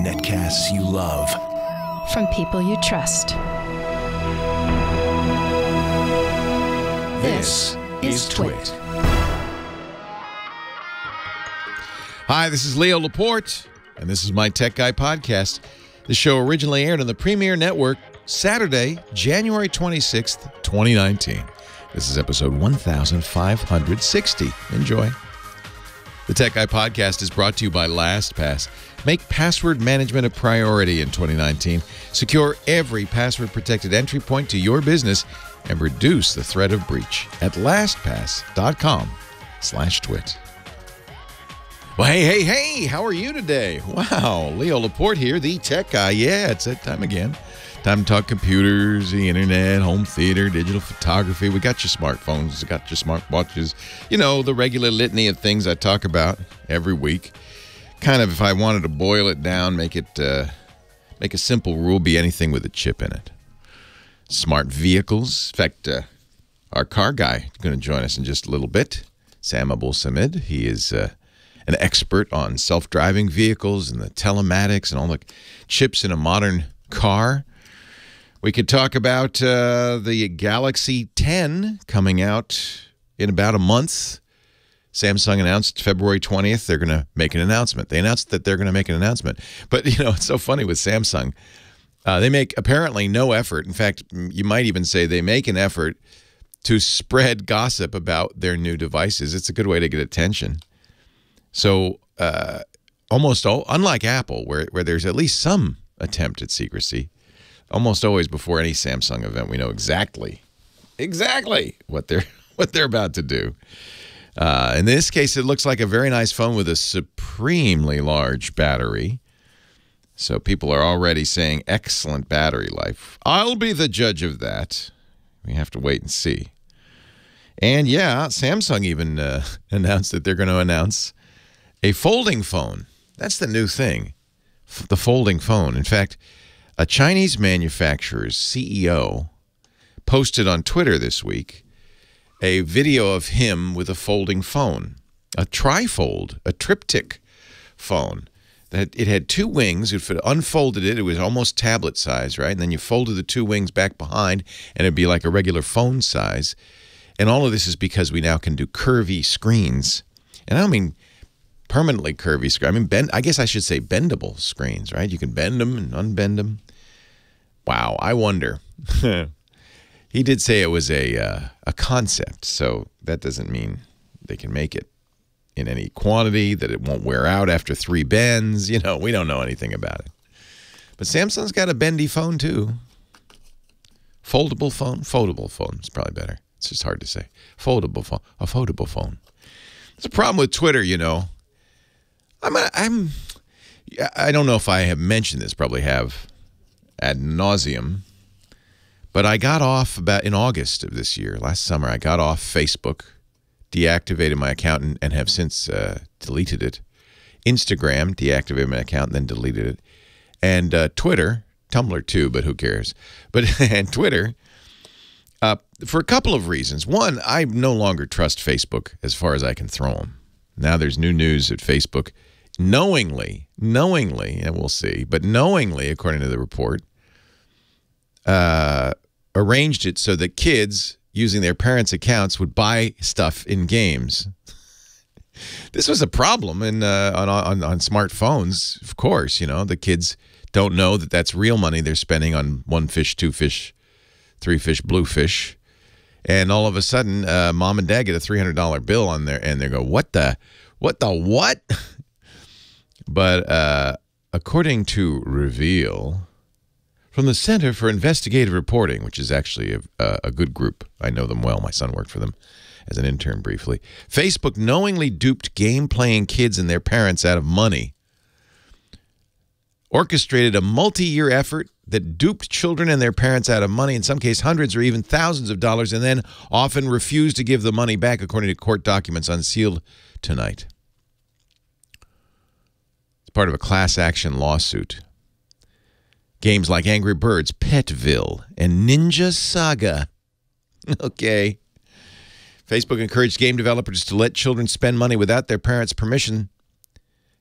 Netcasts you love. From people you trust. This is Twit. Hi, this is Leo Laporte, and this is my Tech Guy podcast. The show originally aired on the Premiere Network Saturday, January 26th, 2019. This is episode 1560. Enjoy. The Tech Guy podcast is brought to you by LastPass. Make password management a priority in 2019. Secure every password-protected entry point to your business and reduce the threat of breach at lastpass.com/twit. Well, hey, how are you today? Wow, Leo Laporte here, the Tech Guy. Yeah, it's that time again. Time to talk computers, the internet, home theater, digital photography. We got your smartphones, we got your smartwatches. You know, the regular litany of things I talk about every week. Kind of, if I wanted to boil it down, make a simple rule, be anything with a chip in it. Smart vehicles. In fact, our car guy is going to join us in just a little bit. Sam Abul-Samid. He is an expert on self-driving vehicles and the telematics and all the chips in a modern car. We could talk about the Galaxy 10 coming out in about a month. Samsung announced February 20th they're going to make an announcement. They announced that they're going to make an announcement. But, you know, it's so funny with Samsung. They make apparently no effort. In fact, you might even say they make an effort to spread gossip about their new devices. It's a good way to get attention. So almost all, unlike Apple, where there's at least some attempt at secrecy, almost always before any Samsung event, we know exactly what they're about to do. In this case, it looks like a very nice phone with a supremely large battery. So people are already saying excellent battery life. I'll be the judge of that. We have to wait and see. And yeah, Samsung even announced that they're going to announce a folding phone. That's the new thing, the folding phone. In fact, a Chinese manufacturer's CEO posted on Twitter this week a video of him with a folding phone, a trifold, a triptych phone. It had two wings. If it unfolded it was almost tablet size, right? And then you folded the two wings back behind, and it'd be like a regular phone size. And all of this is because we now can do curvy screens. And I don't mean permanently curvy screen. I mean, I guess I should say bendable screens, right? You can bend them and unbend them. Wow, I wonder. He did say it was a concept, so that doesn't mean they can make it in any quantity, that it won't wear out after 3 bends. You know, we don't know anything about it. But Samsung's got a bendy phone, too. Foldable phone? Foldable phone is probably better. It's just hard to say. Foldable phone. A foldable phone. There's a problem with Twitter, you know. I don't know if I have mentioned this, probably have ad nauseum, but I got off about in August of this year, last summer, I got off Facebook, deactivated my account, and have since deleted it. Instagram, deactivated my account, and then deleted it. And Twitter, Tumblr too, but who cares? But and Twitter, for a couple of reasons. One, I no longer trust Facebook as far as I can throw them. Now there's new news at Facebook knowingly, and we'll see, but knowingly, according to the report, arranged it so that kids using their parents' accounts would buy stuff in games. This was a problem on smartphones, of course. You know, the kids don't know that that's real money they're spending on 1 fish, 2 fish, 3 fish, blue fish. And all of a sudden, mom and dad get a $300 bill on there, and they go, what the what? But according to Reveal, from the Center for Investigative Reporting, which is actually a good group. I know them well. My son worked for them as an intern briefly. Facebook knowingly duped game-playing kids and their parents out of money. Orchestrated a multi-year effort that duped children and their parents out of money, in some cases hundreds or even thousands of dollars, and then often refused to give the money back, according to court documents unsealed tonight. It's part of a class action lawsuit. Games like Angry Birds, Petville, and Ninja Saga. Okay. Facebook encouraged game developers to let children spend money without their parents' permission.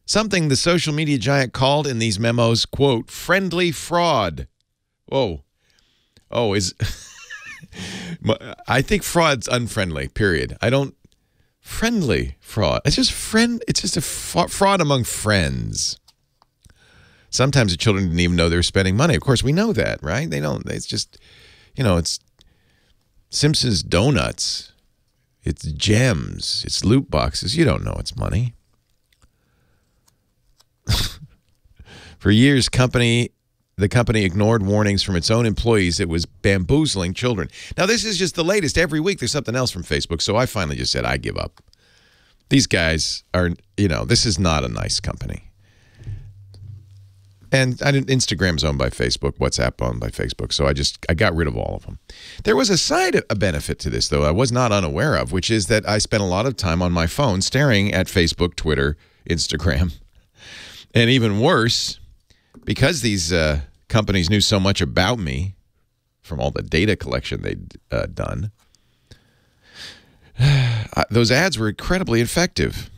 Something the social media giant called in these memos, quote, friendly fraud. Whoa. Oh, I think fraud's unfriendly, period. Friendly fraud. It's just a fraud among friends. Sometimes the children didn't even know they were spending money. Of course, we know that, right? They don't. It's just, it's Simpson's Donuts. It's gems. It's loot boxes. You don't know it's money. For years, the company ignored warnings from its own employees it was bamboozling children. Now, this is just the latest. Every week there's something else from Facebook, so I finally just said, I give up. These guys are, this is not a nice company. And Instagram's owned by Facebook, WhatsApp owned by Facebook, so I got rid of all of them. There was a benefit to this, though, I was not unaware of, which is that I spent a lot of time on my phone staring at Facebook, Twitter, Instagram. And even worse, because these companies knew so much about me from all the data collection they'd done, those ads were incredibly effective.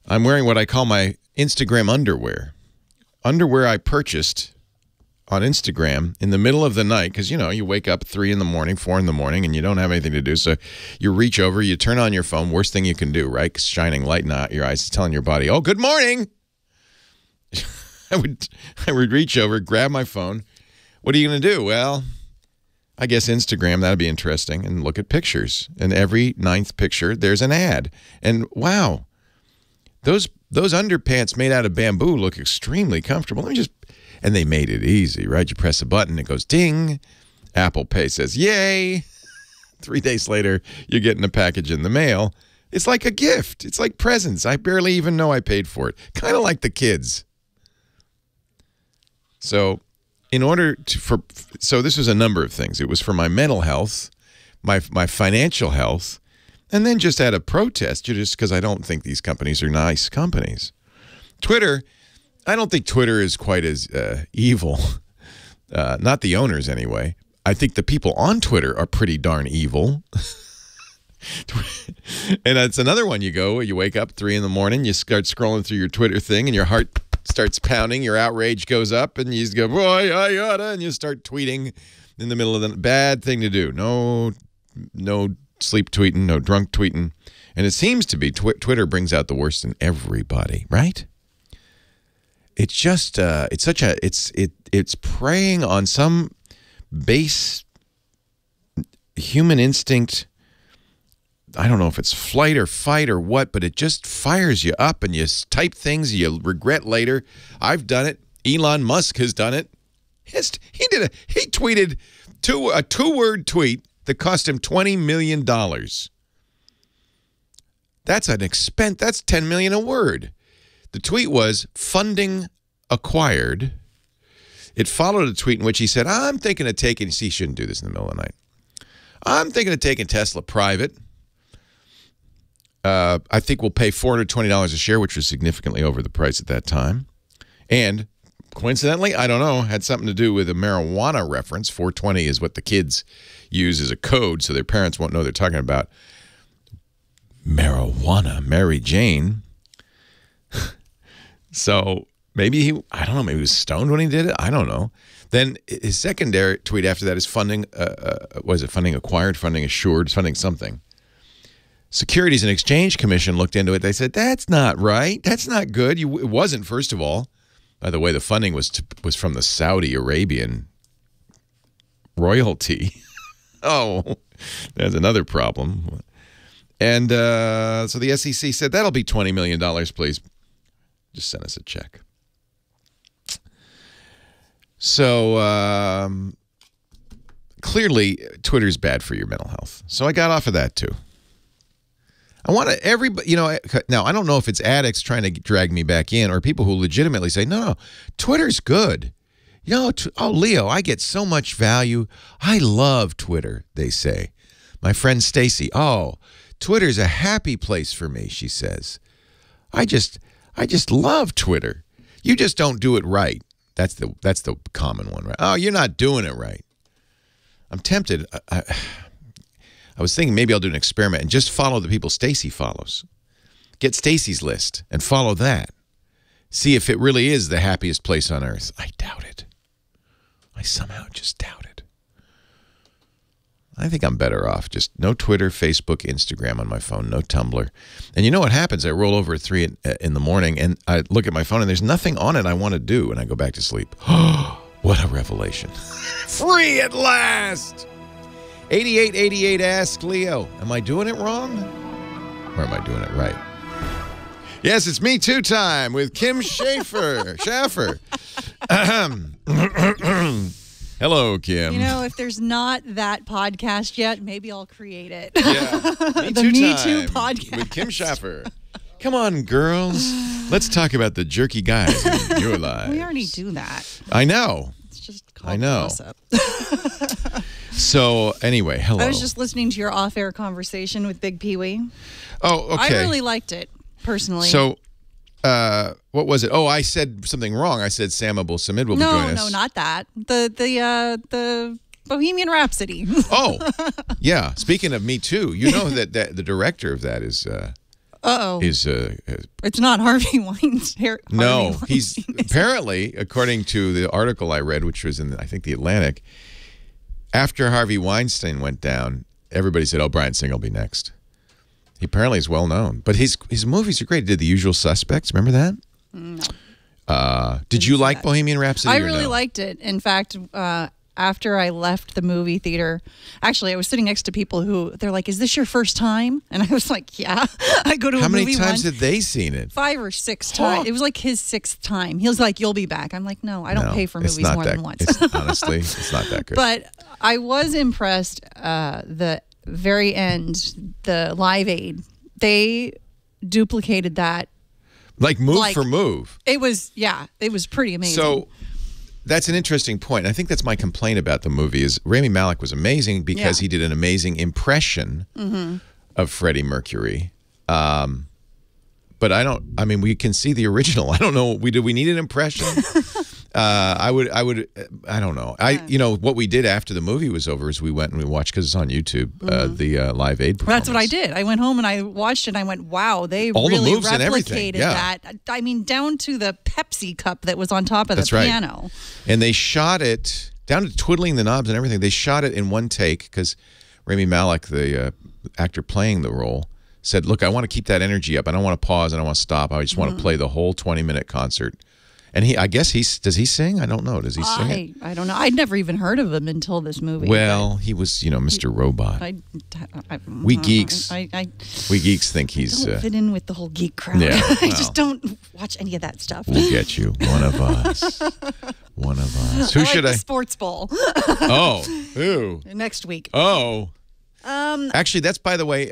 I'm wearing what I call my Instagram underwear. Underwear I purchased on Instagram in the middle of the night because, you wake up 3 in the morning, 4 in the morning, and you don't have anything to do. So you reach over, you turn on your phone, worst thing you can do, right? 'Cause shining light in your eyes, telling your body, oh, good morning. I would reach over, grab my phone. What are you going to do? Well, I guess Instagram, that'd be interesting, and look at pictures. And every 9th picture, there's an ad. And wow, those underpants made out of bamboo look extremely comfortable. And they made it easy, right? You press a button, it goes ding. Apple Pay says, yay. 3 days later, you're getting a package in the mail. It's like a gift. It's like presents. I barely even know I paid for it. Kind of like the kids. So so this was a number of things. It was for my mental health, my financial health, and then just out of protest, just because I don't think these companies are nice companies. Twitter, I don't think Twitter is quite as evil. Not the owners, anyway. I think the people on Twitter are pretty darn evil. And it's another one. You wake up 3 in the morning, you start scrolling through your Twitter thing, and your heart starts pounding, your outrage goes up, and you just go, boy, I oughta, and you start tweeting in the middle of the bad thing to do. No sleep tweeting, no drunk tweeting. And it seems to be Twitter brings out the worst in everybody, right? It's just it's preying on some base human instinct. I don't know if it's flight or fight or what, but it just fires you up and you type things you regret later. I've done it. Elon Musk has done it. He tweeted a 2-word tweet that cost him $20 million. That's an expense. That's $10 million a word. The tweet was funding acquired. It followed a tweet in which he said, I'm thinking of taking, see, he shouldn't do this in the middle of the night. I'm thinking of taking Tesla private. I think we'll pay $420 a share, which was significantly over the price at that time. And coincidentally, I don't know, had something to do with a marijuana reference. 420 is what the kids use as a code, so their parents won't know they're talking about marijuana, Mary Jane. So maybe I don't know, maybe he was stoned when he did it. I don't know. Then his secondary tweet after that is funding, was it funding acquired, funding assured, funding something. Securities and Exchange Commission looked into it. They said, that's not right. That's not good. It wasn't, first of all. By the way, the funding was from the Saudi Arabian royalty. Oh, there's another problem. And so the SEC said, that'll be $20 million, please. Just send us a check. So clearly, Twitter's bad for your mental health. So I got off of that, too. I want to, everybody, now I don't know if it's addicts trying to drag me back in or people who legitimately say, no, Twitter's good. Oh, Leo, I get so much value. I love Twitter, they say. My friend Stacy, oh, Twitter's a happy place for me, she says. I just love Twitter. You just don't do it right. That's the common one, right? Oh, you're not doing it right. I'm tempted. I was thinking maybe I'll do an experiment and just follow the people Stacy follows. get Stacy's list and follow that. See if it really is the happiest place on earth. I doubt it. I somehow just doubt it. I think I'm better off. Just no Twitter, Facebook, Instagram on my phone, no Tumblr. And you know what happens? I roll over at 3 in the morning, and I look at my phone, and there's nothing on it I want to do, and I go back to sleep. What a revelation. Free at last! 8888 asks Leo, am I doing it wrong? Or am I doing it right? Yes, it's Me Too time with Kim Schaffer. Hello, Kim. You know, if there's not that podcast yet, maybe I'll create it. Yeah. The Me Too podcast. With Kim Schaffer. Come on, girls. Let's talk about the jerky guys in your lives. We already do that. I know. It's just called gossip. So, anyway, hello. I was just listening to your off-air conversation with Big Pee-wee. Oh, okay. I really liked it, personally. So, what was it? Oh, I said something wrong. I said Samable Samid will be joining us. No, not that. The Bohemian Rhapsody. Oh, yeah. Speaking of Me Too, you know that the director of that is... it's not Harvey Weinstein. No, he's apparently, according to the article I read, which was in, I think, The Atlantic, after Harvey Weinstein went down, everybody said, oh, Bryan Singer will be next. He apparently is well known. But his movies are great. He did The Usual Suspects. Remember that? No. Did you like Bohemian Rhapsody? I really liked it. In fact, after I left the movie theater, actually, I was sitting next to people who, they're like, is this your first time? And I was like, yeah. I go to a movie. How many times had they seen it? 5 or 6 times. It was like his 6th time. He was like, you'll be back. I'm like, no, I don't pay for movies more than once. Honestly, it's not that good. But I was impressed. The very end, the Live Aid, they duplicated that. Like move for move. It was pretty amazing. So that's an interesting point. I think that's my complaint about the movie is Rami Malek was amazing because he did an amazing impression of Freddie Mercury. But I mean, we can see the original. I don't know. Do we need an impression? I don't know. You know, what we did after the movie was over is we went and we watched, because it's on YouTube, the Live Aid performance. That's what I did. I went home and I watched it and I went, wow, they all really the moves replicated that. I mean, down to the Pepsi cup that was on top of the piano. Right. And they shot it, down to twiddling the knobs and everything. They shot it in one take because Rami Malek, the actor playing the role, said, look, I want to keep that energy up. I don't want to pause. I don't want to stop. I just want to play the whole 20-minute concert. And I guess does he sing? I don't know. Does he sing it? I don't know. I'd never even heard of him until this movie. Well, he was, Mr. Robot. We geeks think he's... I don't fit in with the whole geek crowd. Yeah, I just don't watch any of that stuff. We'll get you. One of us. One of us. Who should I... The Sports Bowl. Oh. Who? Next week. Oh. Actually, that's, by the way,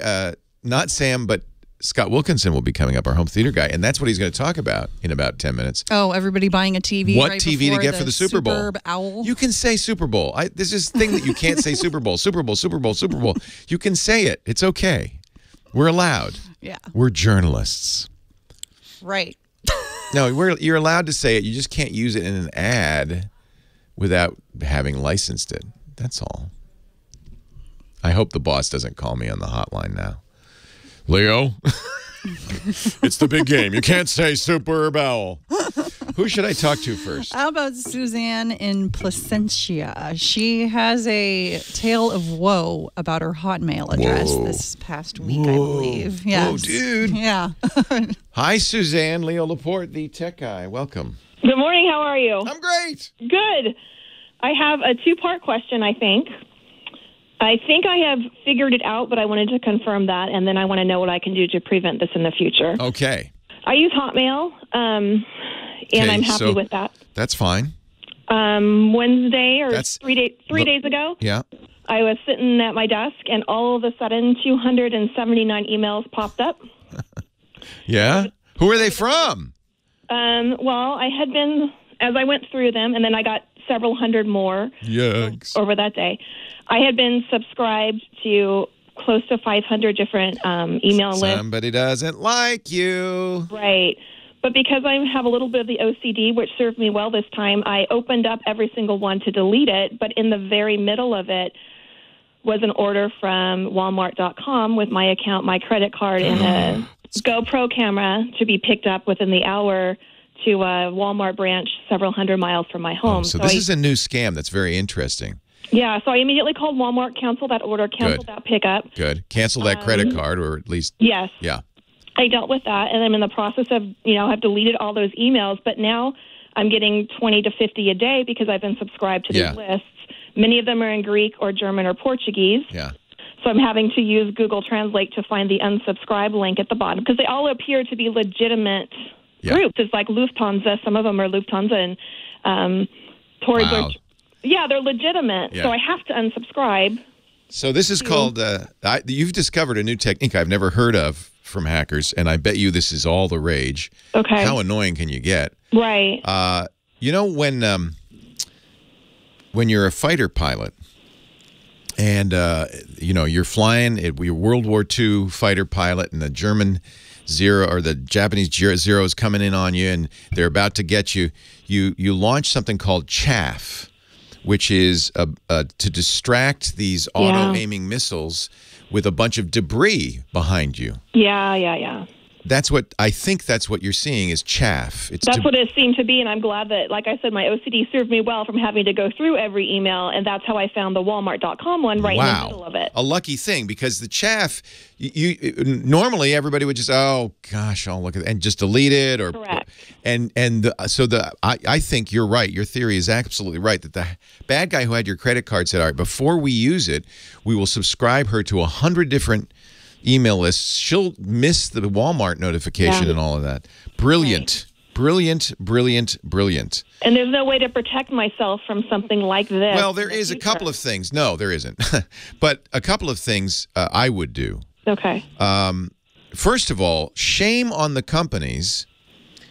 not Sam, but Scott Wilkinson will be coming up, our home theater guy, and that's what he's going to talk about in about 10 minutes. Oh, everybody buying a TV. What right TV to get for the Super Bowl? Superb Owl. You can say Super Bowl. There's this thing that you can't say Super Bowl, Super Bowl, Super Bowl, Super Bowl. You can say it. It's okay. We're allowed. Yeah. We're journalists. Right. No, you're allowed to say it. You just can't use it in an ad without having licensed it. That's all. I hope the boss doesn't call me on the hotline now. Leo, it's the big game. You can't say Super Bowl. Who should I talk to first? How about Suzanne in Placentia? She has a tale of woe about her Hotmail address this past week, I believe. Yes. Whoa, dude. Yeah. Hi, Suzanne. Leo Laporte, the tech guy. Welcome. Good morning. How are you? I'm great. Good. I have a 2-part question, I think. I think I have figured it out, but I wanted to confirm that, and then I want to know what I can do to prevent this in the future. Okay. I use Hotmail, and I'm happy with that. That's fine. Wednesday or 3 days ago, I was sitting at my desk, and all of a sudden, 279 emails popped up. Yeah? Who are they from? Well, I had been, as I went through them, and then I got several hundred more over that day. I had been subscribed to close to 500 different email lists. Somebody doesn't like you. Right. But because I have a little bit of the OCD, which served me well this time, I opened up every single one to delete it. But in the very middle of it was an order from Walmart.com with my account, my credit card, and a GoPro camera to be picked up within the hour to a Walmart branch several hundred miles from my home. So this is a new scam that's very interesting. Yeah, so I immediately called Walmart, canceled that order, canceled that pickup. Good. Cancel that credit card, or at least... Yes. Yeah. I dealt with that, and I'm in the process of, I've deleted all those emails, but now I'm getting 20 to 50 a day because I've been subscribed to these lists. Many of them are in Greek or German or Portuguese. Yeah. So I'm having to use Google Translate to find the unsubscribe link at the bottom because they all appear to be legitimate groups. It's like Lufthansa. Some of them are Lufthansa and Tory. Yeah, they're legitimate. Yeah. So I have to unsubscribe. So this is called, you've discovered a new technique I've never heard of from hackers, and I bet you this is all the rage. Okay. How annoying can you get? Right. When you're a fighter pilot and, you're flying, you're World War II fighter pilot, and the German Zero or the Japanese Zero is coming in on you, and they're about to get you, you launch something called chaff, which is to distract these auto-aiming missiles with a bunch of debris behind you. Yeah. That's what I think. That's what you're seeing is chaff. That's what it seemed to be, and I'm glad that, like I said, my OCD served me well from having to go through every email, and that's how I found the Walmart.com one right in the middle of it. A lucky thing, because the chaff, normally everybody would just, oh gosh, I'll look at it and just delete it, or correct. I think you're right. Your theory is absolutely right that the bad guy who had your credit card said, all right, before we use it, we will subscribe her to 100 different email lists. She'll miss the Walmart notification and all of that. Brilliant. Right. Brilliant. And there's no way to protect myself from something like this. Well, there is a couple of things. No, there isn't. But a couple of things I would do. Okay. First of all, shame on the companies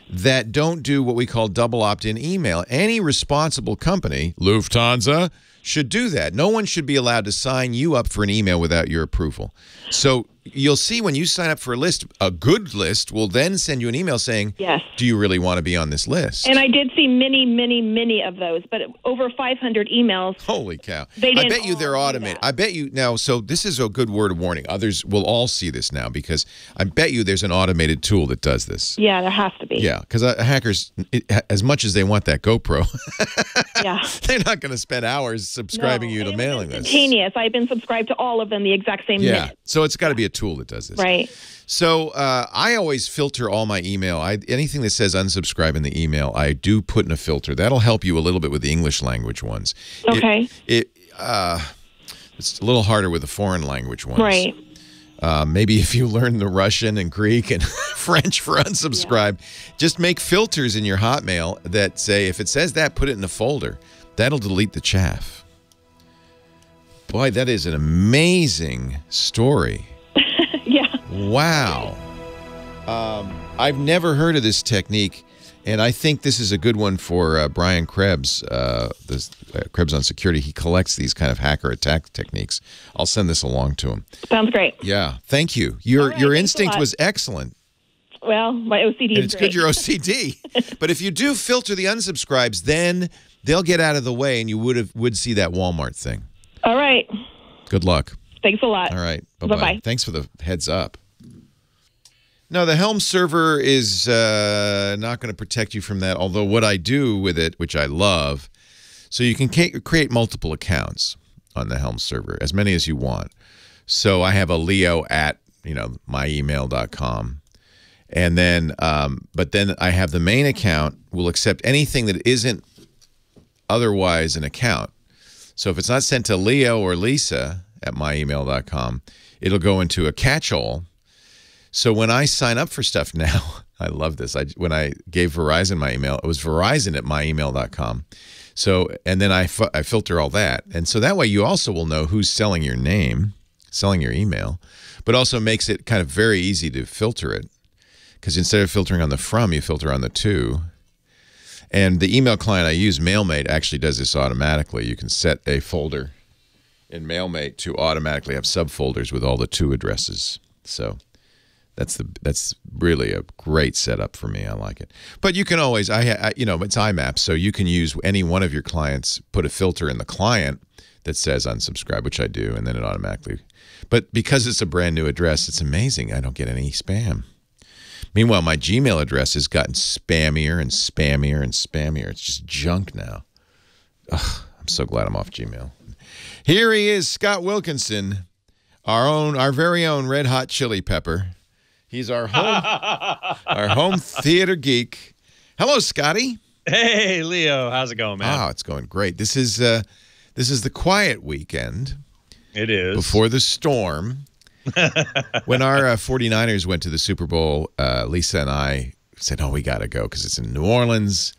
that don't do what we call double opt-in email. Any responsible company, Lufthansa, should do that. No one should be allowed to sign you up for an email without your approval. So you'll see when you sign up for a list, a good list will then send you an email saying, yes, do you really want to be on this list? And I did see many of those, but over 500 emails. Holy cow. I bet you they're automated. I bet you now, so this is a good word of warning. Others will all see this now because I bet you there's an automated tool that does this. Yeah, there has to be. Yeah, because hackers, as much as they want that GoPro, they're not going to spend hours subscribing you to mailing lists. Instantaneous. I've been subscribed to all of them the exact same minute. So it's got to be a tool that does this. Right. So I always filter all my email. Anything that says unsubscribe in the email, I do put in a filter. That'll help you a little bit with the English language ones. Okay. It's a little harder with the foreign language ones. Right. Maybe if you learn the Russian and Greek and French for unsubscribe, just make filters in your Hotmail that say, if it says that, put it in a folder. That'll delete the chaff. Boy, that is an amazing story. Yeah. Wow. I've never heard of this technique, and I think this is a good one for Brian Krebs, Krebs on Security. He collects these kind of hacker attack techniques. I'll send this along to him. Sounds great. Yeah, thank you. Your instinct was excellent. Well, my OCD is it's great. Good you're OCD. But if you do filter the unsubscribes, then they'll get out of the way, and you would see that Walmart thing. All right. Good luck. Thanks a lot. All right. Bye-bye. Thanks for the heads up. No, the Helm server is not going to protect you from that, although what I do with it, which I love, so you can create multiple accounts on the Helm server, as many as you want. So I have a Leo at, myemail.com. And then, but then I have the main account will accept anything that isn't otherwise an account. So if it's not sent to Leo or Lisa at myemail.com, it'll go into a catch-all. So when I sign up for stuff now, I love this. When I gave Verizon my email, it was Verizon at myemail.com. So, and then I filter all that. And so that way you also will know who's selling your name, selling your email, but also makes it kind of very easy to filter it. Because instead of filtering on the from, you filter on the to. And the email client I use, MailMate, actually does this automatically. You can set a folder in MailMate to automatically have subfolders with all the to addresses. So that's really a great setup for me. I like it. But you can always, it's IMAP, so you can use any one of your clients, put a filter in the client that says unsubscribe, which I do, and then it automatically. But because it's a brand new address, it's amazing. I don't get any spam. Meanwhile, my Gmail address has gotten spammier and spammier and spammier. It's just junk now. Ugh, I'm so glad I'm off Gmail. Here he is, Scott Wilkinson, our very own Red Hot Chili Pepper. He's our home theater geek. Hello, Scotty. Hey, Leo. How's it going, man? Oh, it's going great. This is the quiet weekend. It is. Before the storm. When our 49ers went to the Super Bowl, Lisa and I said, we got to go because it's in New Orleans.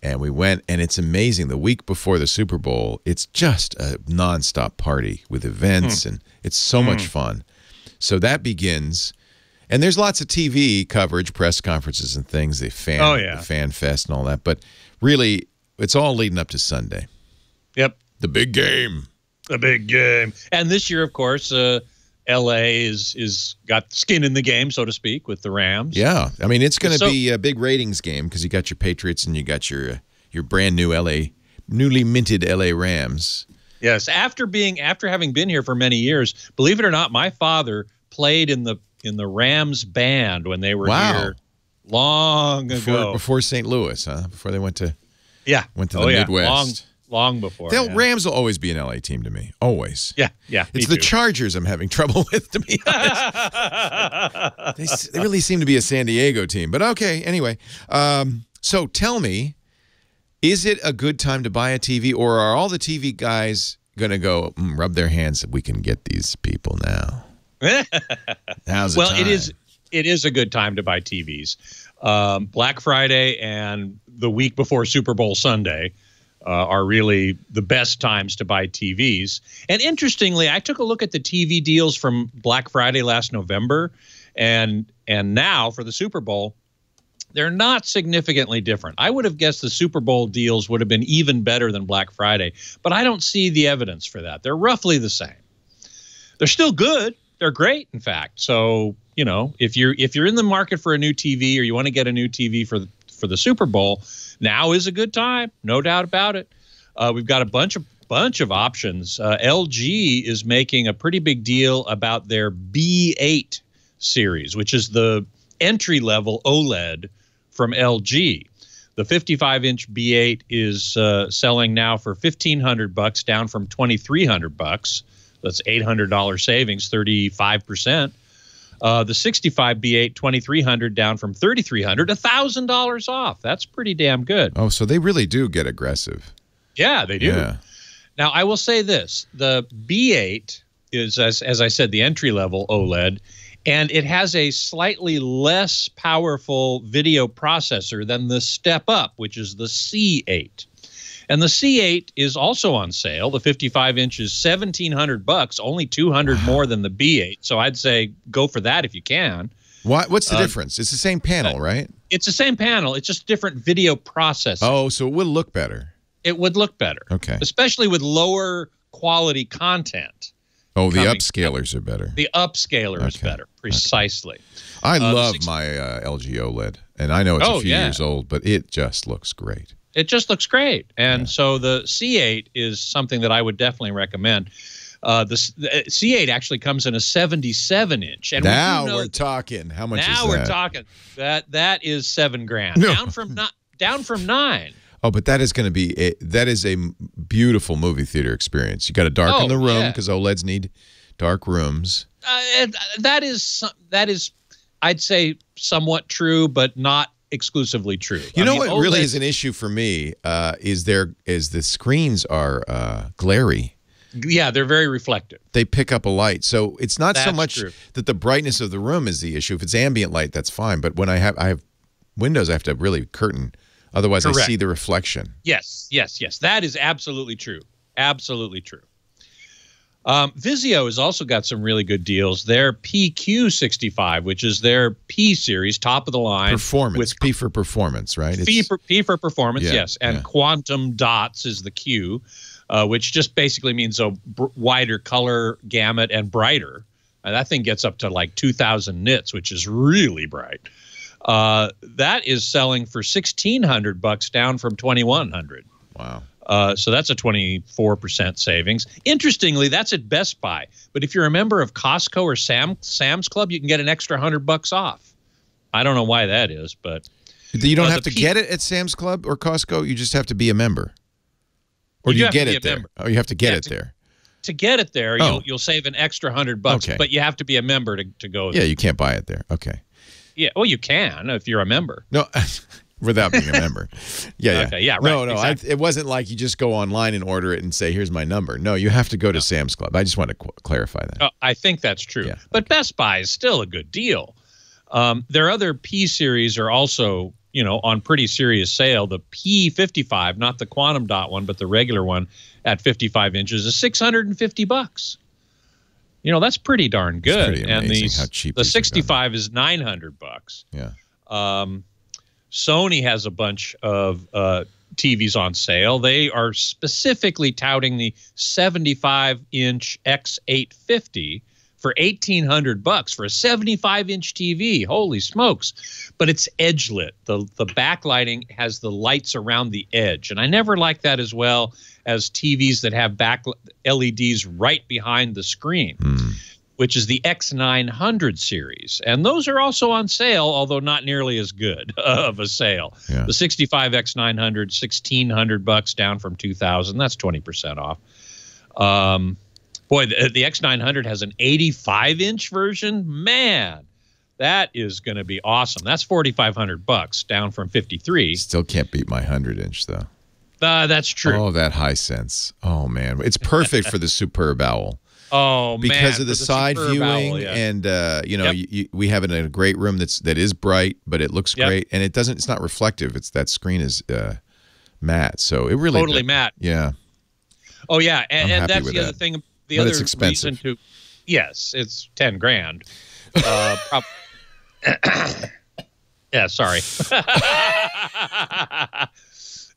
And we went, and it's amazing. The week before the Super Bowl, it's just a nonstop party with events, and it's so much fun. So that begins, and there's lots of TV coverage, press conferences and things, the fan fest and all that. But really, it's all leading up to Sunday. Yep. The big game. The big game. And this year, of course, L.A. is got skin in the game, so to speak, with the Rams. Yeah. I mean, it's going to be a big ratings game because you got your Patriots and you got your brand new newly minted L.A. Rams. Yes. After having been here for many years, believe it or not, my father played in the Rams band when they were here long ago. Before St. Louis, huh? Before they went to the Midwest. Long before. The Rams will always be an LA team to me. Always. Yeah. It's the Chargers I'm having trouble with, to be honest. They really seem to be a San Diego team. But okay, anyway. So tell me, is it a good time to buy a TV, or are all the TV guys going to go rub their hands? We can get these people now. Now's the time. It is a good time to buy TVs. Black Friday and the week before Super Bowl Sunday are really the best times to buy TVs. And interestingly, I took a look at the TV deals from Black Friday last November, and now for the Super Bowl, they're not significantly different. I would have guessed the Super Bowl deals would have been even better than Black Friday, but I don't see the evidence for that. They're roughly the same. They're still good. They're great, in fact. So, if you're in the market for a new TV, or you want to get a new TV for the Super Bowl, now is a good time, no doubt about it. We've got a bunch of options. LG is making a pretty big deal about their B8 series, which is the entry-level OLED from LG. The 55-inch B8 is selling now for $1,500, down from $2,300. That's $800 savings, 35%. The 65 B8 $2,300, down from $3,300, $1,000 off. That's pretty damn good. Oh, so they really do get aggressive. Yeah, they do. Yeah. Now, I will say this: the B8 is, as I said, the entry level OLED, and it has a slightly less powerful video processor than the step up, which is the C8. And the C8 is also on sale. The 55-inch is $1,700, only $200 more than the B8. So I'd say go for that if you can. What's the difference? It's the same panel, right? It's the same panel. It's just different video processing. Oh, so it will look better. It would look better. Okay. Especially with lower quality content. Oh, the upscalers are better. The upscaler is better, precisely. Okay. I love my LG OLED, and I know it's a few years old, but it just looks great. It just looks great. And so the C8 is something that I would definitely recommend. The C8 actually comes in a 77-inch. And now we're talking. How much is that? Now we're talking. That is $7,000. No. Down from $9,000. Oh, but that is going to be a beautiful movie theater experience. You got to darken the room because OLEDs need dark rooms. That is, I'd say, somewhat true, but not exclusively true. You know what really is an issue for me is the screens are glary. Yeah, they're very reflective. They pick up a light. So it's not so much that the brightness of the room is the issue. If it's ambient light, that's fine. But when I have windows, I have to really curtain. Otherwise, I see the reflection. Yes. That is absolutely true. Absolutely true. Vizio has also got some really good deals. Their PQ65, which is their P series, top of the line. Performance. P for performance, right? P for performance, yes. And Quantum Dots is the Q, which just basically means a wider color gamut and brighter. That thing gets up to like 2,000 nits, which is really bright. That is selling for $1,600, down from $2,100. Wow. So that's a 24% savings. Interestingly, that's at Best Buy. But if you're a member of Costco or Sam's Club, you can get an extra $100 off. I don't know why that is, but you don't have to get it at Sam's Club or Costco. You just have to be a member, or you get it there. Oh, you have to get it there. To get it there, you'll save an extra $100, but you have to be a member to go there. Yeah, you can't buy it there. Okay. Yeah, well, you can if you're a member. No, without being a member. Yeah, okay, yeah, right. No, exactly. it wasn't like you just go online and order it and say, here's my number. No, you have to go to Sam's Club. I just want to clarify that. I think that's true. Yeah, but Best Buy is still a good deal. Their other P series are also, on pretty serious sale. The P55, not the Quantum Dot one, but the regular one at 55 inches is $650. That's pretty darn good. Pretty amazing how cheap the 65 is $900. Yeah. Sony has a bunch of TVs on sale. They are specifically touting the 75-inch X850 for $1,800 for a 75-inch TV. Holy smokes. But it's edge lit. The backlighting has the lights around the edge. And I never like that as well as TVs that have back LEDs right behind the screen, which is the X900 series. And those are also on sale, although not nearly as good of a sale. Yeah. The 65 X900, $1,600 down from $2,000. That's 20% off. Boy, the X900 has an 85-inch version. Man, that is going to be awesome. That's $4,500 down from $53. Still can't beat my 100-inch though. That's true. Oh, that Hisense. Oh man, it's perfect for the Superb Owl. Oh, because man, of the side viewing, and we have it in a great room that is bright, but it looks great, and it's not reflective. That screen is matte, so it really totally matte. Yeah. Oh yeah, and that's the other thing. The other it's expensive. reason yes, it's $10,000. Yeah, sorry.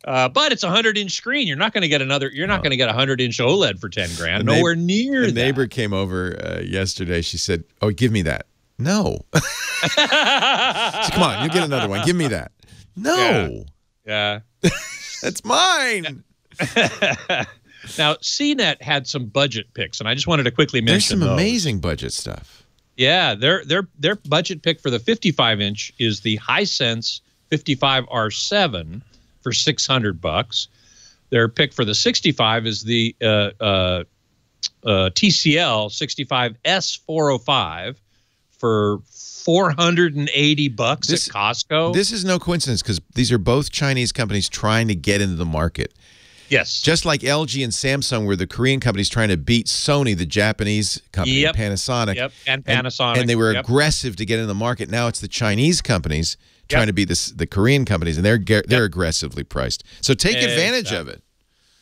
But it's a 100-inch screen. You're not going to get You're not going to get a 100-inch OLED for $10,000. Nowhere near that. The neighbor came over yesterday. She said, "Oh, give me that." No. She said, "Come on, you get another one. Give me that." No. Yeah. That's mine. Now, CNET had some budget picks, and I just wanted to quickly mention There's some amazing budget stuff. Yeah, their budget pick for the 55-inch is the Hisense 55R7 for $600. Their pick for the 65 is the TCL 65S405 for $480 at Costco. This is no coincidence because these are both Chinese companies trying to get into the market. Yes. Just like LG and Samsung were the Korean companies trying to beat Sony, the Japanese company, Panasonic. Yep, and Panasonic. And they were aggressive to get into the market. Now it's the Chinese companies trying to beat the Korean companies, and they're aggressively priced. So take advantage of it.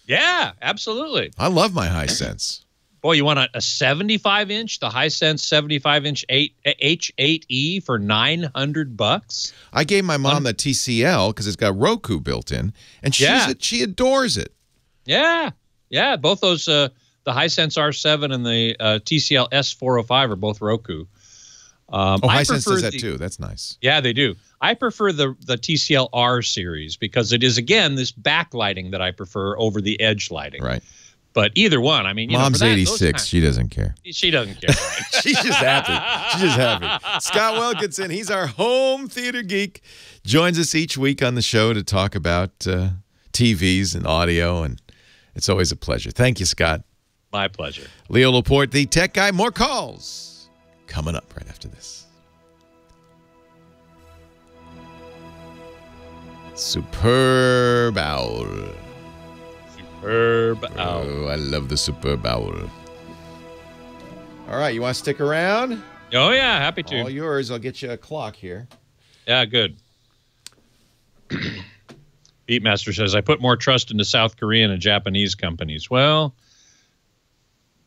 Yeah, absolutely. I love my Hisense. Boy, you want a 75-inch, the Hisense 75-inch H8E for $900? I gave my mom the TCL because it's got Roku built in, and she adores it. Yeah, yeah. Both those, the Hisense R7 and the TCL S405 are both Roku. Hisense does that too. That's nice. Yeah, they do. I prefer the TCL R series because it is, again, this backlighting that I prefer over the edge lighting. Right. But either one, I mean, Mom's 86. She doesn't care. She doesn't care. Right? She's just happy. She's just happy. Scott Wilkinson, he's our home theater geek, joins us each week on the show to talk about TVs and audio, and it's always a pleasure. Thank you, Scott. My pleasure. Leo Laporte, the tech guy. More calls coming up right after this. Superb Owl. Superb Owl. Oh, I love the Superb Owl. All right, you want to stick around? Oh, yeah, happy to. All yours. I'll get you a clock here. Yeah, good. Beatmaster says, I put more trust into South Korean and Japanese companies. Well,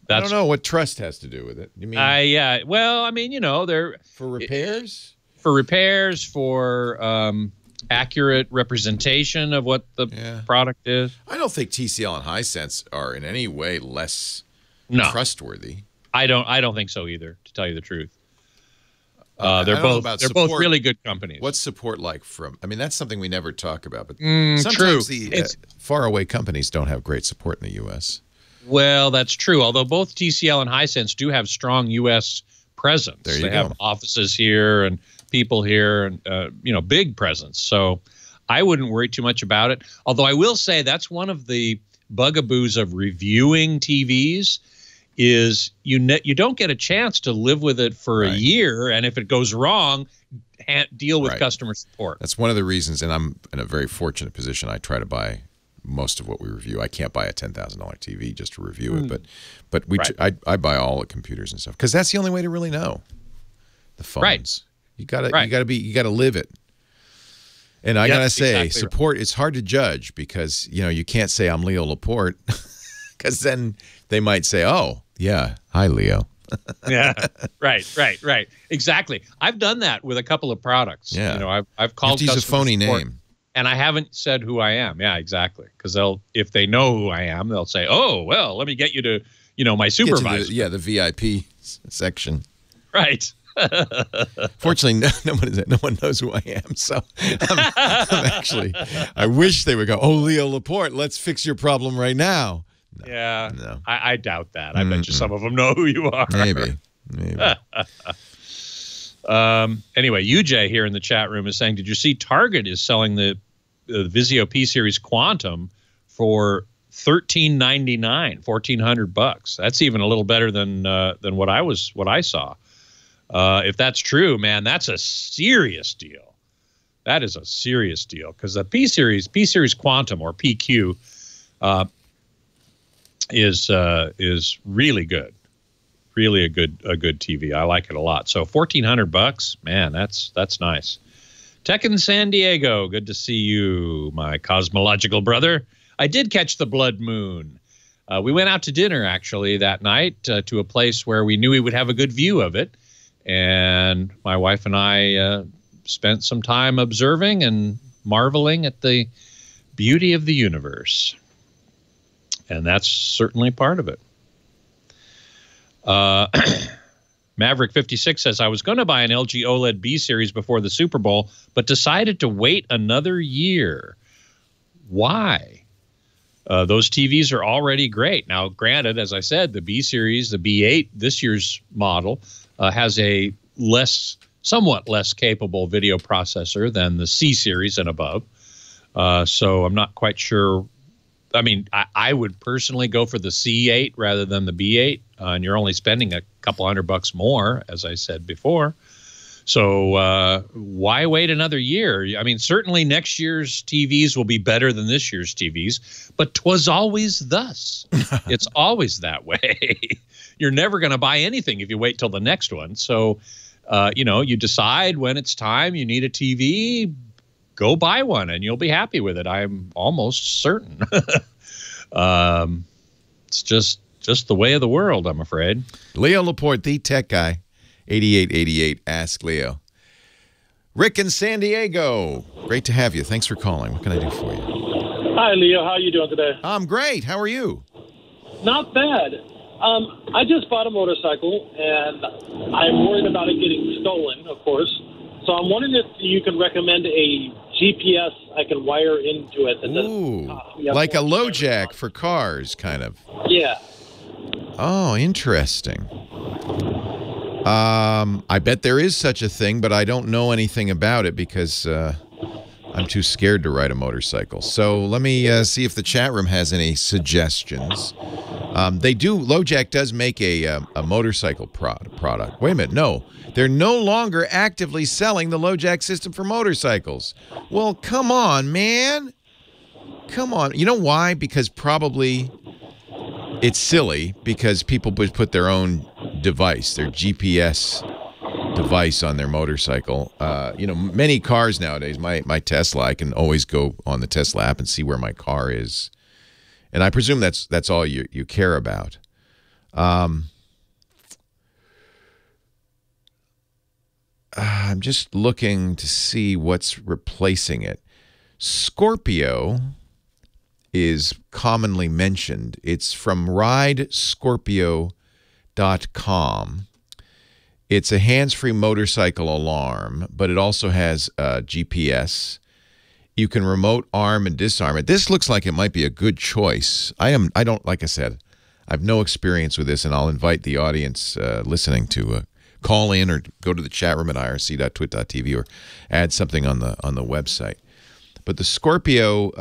I don't know what trust has to do with it. You mean? Yeah. Well, I mean, they're for repairs. For accurate representation of what the product is. I don't think TCL and Hisense are in any way less trustworthy. I don't think so either, to tell you the truth. They're both really good companies. What's support like from? I mean, that's something we never talk about. But sometimes the faraway companies don't have great support in the U.S. Well, that's true. Although both TCL and Hisense do have strong U.S. presence. There you they go. have offices here, and people here, and big presence. So I wouldn't worry too much about it. Although I will say that's one of the bugaboos of reviewing TVs is you don't get a chance to live with it for a year, and if it goes wrong, deal with customer support. That's one of the reasons, and I'm in a very fortunate position. I try to buy most of what we review. I can't buy a $10,000 TV just to review it, but I buy all the computers and stuff because that's the only way to really know the phones. Right. You gotta live it. And I gotta say, support. It's hard to judge because you can't say I'm Leo Laporte because then they might say, "Oh, yeah, hi, Leo." Yeah, right. Exactly. I've done that with a couple of products. Yeah, I've called. Use a phony name, and I haven't said who I am. Yeah, exactly. Because if they know who I am, they'll say, "Oh, well, let me get you to my supervisor." The VIP section. Right. Fortunately, no one knows who I am. So I'm actually, I wish they would go, "Oh, Leo Laporte, let's fix your problem right now." No. I doubt that. I bet you some of them know who you are. Maybe. Anyway, UJ here in the chat room is saying, did you see Target is selling the Vizio P Series Quantum for $1,399, $1,400? That's even a little better than what I saw. If that's true, man, that's a serious deal. That is a serious deal because the P Series Quantum or PQ is really good, really a good TV. I like it a lot. So $1,400, man, that's nice. Tech in San Diego, good to see you, my cosmological brother. I did catch the blood moon. We went out to dinner actually that night to a place where we knew we would have a good view of it, and my wife and I spent some time observing and marveling at the beauty of the universe. And that's certainly part of it. Maverick 56 says, I was going to buy an LG OLED B series before the Super Bowl, but decided to wait another year. Why? Those TVs are already great. Now, granted, as I said, the B series, the B8, this year's model, has a somewhat less capable video processor than the C series and above. So I'm not quite sure. I mean, I would personally go for the C8 rather than the B8, and you're only spending a couple $100 more, as I said before. So why wait another year? I mean, certainly next year's TVs will be better than this year's TVs, but 'twas always thus. It's always that way. You're never going to buy anything if you wait till the next one. So, you decide when it's time you need a TV, go buy one, and you'll be happy with it. I'm almost certain. It's just the way of the world, I'm afraid. Leo Laporte, the tech guy, 8888. Ask Leo. Rick in San Diego, great to have you. Thanks for calling. What can I do for you? Hi, Leo. How are you doing today? I'm great. How are you? Not bad. I just bought a motorcycle, and I'm worried about it getting stolen, of course. So I'm wondering if you can recommend a GPS I can wire into it. Ooh, like a low jack for cars, kind of. Yeah. Oh, interesting. I bet there is such a thing, but I don't know anything about it because I'm too scared to ride a motorcycle. So let me see if the chat room has any suggestions. They do. LoJack does make a motorcycle product. Wait a minute. No, they're no longer actively selling the LoJack system for motorcycles. Well, come on, man. Come on. You know why? Because probably it's silly because people would put their own device, their GPS device on their motorcycle. Many cars nowadays, my Tesla, I can always go on the Tesla app and see where my car is. And I presume that's all you care about. I'm just looking to see what's replacing it. Scorpio is commonly mentioned. It's from ridescorpio.com. It's a hands-free motorcycle alarm, but it also has GPS. You can remote arm and disarm it. This looks like it might be a good choice. Like I said, I have no experience with this, and I'll invite the audience listening to call in or go to the chat room at irc.twit.tv or add something on the website. But the Scorpio,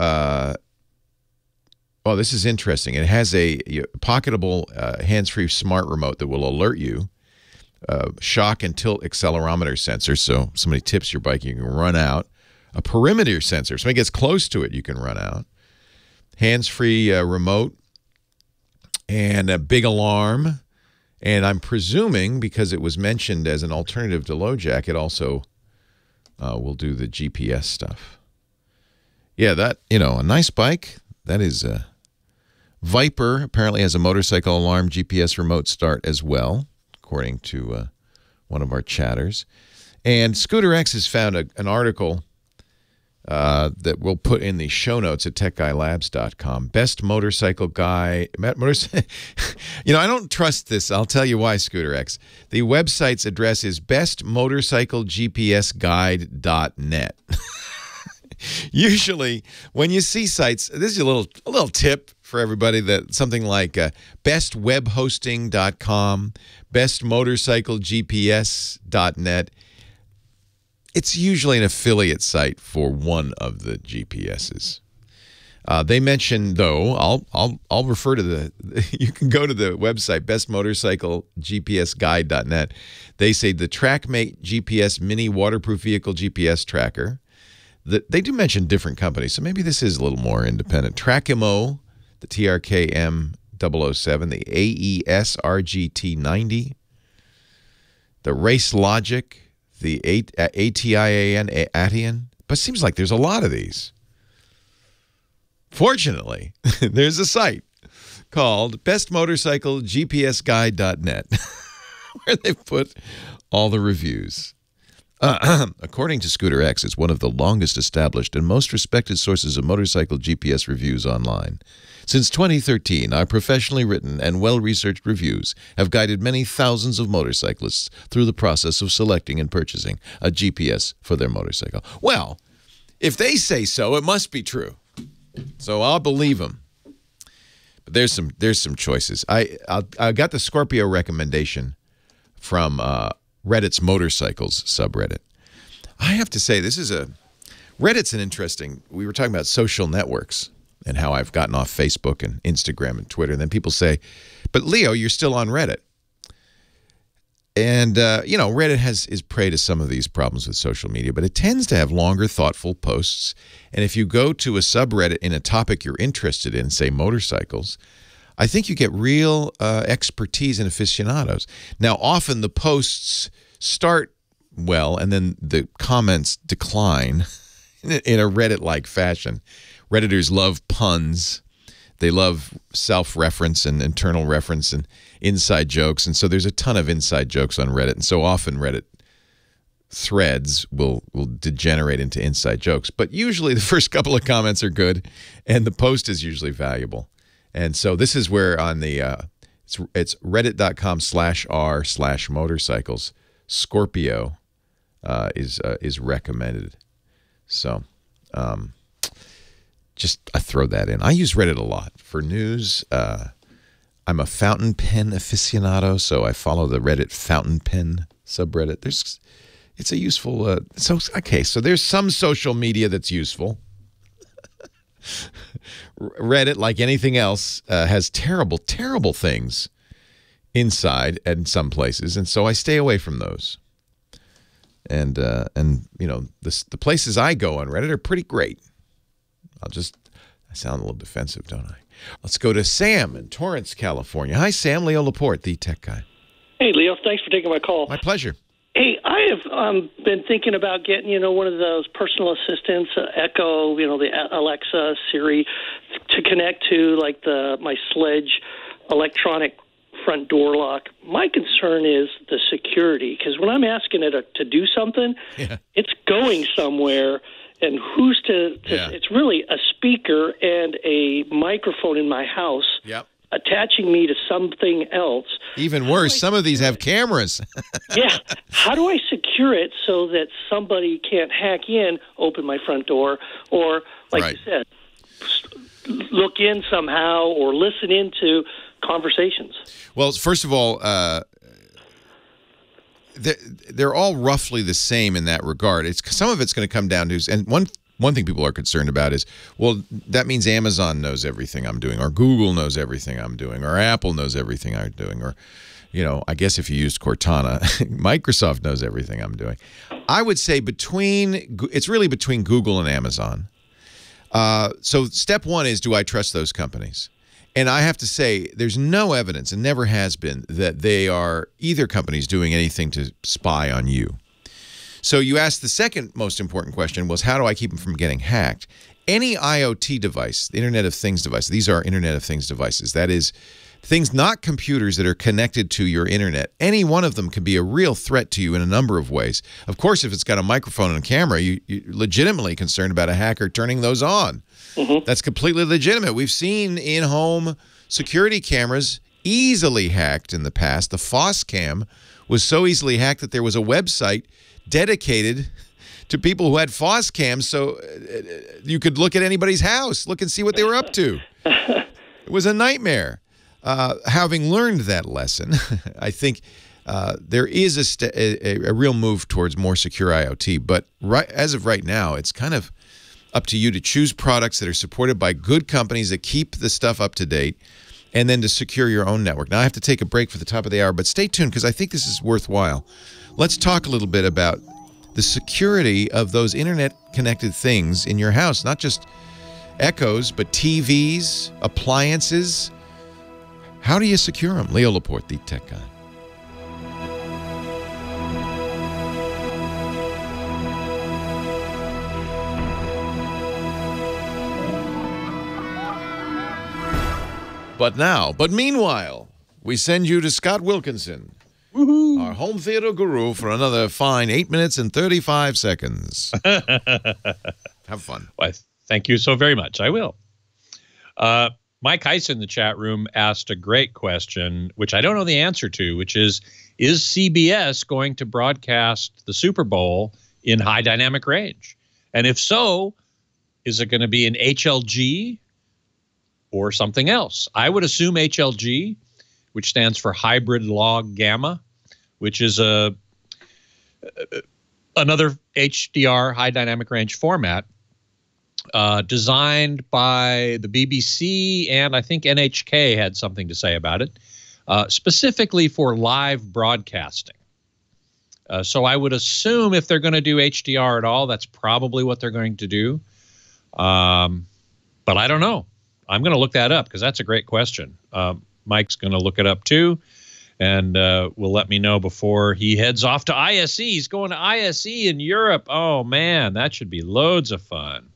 this is interesting. It has a pocketable hands-free smart remote that will alert you. Shock and tilt accelerometer sensor, so somebody tips your bike, you can run out. A perimeter sensor, if somebody gets close to it, you can run out. Hands-free remote and a big alarm. And I'm presuming, because it was mentioned as an alternative to LoJack, it also will do the GPS stuff. Yeah, that, a nice bike. That is Viper apparently has a motorcycle alarm GPS remote start as well, according to one of our chatters. And Scooter X has found an article that we'll put in the show notes at techguylabs.com. Best motorcycle guy. I don't trust this. I'll tell you why, Scooter X. The website's address is bestmotorcyclegpsguide.net. Usually, when you see sites, this is a little tip for everybody, that something like bestwebhosting.com, bestmotorcyclegps.net. It's usually an affiliate site for one of the GPSs. They mentioned, though, I'll refer to you can go to the website, bestmotorcyclegpsguide.net. They say the TrackMate GPS mini waterproof vehicle GPS tracker. They do mention different companies, so maybe this is a little more independent. TrackMO, the TRKM 007, the AES RGT90, the Race Logic, the ATIAN, but it seems like there's a lot of these. Fortunately, there's a site called bestmotorcyclegpsguide.net where they put all the reviews. According to Scooter X, it's one of the longest established and most respected sources of motorcycle GPS reviews online. Since 2013, our professionally written and well-researched reviews have guided many thousands of motorcyclists through the process of selecting and purchasing a GPS for their motorcycle. Well, if they say so, it must be true. So I'll believe them. But there's some choices. I got the Scorpio recommendation from Reddit's Motorcycles subreddit. I have to say, Reddit's an interesting, we were talking about social networks and how I've gotten off Facebook and Instagram and Twitter. And then people say, but Leo, you're still on Reddit. And, Reddit is prey to some of these problems with social media, but it tends to have longer, thoughtful posts. And if you go to a subreddit in a topic you're interested in, say motorcycles, I think you get real expertise and aficionados. Now, often the posts start well, and then the comments decline in a Reddit-like fashion. Redditors love puns. They love self-reference and internal reference and inside jokes. And so there's a ton of inside jokes on Reddit. And so often Reddit threads will degenerate into inside jokes. But usually the first couple of comments are good, and the post is usually valuable. And so this is where on the it's reddit.com/r/motorcycles, Scorpio is recommended. So I throw that in. I use Reddit a lot for news. I'm a fountain pen aficionado, so I follow the Reddit fountain pen subreddit. It's a useful. So there's some social media that's useful. Reddit, like anything else, has terrible, terrible things inside in some places, and so I stay away from those. And the places I go on Reddit are pretty great. I sound a little defensive, don't I? Let's go to Sam in Torrance, California. Hi, Sam. Leo Laporte, the tech guy. Hey, Leo. Thanks for taking my call. My pleasure. Hey, I have been thinking about getting, one of those personal assistants, Echo, the Alexa, Siri, to connect to my Sledge electronic front door lock. My concern is the security, because when I'm asking it to do something, it's going somewhere, and who's to it's really a speaker and a microphone in my house. Yep. Attaching me to something else. Even worse, some of these have cameras. Yeah. How do I secure it so that somebody can't hack in, open my front door, or, you said, look in somehow or listen into conversations? Well, first of all, they're all roughly the same in that regard. Some of it's going to come down to, and one thing people are concerned about is, well, that means Amazon knows everything I'm doing, or Google knows everything I'm doing, or Apple knows everything I'm doing, or, I guess if you used Cortana, Microsoft knows everything I'm doing. I would say it's really between Google and Amazon. So step one is, do I trust those companies? And I have to say, there's no evidence, and never has been, that either company's doing anything to spy on you. So you asked the second most important question was, how do I keep them from getting hacked? Any IoT device, the Internet of Things device, these are Internet of Things devices. That is, things not computers that are connected to your internet. Any one of them can be a real threat to you in a number of ways. Of course, if it's got a microphone and a camera, you're legitimately concerned about a hacker turning those on. Mm-hmm. That's completely legitimate. We've seen in-home security cameras easily hacked in the past. The FOSS-CAM was so easily hacked that there was a website dedicated to people who had FOSS-CAMs, so you could look at anybody's house, look and see what they were up to. It was a nightmare. Having learned that lesson, I think there is a real move towards more secure IoT. But as of right now, it's kind of up to you to choose products that are supported by good companies that keep the stuff up to date, and then to secure your own network. Now, I have to take a break for the top of the hour, but stay tuned because I think this is worthwhile. Let's talk a little bit about the security of those internet-connected things in your house, not just Echoes, but TVs, appliances. How do you secure them? Leo Laporte, the tech guy. But meanwhile, we send you to Scott Wilkinson, our home theater guru, for another fine 8 minutes and 35 seconds. Have fun. Well, thank you so very much. I will. Mike Heiss in the chat room asked a great question, which I don't know the answer to, which is CBS going to broadcast the Super Bowl in high dynamic range? And if so, is it going to be an HLG or something else? I would assume HLG, which stands for hybrid log gamma, which is another HDR, high dynamic range format, designed by the BBC, and I think NHK had something to say about it, specifically for live broadcasting. So I would assume if they're going to do HDR at all, that's probably what they're going to do. But I don't know. I'm going to look that up because that's a great question. Mike's going to look it up too, and will let me know before he heads off to ISE. He's going to ISE in Europe. Oh, man, that should be loads of fun.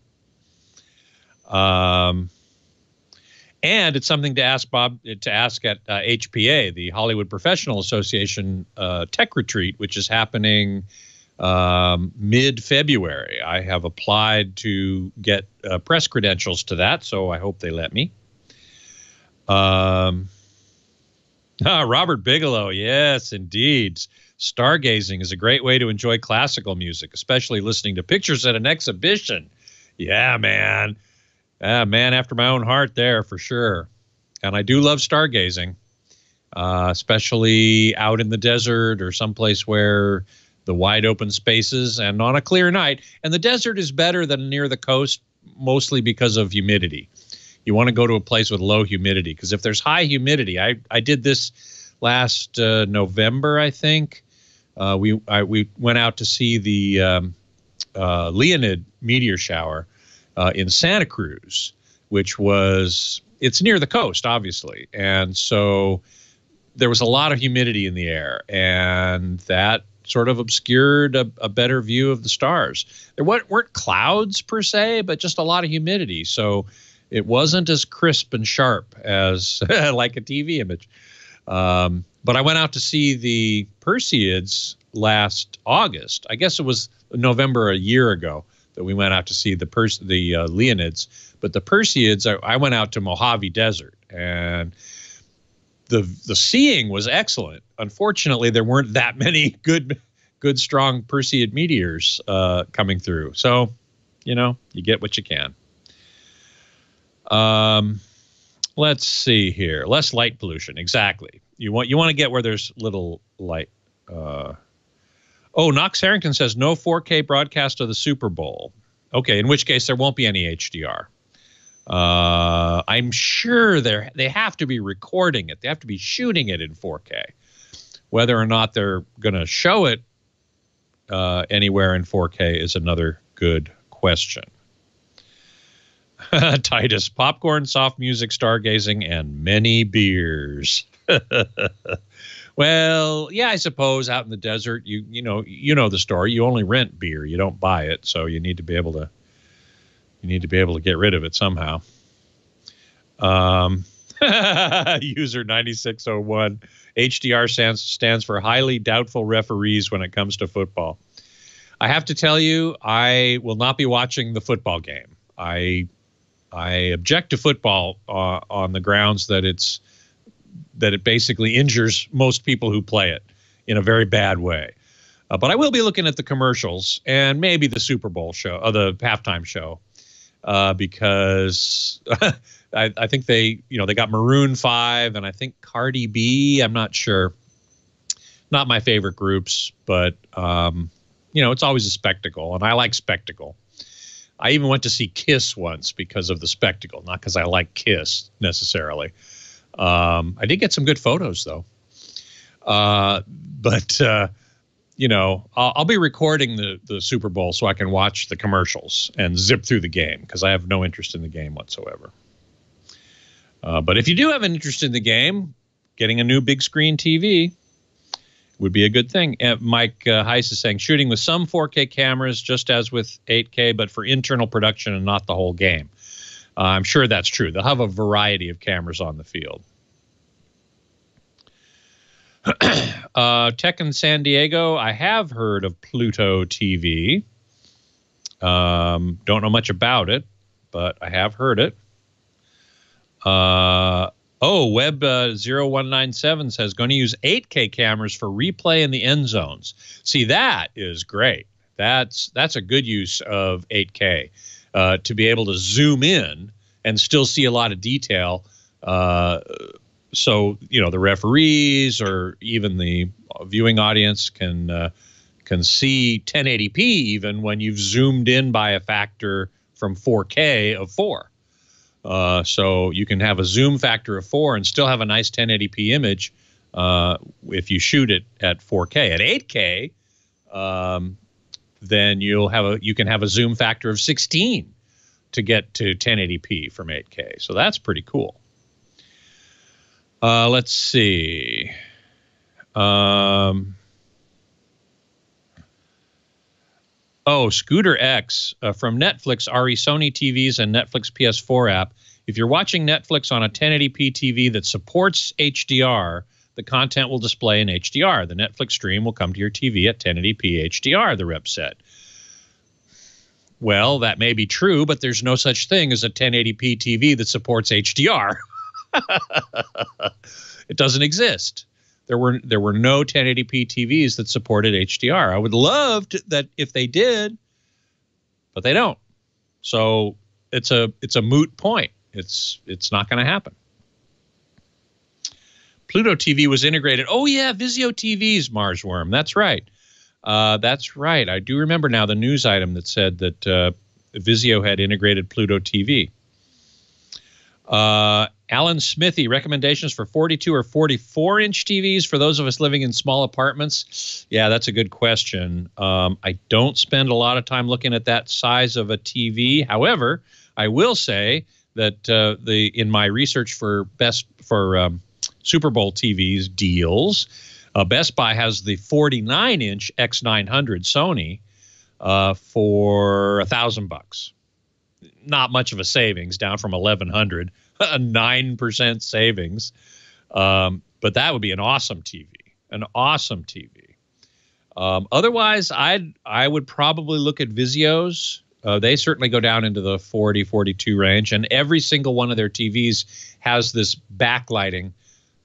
And it's something to ask Bob at HPA, the Hollywood Professional Association Tech Retreat, which is happening mid-February. I have applied to get press credentials to that, so I hope they let me. Robert Bigelow, yes, indeed. Stargazing is a great way to enjoy classical music, especially listening to pictures at an exhibition. Yeah, man. Man after my own heart there, for sure. And I do love stargazing, especially out in the desert or someplace where the wide open spaces and on a clear night. And the desert is better than near the coast, mostly because of humidity. You want to go to a place with low humidity, because if there's high humidity, I did this last November, I think. We went out to see the Leonid meteor shower in Santa Cruz, which it's near the coast, obviously. And so there was a lot of humidity in the air, and that sort of obscured a better view of the stars. There weren't clouds per se, but just a lot of humidity. So it wasn't as crisp and sharp as like a TV image. But I went out to see the Perseids last August. I guess it was November a year ago that we went out to see the Leonids. But the Perseids, I went out to Mojave Desert, and the seeing was excellent. Unfortunately, there weren't that many good strong Perseid meteors coming through. So, you get what you can. Let's see here. Less light pollution. Exactly. You want to get where there's little light. Oh, Knox Harrington says no 4K broadcast of the Super Bowl. Okay, in which case there won't be any HDR. I'm sure they have to be recording it. They have to be shooting it in 4K. Whether or not they're going to show it anywhere in 4K is another good question. Titus, popcorn, soft music, stargazing, and many beers. Well, yeah, I suppose out in the desert, you know the story. You only rent beer, you don't buy it, so you need to be able to get rid of it somehow. User 9601, HDR stands for highly doubtful referees when it comes to football. I have to tell you, I will not be watching the football game. I object to football on the grounds that it basically injures most people who play it in a very bad way. But I will be looking at the commercials and maybe the Super Bowl show, the halftime show, because I think they got Maroon 5 and I think Cardi B. I'm not sure. Not my favorite groups, but it's always a spectacle, and I like spectacle. I even went to see Kiss once because of the spectacle, not because I like Kiss necessarily. I did get some good photos though. I'll be recording the Super Bowl so I can watch the commercials and zip through the game because I have no interest in the game whatsoever. But if you do have an interest in the game, getting a new big screen TV would be a good thing. Mike Heiss is saying shooting with some 4K cameras, just as with 8K, but for internal production and not the whole game. I'm sure that's true. They'll have a variety of cameras on the field. Tech in San Diego, I have heard of Pluto TV. Don't know much about it, but I have heard it. Web 0197 says going to use 8K cameras for replay in the end zones. See, that is great. That's a good use of 8K to be able to zoom in and still see a lot of detail. So the referees or even the viewing audience can see 1080p even when you've zoomed in by a factor from 4K of 4. So you can have a zoom factor of 4 and still have a nice 1080p image if you shoot it at 4K. At 8K, then you can have a zoom factor of 16 to get to 1080p from 8K. So that's pretty cool. Let's see. Scooter X from Netflix, RE Sony TVs and Netflix PS4 app. If you're watching Netflix on a 1080p TV that supports HDR, the content will display in HDR. The Netflix stream will come to your TV at 1080p HDR, the rep said. Well, that may be true, but there's no such thing as a 1080p TV that supports HDR. It doesn't exist. There were no 1080p TVs that supported HDR. I would love that if they did, but they don't. So it's a moot point. It's not going to happen. Pluto TV was integrated. Oh yeah, Vizio TVs, Marsworm. That's right. That's right. I do remember now the news item that said that Vizio had integrated Pluto TV. Alan Smithy, recommendations for 42 or 44-inch TVs for those of us living in small apartments. Yeah, that's a good question. I don't spend a lot of time looking at that size of a TV. However, I will say that in my research for Super Bowl TVs deals, Best Buy has the 49-inch X900 Sony for $1,000. Not much of a savings, down from $1,100, a 9% savings. But that would be an awesome TV, Otherwise, I would probably look at Vizios. They certainly go down into the 40, 42 range, and every single one of their TVs has this backlighting,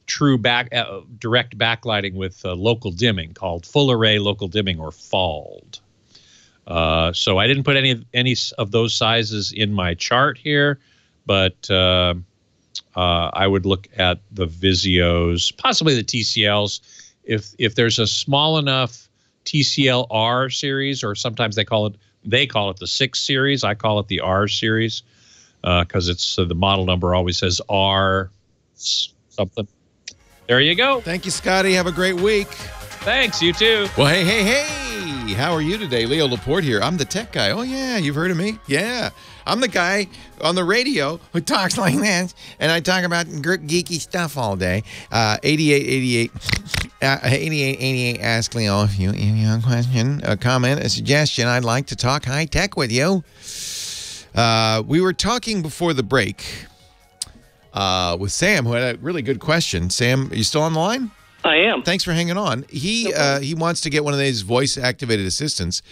direct backlighting with local dimming called full array local dimming, or FALD. So I didn't put any of those sizes in my chart here, but I would look at the Vizios, possibly the TCLs. If there's a small enough TCL R series, or sometimes they call it the 6 series. I call it the R series because it's the model number always says R something. There you go. Thank you, Scotty. Have a great week. Thanks. You too. Well, hey. How are you today? Leo Laporte here. I'm the tech guy. Oh, yeah. You've heard of me? Yeah. I'm the guy on the radio who talks like this, and I talk about geeky stuff all day. 8888 ask Leo if you have a question, a comment, a suggestion. I'd like to talk high tech with you. We were talking before the break with Sam, who had a really good question. Sam, are you still on the line? I am. Thanks for hanging on. He wants to get one of these voice-activated assistants,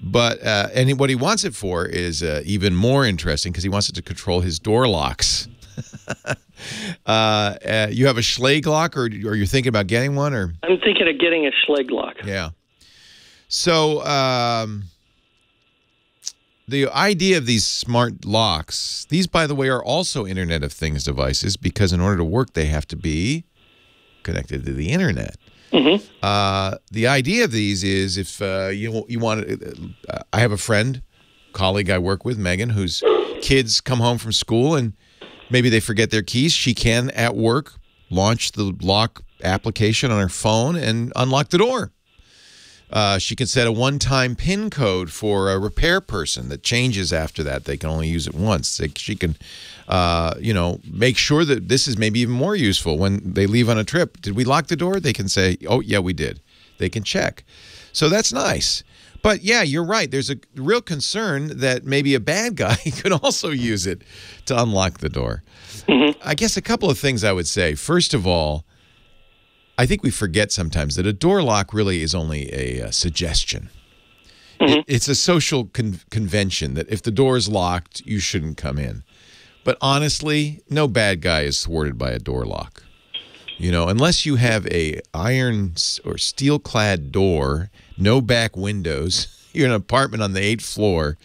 but and what he wants it for is even more interesting because he wants it to control his door locks. You have a Schlage lock, or you're thinking about getting one? Or I'm thinking of getting a Schlage lock. Yeah. So the idea of these smart locks, these, by the way, are also Internet of Things devices because in order to work, they have to be connected to the internet. Mm-hmm. The idea of these is if you want I have a colleague I work with, Megan, whose kids come home from school and maybe they forget their keys. She can, at work, launch the lock application on her phone and unlock the door. She can set a one-time PIN code for a repair person that changes after that. They can only use it once. She can, make sure that this is maybe even more useful when they leave on a trip. Did we lock the door? They can say, oh, yeah, we did. They can check. So that's nice. But, yeah, you're right. There's a real concern that maybe a bad guy could also use it to unlock the door. Mm-hmm. I guess a couple of things I would say. First of all, I think we forget sometimes that a door lock really is only a suggestion. Mm-hmm. It's a social convention that if the door is locked, you shouldn't come in. But honestly, no bad guy is thwarted by a door lock. Unless you have a iron or steel-clad door, no back windows, you're in an apartment on the 8th floor,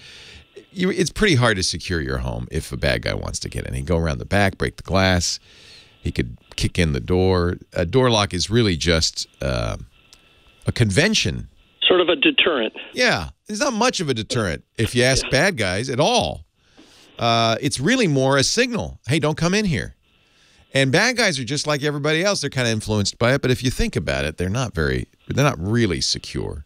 it's pretty hard to secure your home if a bad guy wants to get in. He'd go around the back, break the glass. He could kick in the door. A door lock is really just a convention. Sort of a deterrent. Yeah. It's not much of a deterrent if you ask bad guys at all. It's really more a signal. Hey, don't come in here. And bad guys are just like everybody else. They're kind of influenced by it. But if you think about it, they're not really secure.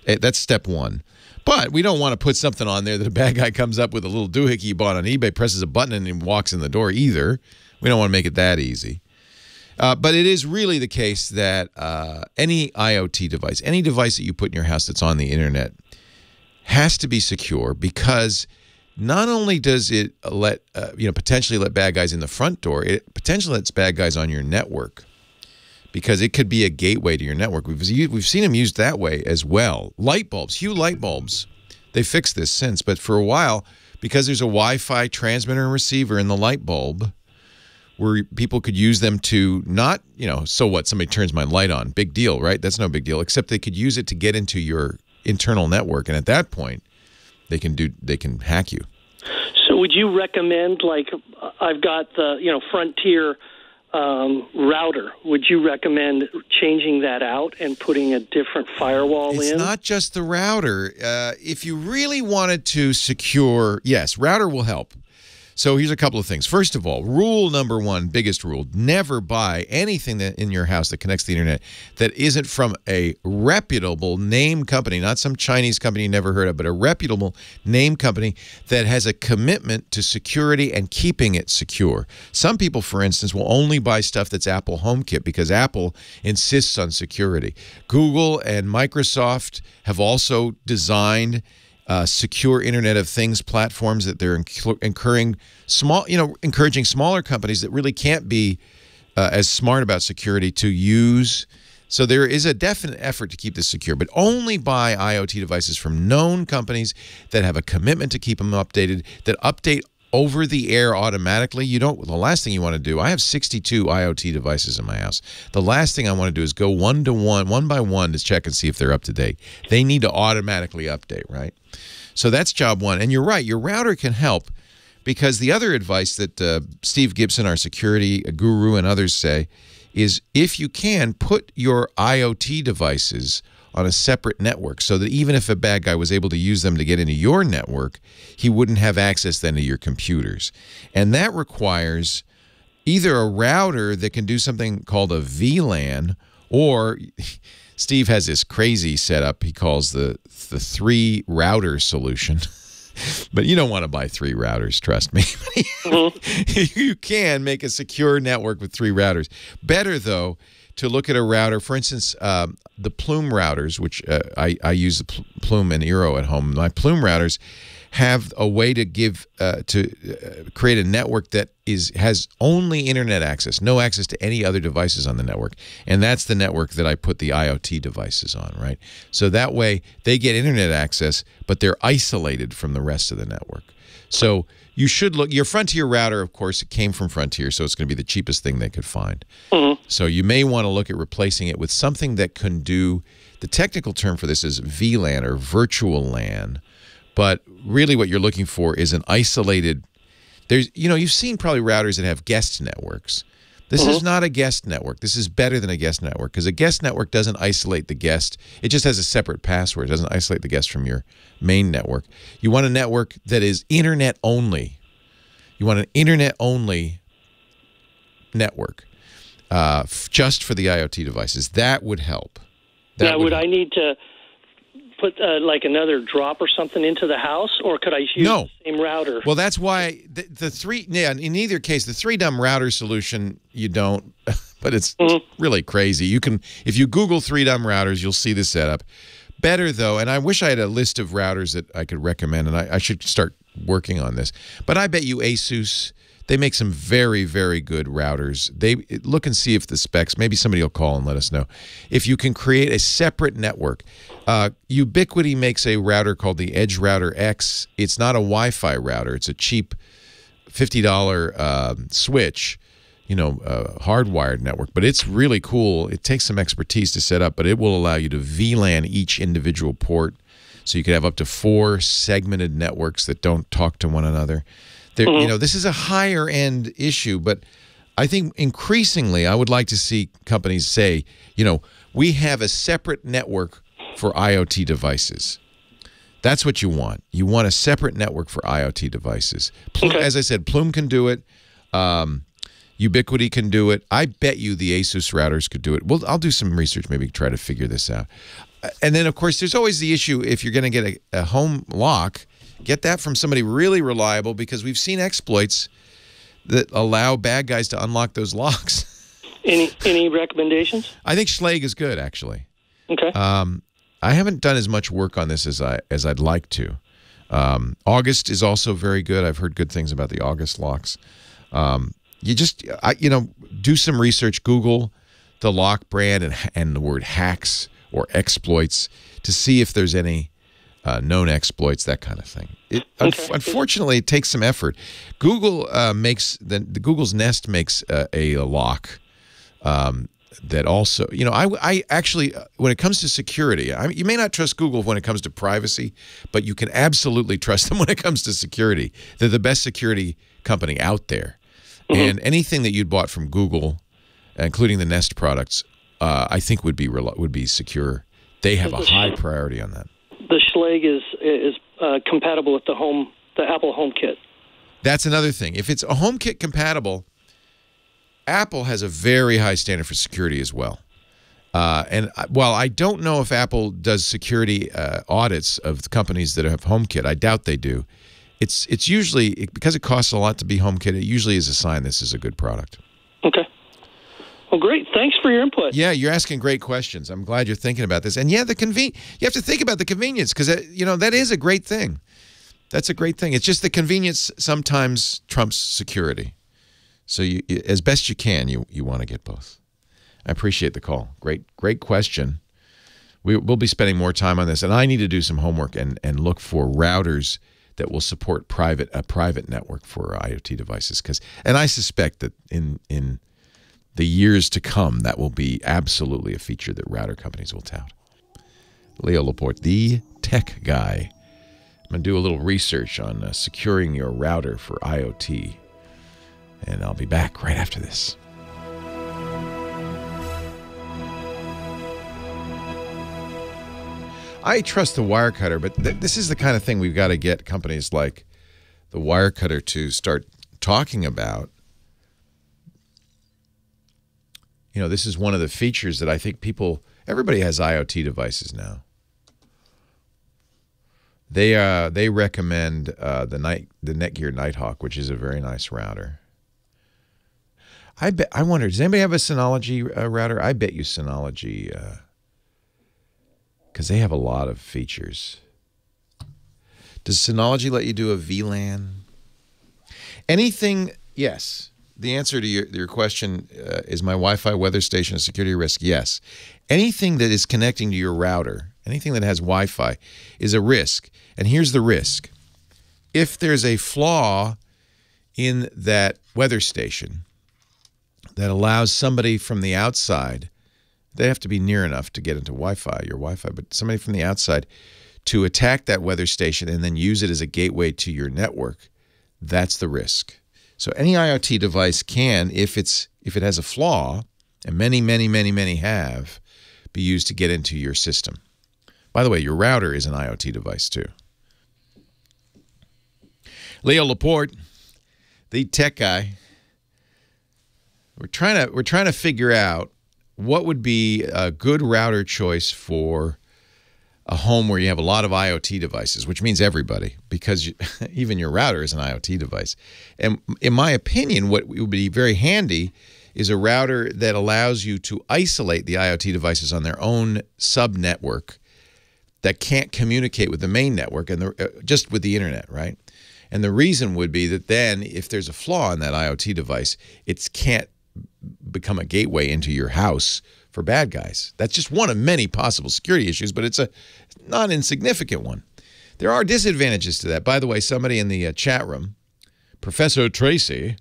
That's step one. But we don't want to put something on there that a bad guy comes up with a little doohickey he bought on eBay, presses a button, and walks in the door either. We don't want to make it that easy. But it is really the case that any IoT device, any device that you put in your house that's on the internet has to be secure because not only does it potentially let bad guys in the front door, it potentially lets bad guys on your network because it could be a gateway to your network. We've seen them used that way as well. Light bulbs, Hue light bulbs. They fixed this since, but for a while, because there's a Wi-Fi transmitter and receiver in the light bulb, where people could use them to not, so what, somebody turns my light on. Big deal, right? That's no big deal, except they could use it to get into your internal network. And at that point, they can hack you. So would you recommend, like, I've got the, Frontier router. Would you recommend changing that out and putting a different firewall in? It's not just the router. If you really wanted to secure, yes, router will help. So here's a couple of things. First of all, rule number one, biggest rule, never buy anything that in your house that connects to the internet that isn't from a reputable name company, not some Chinese company you never heard of, but a reputable name company that has a commitment to security and keeping it secure. Some people, for instance, will only buy stuff that's Apple HomeKit because Apple insists on security. Google and Microsoft have also designed secure Internet of Things platforms that they're encouraging smaller companies that really can't be as smart about security to use. So there is a definite effort to keep this secure, but only buy IoT devices from known companies that have a commitment to keep them updated, that update over the air automatically. The last thing you want to do, I have 62 IoT devices in my house. The last thing I want to do is go one by one to check and see if they're up to date. They need to automatically update, right? So that's job one. And you're right, your router can help because the other advice that Steve Gibson, our security guru, and others say is if you can, put your IoT devices on a separate network so that even if a bad guy was able to use them to get into your network, he wouldn't have access then to your computers. And that requires either a router that can do something called a VLAN, or Steve has this crazy setup he calls the 3-router solution. But you don't want to buy 3 routers, trust me. You can make a secure network with 3 routers. Better, though, to look at a router. For instance, the Plume routers, which I use the Plume and Eero at home. My Plume routers have a way to give create a network that has only internet access, no access to any other devices on the network, and that's the network that I put the IoT devices on, right? So that way they get internet access, but they're isolated from the rest of the network. So you should look. Your Frontier router, of course, it came from Frontier, so it's going to be the cheapest thing they could find. So you may want to look at replacing it with something that can do. The technical term for this is VLAN or virtual LAN. But really what you're looking for is an isolated, you've seen probably routers that have guest networks. This is not a guest network. This is better than a guest network because a guest network doesn't isolate the guest. It just has a separate password. It doesn't isolate the guest from your main network. You want a network that is internet only. You want an internet only network just for the IoT devices. That would help. Now, would I need to put like another drop or something into the house, or could I use the same router? Well, that's why the 3. Yeah, in either case, the 3-dumb router solution you don't, but it's really crazy. You can, if you Google 3-dumb routers, you'll see the setup. Better though, and I wish I had a list of routers that I could recommend, and I should start working on this. But I bet you ASUS. They make some very, very good routers. Look and see if the specs, maybe somebody will call and let us know. If you can create a separate network. Ubiquiti makes a router called the Edge Router X. It's not a Wi-Fi router. It's a cheap $50 switch, hardwired network. But it's really cool. It takes some expertise to set up, but it will allow you to VLAN each individual port. So you could have up to 4 segmented networks that don't talk to one another. This is a higher end issue, but I think increasingly I would like to see companies say, we have a separate network for IoT devices. That's what you want. You want a separate network for IoT devices. As I said, Plume can do it. Ubiquiti can do it. I bet you the ASUS routers could do it. Well, I'll do some research, maybe try to figure this out. And then, of course, there's always the issue if you're going to get a home lock, get that from somebody really reliable, because we've seen exploits that allow bad guys to unlock those locks. Any recommendations? I think Schlage is good, actually. Okay. I haven't done as much work on this as I'd like to. August is also very good. I've heard good things about the August locks. Do some research. Google the lock brand and the word hacks or exploits to see if there's any known exploits, that kind of thing. Unfortunately, it takes some effort. Google Google's Nest makes a lock that also, I actually, when it comes to security, you may not trust Google when it comes to privacy, but you can absolutely trust them when it comes to security. They're the best security company out there. And anything that you'd bought from Google, including the Nest products, I think would be secure. They have a high priority on that. The Schlage is compatible with the Apple HomeKit. That's another thing. If it's a HomeKit compatible, Apple has a very high standard for security as well. And while I don't know if Apple does security audits of the companies that have HomeKit, I doubt they do. It's usually, because it costs a lot to be HomeKit, it usually is a sign this is a good product. Okay. Well, great. Thanks for your input. Yeah, you're asking great questions. I'm glad you're thinking about this. And yeah, you have to think about the convenience, because that is a great thing. That's a great thing. It's just the convenience sometimes trumps security. So as best you can, you want to get both. I appreciate the call. Great question. We'll be spending more time on this, and I need to do some homework and look for routers that will support a private network for IoT devices. And I suspect that in the years to come, that will be absolutely a feature that router companies will tout. Leo Laporte, the tech guy. I'm going to do a little research on securing your router for IoT. And I'll be back right after this. I trust the Wirecutter, but this is the kind of thing we've got to get companies like the Wirecutter to start talking about. You know, this is one of the features that I think everybody has IoT devices now. They recommend the Netgear Nighthawk, which is a very nice router. I wonder, does anybody have a Synology router? I bet you Synology, because they have a lot of features. Does Synology let you do a VLAN? Anything? Yes. The answer to your question is my Wi-Fi weather station a security risk? Yes. Anything that is connecting to your router, anything that has Wi-Fi, is a risk. And here's the risk. If there's a flaw in that weather station that allows somebody from the outside, they have to be near enough to get into your Wi-Fi, but somebody from the outside to attack that weather station and then use it as a gateway to your network, that's the risk. So any IoT device can, if it has a flaw, and many have, be used to get into your system. By the way, your router is an IoT device too. Leo Laporte, the tech guy. We're trying to figure out what would be a good router choice for a home where you have a lot of IoT devices, which means everybody, because even your router is an IoT device. And in my opinion, what would be very handy is a router that allows you to isolate the IoT devices on their own sub-network that can't communicate with the main network and just with the internet, right? And the reason would be that then if there's a flaw in that IoT device, it can't become a gateway into your house for bad guys. That's just one of many possible security issues, but it's a not insignificant one. There are disadvantages to that. By the way, somebody in the chat room, Professor Tracy,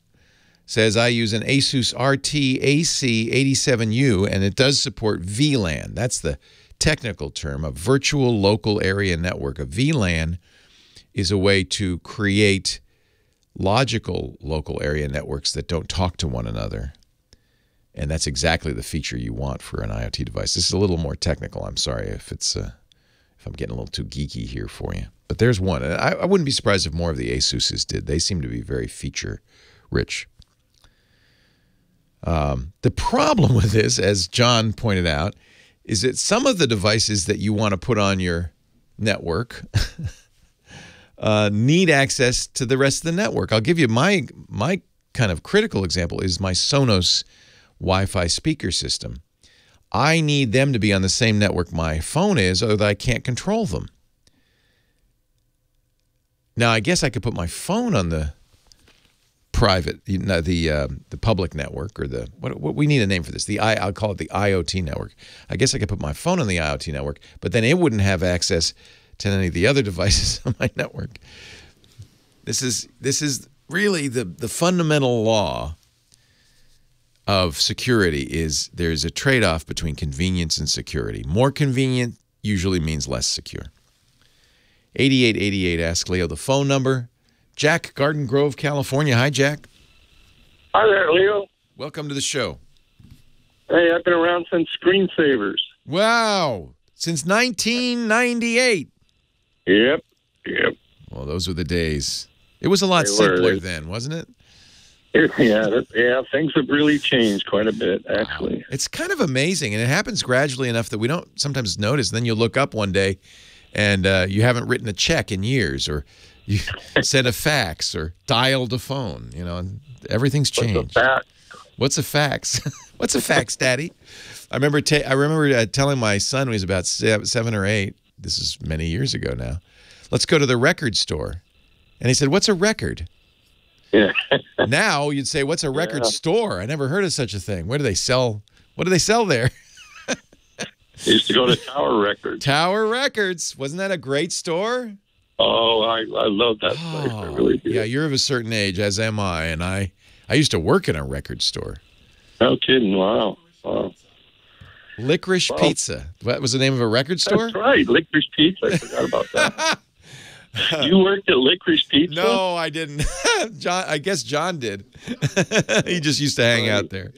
says, I use an Asus RT AC87U, and it does support VLAN. That's the technical term, a virtual local area network. A VLAN is a way to create logical local area networks that don't talk to one another. And that's exactly the feature you want for an IoT device. This is a little more technical. I'm sorry if I'm getting a little too geeky here for you. But there's one. And I wouldn't be surprised if more of the Asuses did. They seem to be very feature-rich. The problem with this, as John pointed out, is that some of the devices that you want to put on your network need access to the rest of the network. I'll give you my kind of critical example is my Sonos Wi-Fi speaker system. I need them to be on the same network my phone is, or that I can't control them. Now, I guess I could put my phone on the private, the public network, or the what we need a name for this. I'll call it the IoT network. I guess I could put my phone on the IoT network, but then it wouldn't have access to any of the other devices on my network. This is really the fundamental law of security is there's a trade-off between convenience and security. More convenient usually means less secure. 8888 ask Leo the phone number. Jack, Garden Grove, California. Hi, Jack. Hi there, Leo. Welcome to the show. Hey, I've been around since screensavers. Wow. Since 1998. Yep. Well, those were the days. It was a lot simpler then, wasn't it? Yeah, things have really changed quite a bit, actually. Wow. It's kind of amazing, and it happens gradually enough that we don't sometimes notice. Then you look up one day, and you haven't written a check in years, or you sent a fax, or dialed a phone. You know, and everything's changed. What's a fax? What's a fax, Daddy? I remember telling my son when he was about 7 or 8. This is many years ago now. Let's go to the record store, and he said, "What's a record?" Yeah. Now you'd say, "What's a record store?" I never heard of such a thing. What do they sell? What do they sell there? I used to go to Tower Records. Tower Records. Wasn't that a great store? Oh, I love that place. I really do. Yeah, you're of a certain age, as am I, and I used to work in a record store. No kidding. Wow. Licorice Pizza. What was the name of a record store? That's right, Licorice Pizza. I forgot about that. You worked at Licorice Pizza? No, I didn't. John, I guess John did. He just used to hang out there.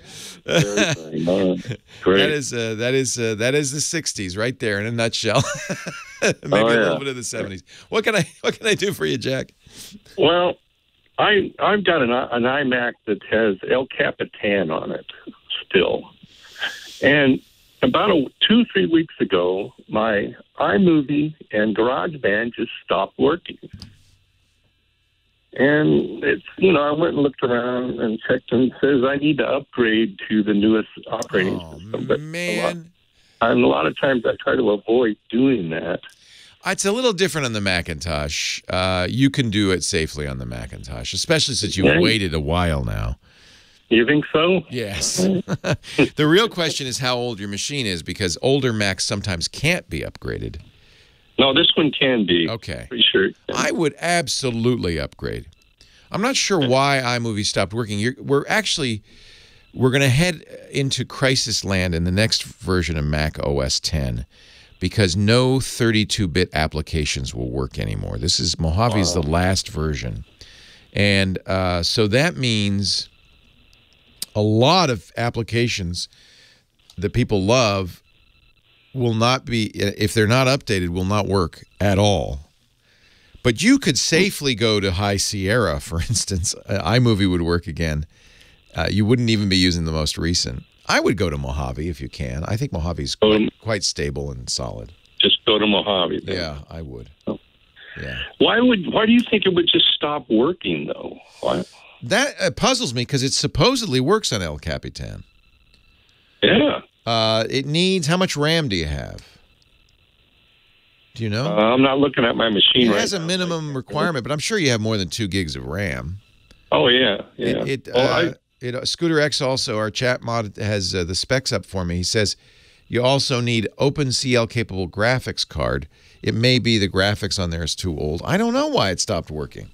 Great. That is the 60s right there in a nutshell. Maybe a little bit of the 70s. What can I do for you, Jack? Well, I've got an iMac that has El Capitan on it still. And about 2-3 weeks ago, my iMovie and GarageBand just stopped working. And it's, I went and looked around and checked, and it says I need to upgrade to the newest operating system. But man. A lot of times I try to avoid doing that. It's a little different on the Macintosh. You can do it safely on the Macintosh, especially since you've waited a while now. You think so? Yes. The real question is how old your machine is, because older Macs sometimes can't be upgraded. No, this one can be. Okay. Pretty sure. I would absolutely upgrade. I'm not sure why iMovie stopped working. We're going to head into crisis land in the next version of Mac OS X because no 32-bit applications will work anymore. Mojave's the last version. And so that means a lot of applications that people love will not be, if they're not updated, will not work at all. But you could safely go to High Sierra, for instance. iMovie would work again. You wouldn't even be using the most recent. I would go to Mojave if you can. I think Mojave's quite stable and solid. Just go to Mojave then. Yeah, I would. Oh. Yeah. Why do you think it would just stop working, though? Why? That puzzles me because it supposedly works on El Capitan. Yeah. It needs, how much RAM do you have? Do you know? I'm not looking at my machine right now. It has a minimum requirement, but I'm sure you have more than 2 gigs of RAM. Oh, yeah. Scooter X also, our chat mod, has the specs up for me. He says you also need OpenCL-capable graphics card. It may be the graphics on there is too old. I don't know why it stopped working.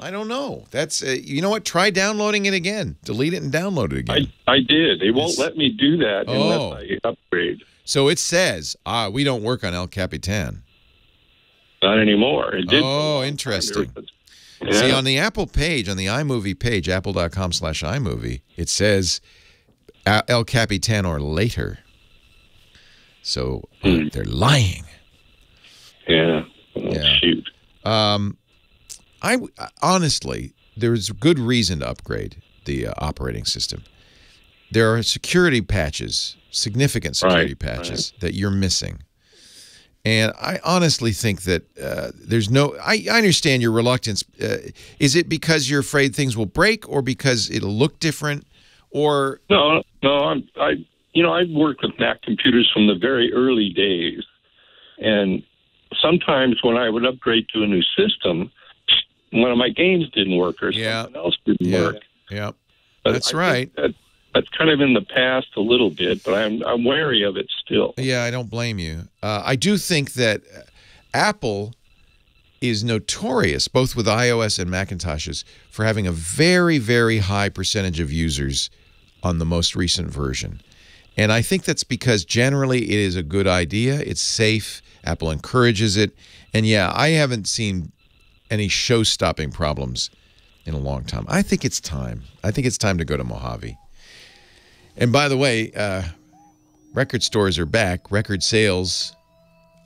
I don't know. That's you know what? Try downloading it again. Delete it and download it again. I did. It won't let me do that unless I upgrade. So it says, we don't work on El Capitan. Not anymore. It did. Oh, interesting. Yeah. See, on the Apple page, on the iMovie page, apple.com/iMovie, it says El Capitan or later. So they're lying. Yeah. Shoot. I honestly, there's good reason to upgrade the operating system. There are security patches, significant security patches that you're missing. And I honestly think that there's no. I understand your reluctance. Is it because you're afraid things will break, or because it'll look different, or no? I've worked with Mac computers from the very early days, and sometimes when I would upgrade to a new system, one of my games didn't work or something else didn't work. Yeah, but that's right. That's kind of in the past a little bit, but I'm wary of it still. Yeah, I don't blame you. I do think that Apple is notorious, both with iOS and Macintoshes, for having a very, very high percentage of users on the most recent version. And I think that's because generally it is a good idea. It's safe. Apple encourages it. And yeah, I haven't seen any show-stopping problems in a long time. I think it's time. I think it's time to go to Mojave. And by the way, record stores are back. Record sales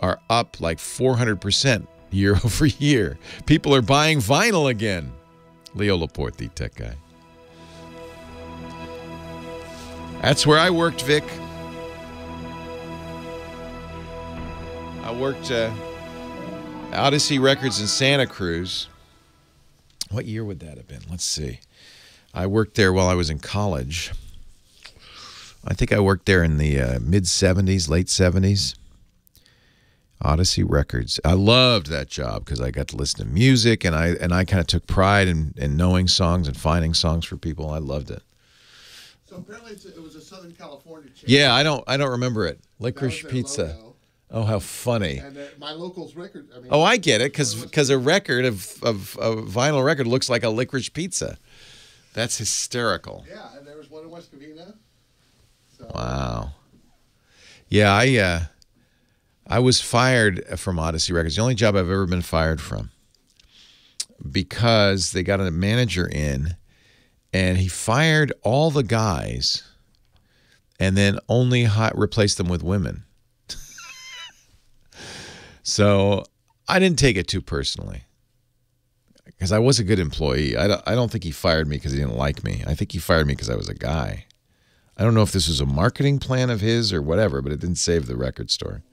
are up like 400% year over year. People are buying vinyl again. Leo Laporte, the tech guy. That's where I worked, Vic. I worked Odyssey Records in Santa Cruz. What year would that have been? Let's see. I worked there while I was in college. I think I worked there in the mid-'70s, late 70s. Odyssey Records. I loved that job because I got to listen to music, and I kind of took pride in knowing songs and finding songs for people. I loved it. So apparently it was a Southern California chain. Yeah, I don't remember it. Licorice Pizza. Logo. Oh, how funny. And my local's record. I get it, because a record of vinyl record looks like a licorice pizza. That's hysterical. Yeah, and there was one in West Covina. So. Wow. Yeah, I was fired from Odyssey Records. The only job I've ever been fired from, because they got a manager in, and he fired all the guys, and then only replaced them with women. So I didn't take it too personally because I was a good employee. I don't think he fired me because he didn't like me. I think he fired me because I was a guy. I don't know if this was a marketing plan of his or whatever, but it didn't save the record store.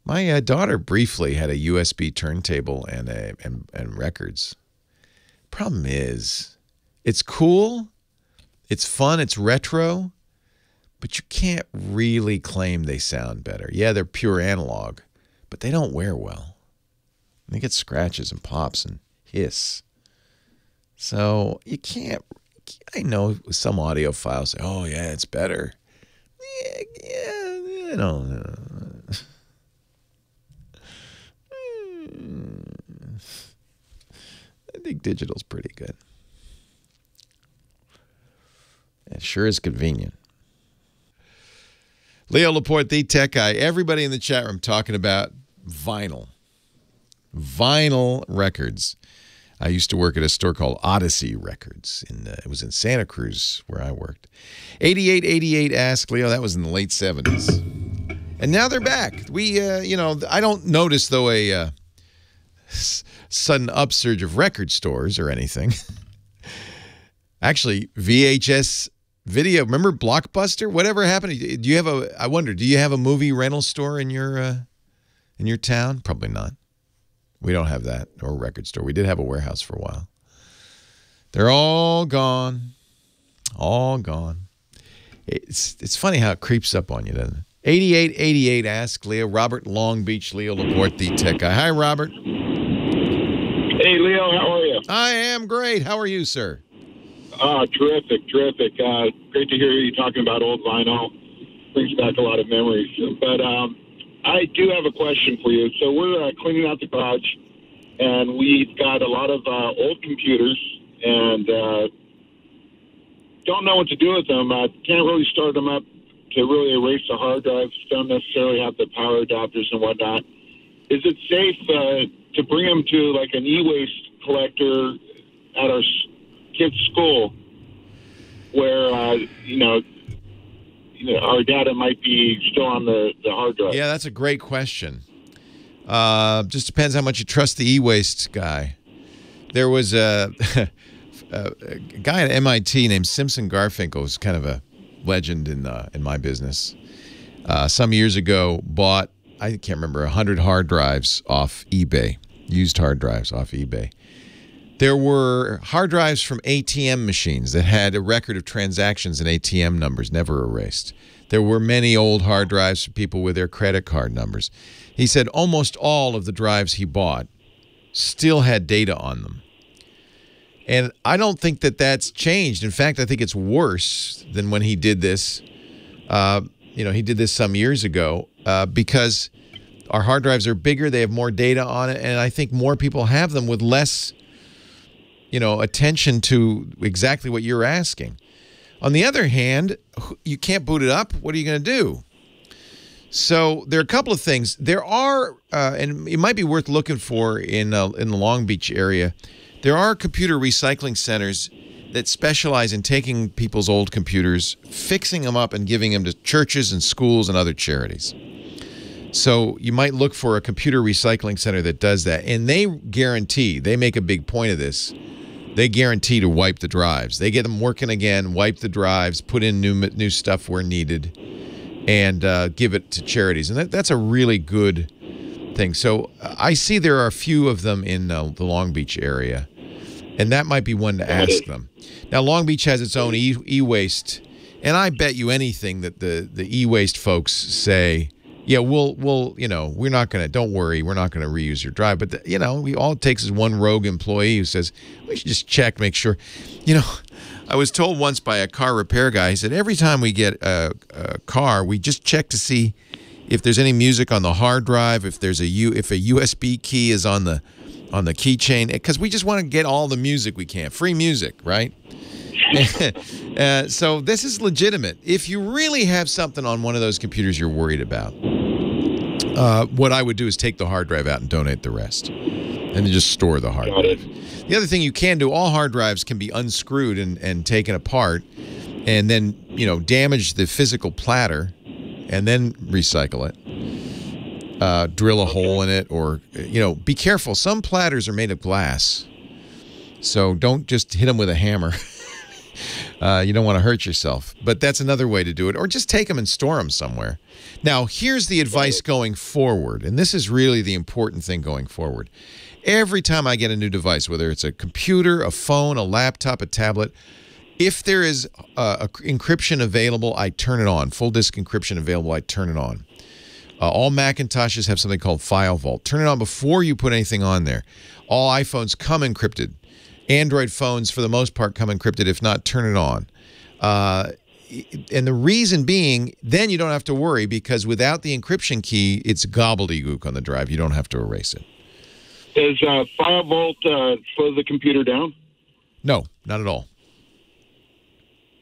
My daughter briefly had a USB turntable and records. Problem is, it's cool, it's fun, it's retro, but you can't really claim they sound better. Yeah, they're pure analog, but they don't wear well. They get scratches and pops and hiss. So you can't, I know some audiophiles say, oh yeah, it's better. Yeah, I don't know. I think digital's pretty good. It sure is convenient. Leo Laporte, the tech guy. Everybody in the chat room talking about vinyl. Vinyl records. I used to work at a store called Odyssey Records. It was in Santa Cruz where I worked. 8888 Ask Leo. That was in the late 70s. And now they're back. We, I don't notice, though, a sudden upsurge of record stores or anything. Actually, VHS video. Remember Blockbuster? Whatever happened? Do you have I wonder, do you have a movie rental store in your town? Probably not. We don't have that, or a record store. We did have a warehouse for a while. They're all gone. All gone. It's funny how it creeps up on you, doesn't it? 8888 Ask Leo. Robert Long Beach, Leo Laporte, the tech guy. Hi, Robert. Hey, Leo. How are you? I am great. How are you, sir? Terrific. Great to hear you talking about old vinyl. Brings back a lot of memories. But I do have a question for you. So we're cleaning out the garage, and we've got a lot of old computers, and don't know what to do with them. Can't really start them up to really erase the hard drives. Don't necessarily have the power adapters and whatnot. Is it safe to bring them to like an e-waste collector at our kids' school, where our data might be still on the hard drive? Yeah, that's a great question. Just depends how much you trust the e-waste guy. There was a guy at MIT named Simpson Garfinkel, who's kind of a legend in my business. Some years ago, bought, I can't remember, 100 hard drives off eBay, used hard drives off eBay. There were hard drives from ATM machines that had a record of transactions and ATM numbers never erased. There were many old hard drives for people with their credit card numbers. He said almost all of the drives he bought still had data on them. And I don't think that that's changed. In fact, I think it's worse than when he did this. He did this some years ago because our hard drives are bigger. They have more data on it. And I think more people have them with less attention to exactly what you're asking. On the other hand, you can't boot it up. What are you going to do? So there are a couple of things. There are, and it might be worth looking for in the Long Beach area, there are computer recycling centers that specialize in taking people's old computers, fixing them up, and giving them to churches and schools and other charities. So you might look for a computer recycling center that does that. And they guarantee, they make a big point of this, they guarantee to wipe the drives. They get them working again, wipe the drives, put in new stuff where needed, and give it to charities. And that's a really good thing. So I see there are a few of them in the Long Beach area, and that might be one to ask them. Now, Long Beach has its own e-waste, and I bet you anything that the e-waste folks say, yeah, we're not going to, don't worry, we're not going to reuse your drive. But, all it takes is one rogue employee who says, we should just check, make sure. I was told once by a car repair guy, he said, every time we get a car, we just check to see if there's any music on the hard drive, if a USB key is on the keychain, because we just want to get all the music we can. Free music, right? So this is legitimate. If you really have something on one of those computers you're worried about, what I would do is take the hard drive out and donate the rest, and then just store the hard drive. The other thing you can do, all hard drives can be unscrewed and taken apart, and then damage the physical platter and then recycle it. Drill a hole in it, or, be careful. Some platters are made of glass, so don't just hit them with a hammer. You don't want to hurt yourself, but that's another way to do it. Or just take them and store them somewhere. Now, here's the advice going forward, and this is really the important thing going forward. Every time I get a new device, whether it's a computer, a phone, a laptop, a tablet, if there is encryption available, I turn it on. Full disk encryption available, I turn it on. All Macintoshes have something called File Vault. Turn it on before you put anything on there. All iPhones come encrypted. Android phones, for the most part, come encrypted. If not, turn it on. And the reason being, then you don't have to worry, because without the encryption key, it's gobbledygook on the drive. You don't have to erase it. Does File Vault slow the computer down? No, not at all.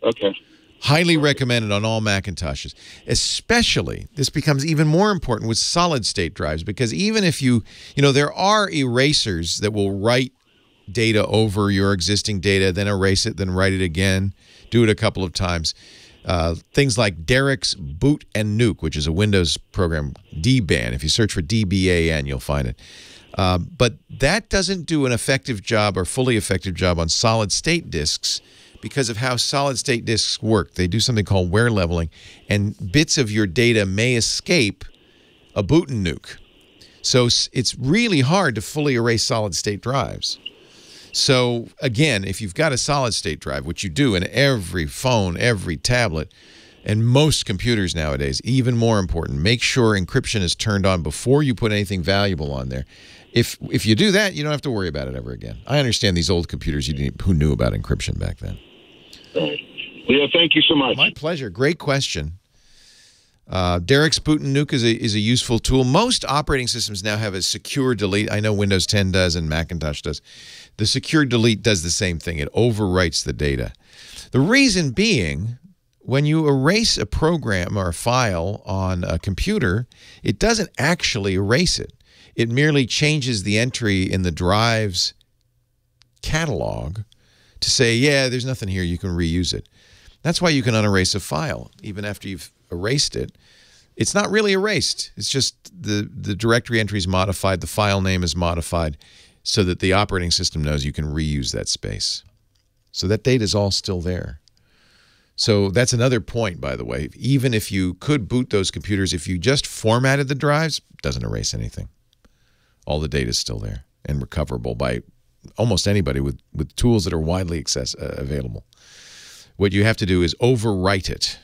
Okay. Highly recommended on all Macintoshes. Especially, this becomes even more important with solid-state drives, because even if there are erasers that will write data over your existing data, then erase it, then write it again, do it a couple of times. Things like Derek's Boot and Nuke, which is a Windows program, DBAN. If you search for DBAN, you'll find it. But that doesn't do an effective job or fully effective job on solid-state disks because of how solid-state disks work. They do something called wear leveling, and bits of your data may escape a boot and nuke. So it's really hard to fully erase solid-state drives. So, again, if you've got a solid-state drive, which you do in every phone, every tablet, and most computers nowadays, even more important, make sure encryption is turned on before you put anything valuable on there. If you do that, you don't have to worry about it ever again. I understand these old computers who knew about encryption back then. Leo, thank you so much. My pleasure. Great question. Derek's Boot and Nuke is a useful tool. Most operating systems now have a secure delete. I know Windows 10 does and Macintosh does. The secure delete does the same thing. It overwrites the data. The reason being, when you erase a program or a file on a computer, it doesn't actually erase it. It merely changes the entry in the drive's catalog to say, yeah, there's nothing here, you can reuse it. That's why you can unerase a file, even after you've erased it. It's not really erased. It's just the directory entry is modified, the file name is modified, so that the operating system knows you can reuse that space. So that data is all still there. So that's another point, by the way. Even if you could boot those computers, if you just formatted the drives, it doesn't erase anything. All the data is still there and recoverable by almost anybody with tools that are widely available. What you have to do is overwrite it.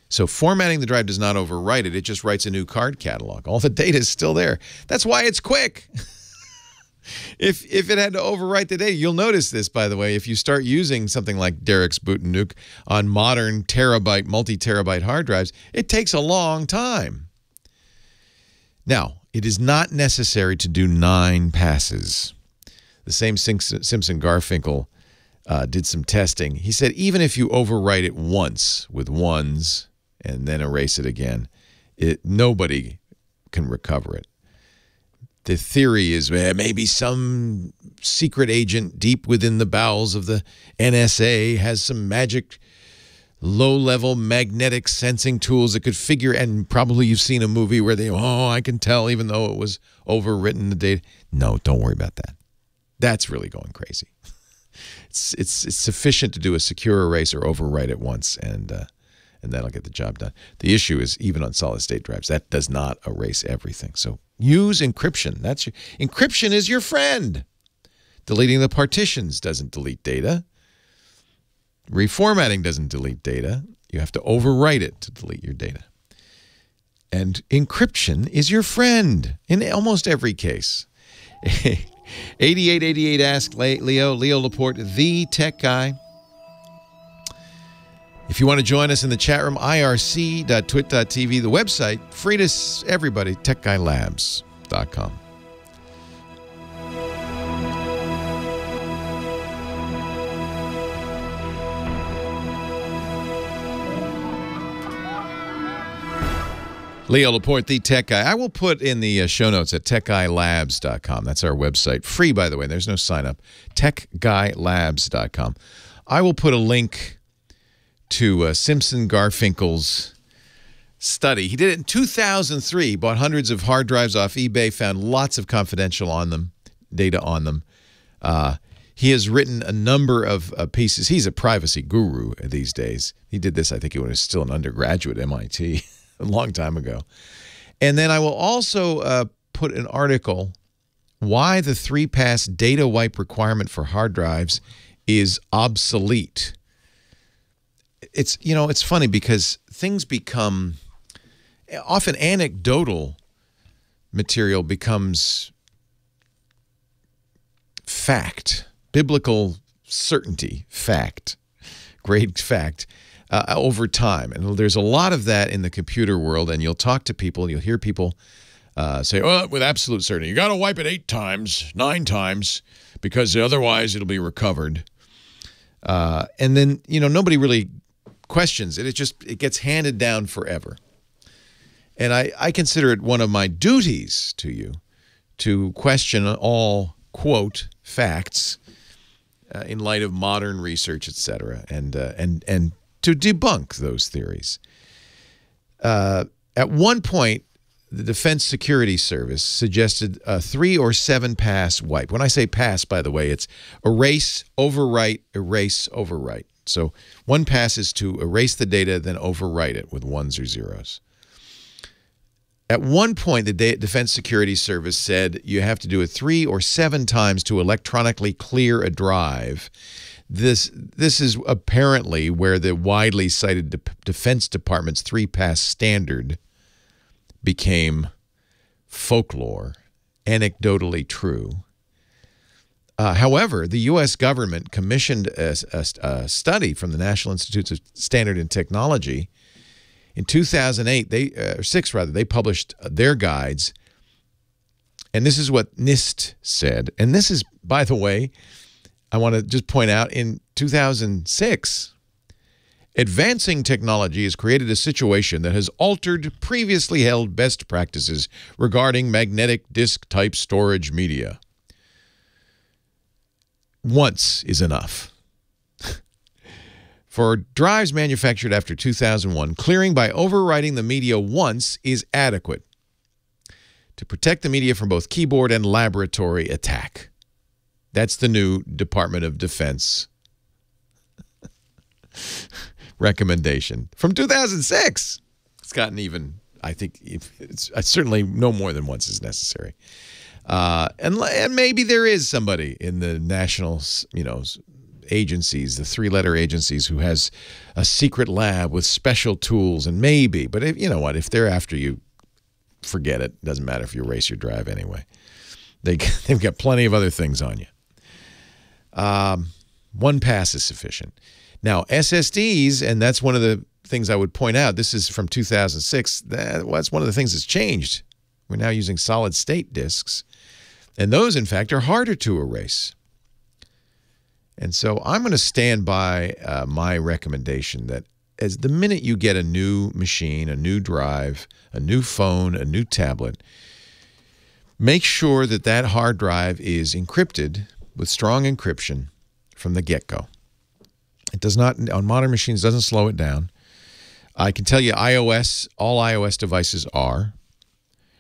So formatting the drive does not overwrite it. It just writes a new card catalog. All the data is still there. That's why it's quick. If it had to overwrite the data, you'll notice this, by the way, if you start using something like Derek's Boot and Nuke on modern terabyte, multi-terabyte hard drives, it takes a long time. Now, it is not necessary to do 9 passes. The same Simpson Garfinkel did some testing. He said even if you overwrite it once with ones and then erase it again, nobody can recover it. The theory is maybe some secret agent deep within the bowels of the NSA has some magic low-level magnetic sensing tools that could figure, and probably you've seen a movie where they, I can tell even though it was overwritten the data. No, don't worry about that. That's really going crazy. It's sufficient to do a secure erase or overwrite it once, and that'll get the job done. The issue is even on solid-state drives, that does not erase everything. So use encryption. Encryption is your friend. Deleting the partitions doesn't delete data. Reformatting doesn't delete data. You have to overwrite it to delete your data. And encryption is your friend in almost every case. 8888 Ask Leo Laporte, the tech guy. If you want to join us in the chat room, irc.twit.tv, the website, free to everybody, techguylabs.com. Leo Laporte, the tech guy. I will put in the show notes at techguylabs.com. That's our website. Free, by the way. There's no sign up. techguylabs.com. I will put a link to Simpson Garfinkel's study. He did it in 2003, bought hundreds of hard drives off eBay, found lots of confidential data on them. He has written a number of pieces. He's a privacy guru these days. He did this, I think, when he was still an undergraduate at MIT a long time ago. And then I will also put an article, Why the 3-Pass Data Wipe Requirement for Hard Drives is Obsolete. It's, you know, it's funny because things become, often anecdotal material becomes fact. Biblical certainty, fact, great fact, over time. And there's a lot of that in the computer world, and you'll talk to people, and you'll hear people say, oh, with absolute certainty, you got to wipe it 8 times, 9 times, because otherwise it'll be recovered. And then, you know, nobody really questions it. It gets handed down forever. And I consider it one of my duties to you to question all, quote, facts, in light of modern research, et cetera, and to debunk those theories. At one point, the Defense Security Service suggested a 3 or 7 pass wipe. When I say pass, by the way, it's erase, overwrite, erase, overwrite. So 1 pass is to erase the data, then overwrite it with 1s or 0s. At one point, the Defense Security Service said you have to do it 3 or 7 times to electronically clear a drive. This is apparently where the widely cited Defense Department's 3-pass standard became folklore, anecdotally true. However, the U.S. government commissioned a study from the National Institute of Standard and Technology. In 2008, they published their guides, and this is what NIST said. And this is, by the way, I want to just point out, in 2006, advancing technology has created a situation that has altered previously held best practices regarding magnetic disk type storage media. Once is enough. For drives manufactured after 2001, clearing by overwriting the media once is adequate to protect the media from both keyboard and laboratory attack. That's the new Department of Defense recommendation from 2006. It's gotten even, I think, it's certainly no more than once is necessary. And maybe there is somebody in the national, you know, agencies, the 3-letter agencies, who has a secret lab with special tools, and maybe, but if, you know what, if they're after you, forget it. Doesn't matter if you erase your drive anyway. They've got plenty of other things on you. 1 pass is sufficient. Now, SSDs, and that's one of the things I would point out, this is from 2006, that's one of the things that's changed. We're now using solid-state disks, and those, in fact, are harder to erase. And so I'm going to stand by my recommendation that as the minute you get a new machine, a new drive, a new phone, a new tablet, make sure that that hard drive is encrypted with strong encryption from the get-go. It does not, on modern machines, doesn't slow it down. I can tell you iOS, all iOS devices are.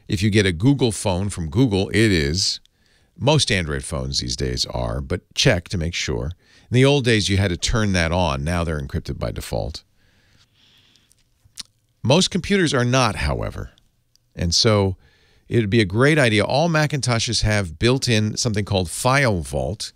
If you get a Google phone from Google, it is. Most Android phones these days are, but check to make sure. In the old days, you had to turn that on. Now they're encrypted by default. Most computers are not, however. And so it would be a great idea. All Macintoshes have built-in something called File Vault.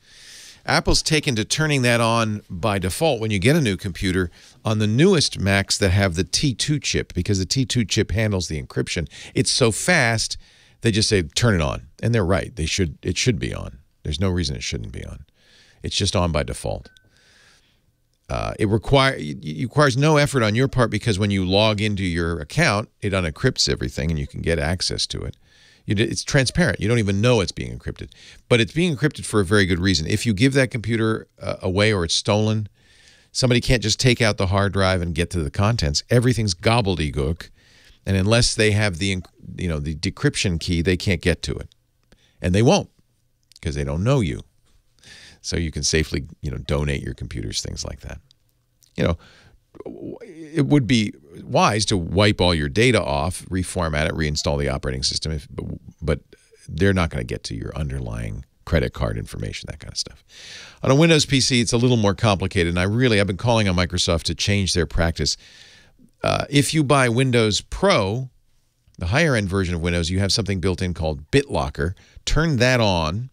Apple's taken to turning that on by default when you get a new computer on the newest Macs that have the T2 chip, because the T2 chip handles the encryption. It's so fast, they just say, turn it on. And they're right. It should be on. There's no reason it shouldn't be on. It's just on by default. It requires no effort on your part, because when you log into your account, it unencrypts everything and you can get access to it. It's transparent. You don't even know it's being encrypted. But it's being encrypted for a very good reason. If you give that computer away or it's stolen, somebody can't just take out the hard drive and get to the contents. Everything's gobbledygook. And unless they have the decryption key, they can't get to it. And they won't, because they don't know you. So you can safely, donate your computers, things like that. It would be wise to wipe all your data off, reformat it, reinstall the operating system, but they're not going to get to your underlying credit card information, that kind of stuff. On a Windows PC, it's a little more complicated, and I've been calling on Microsoft to change their practice. If you buy Windows Pro, the higher-end version of Windows, you have something built in called BitLocker. Turn that on.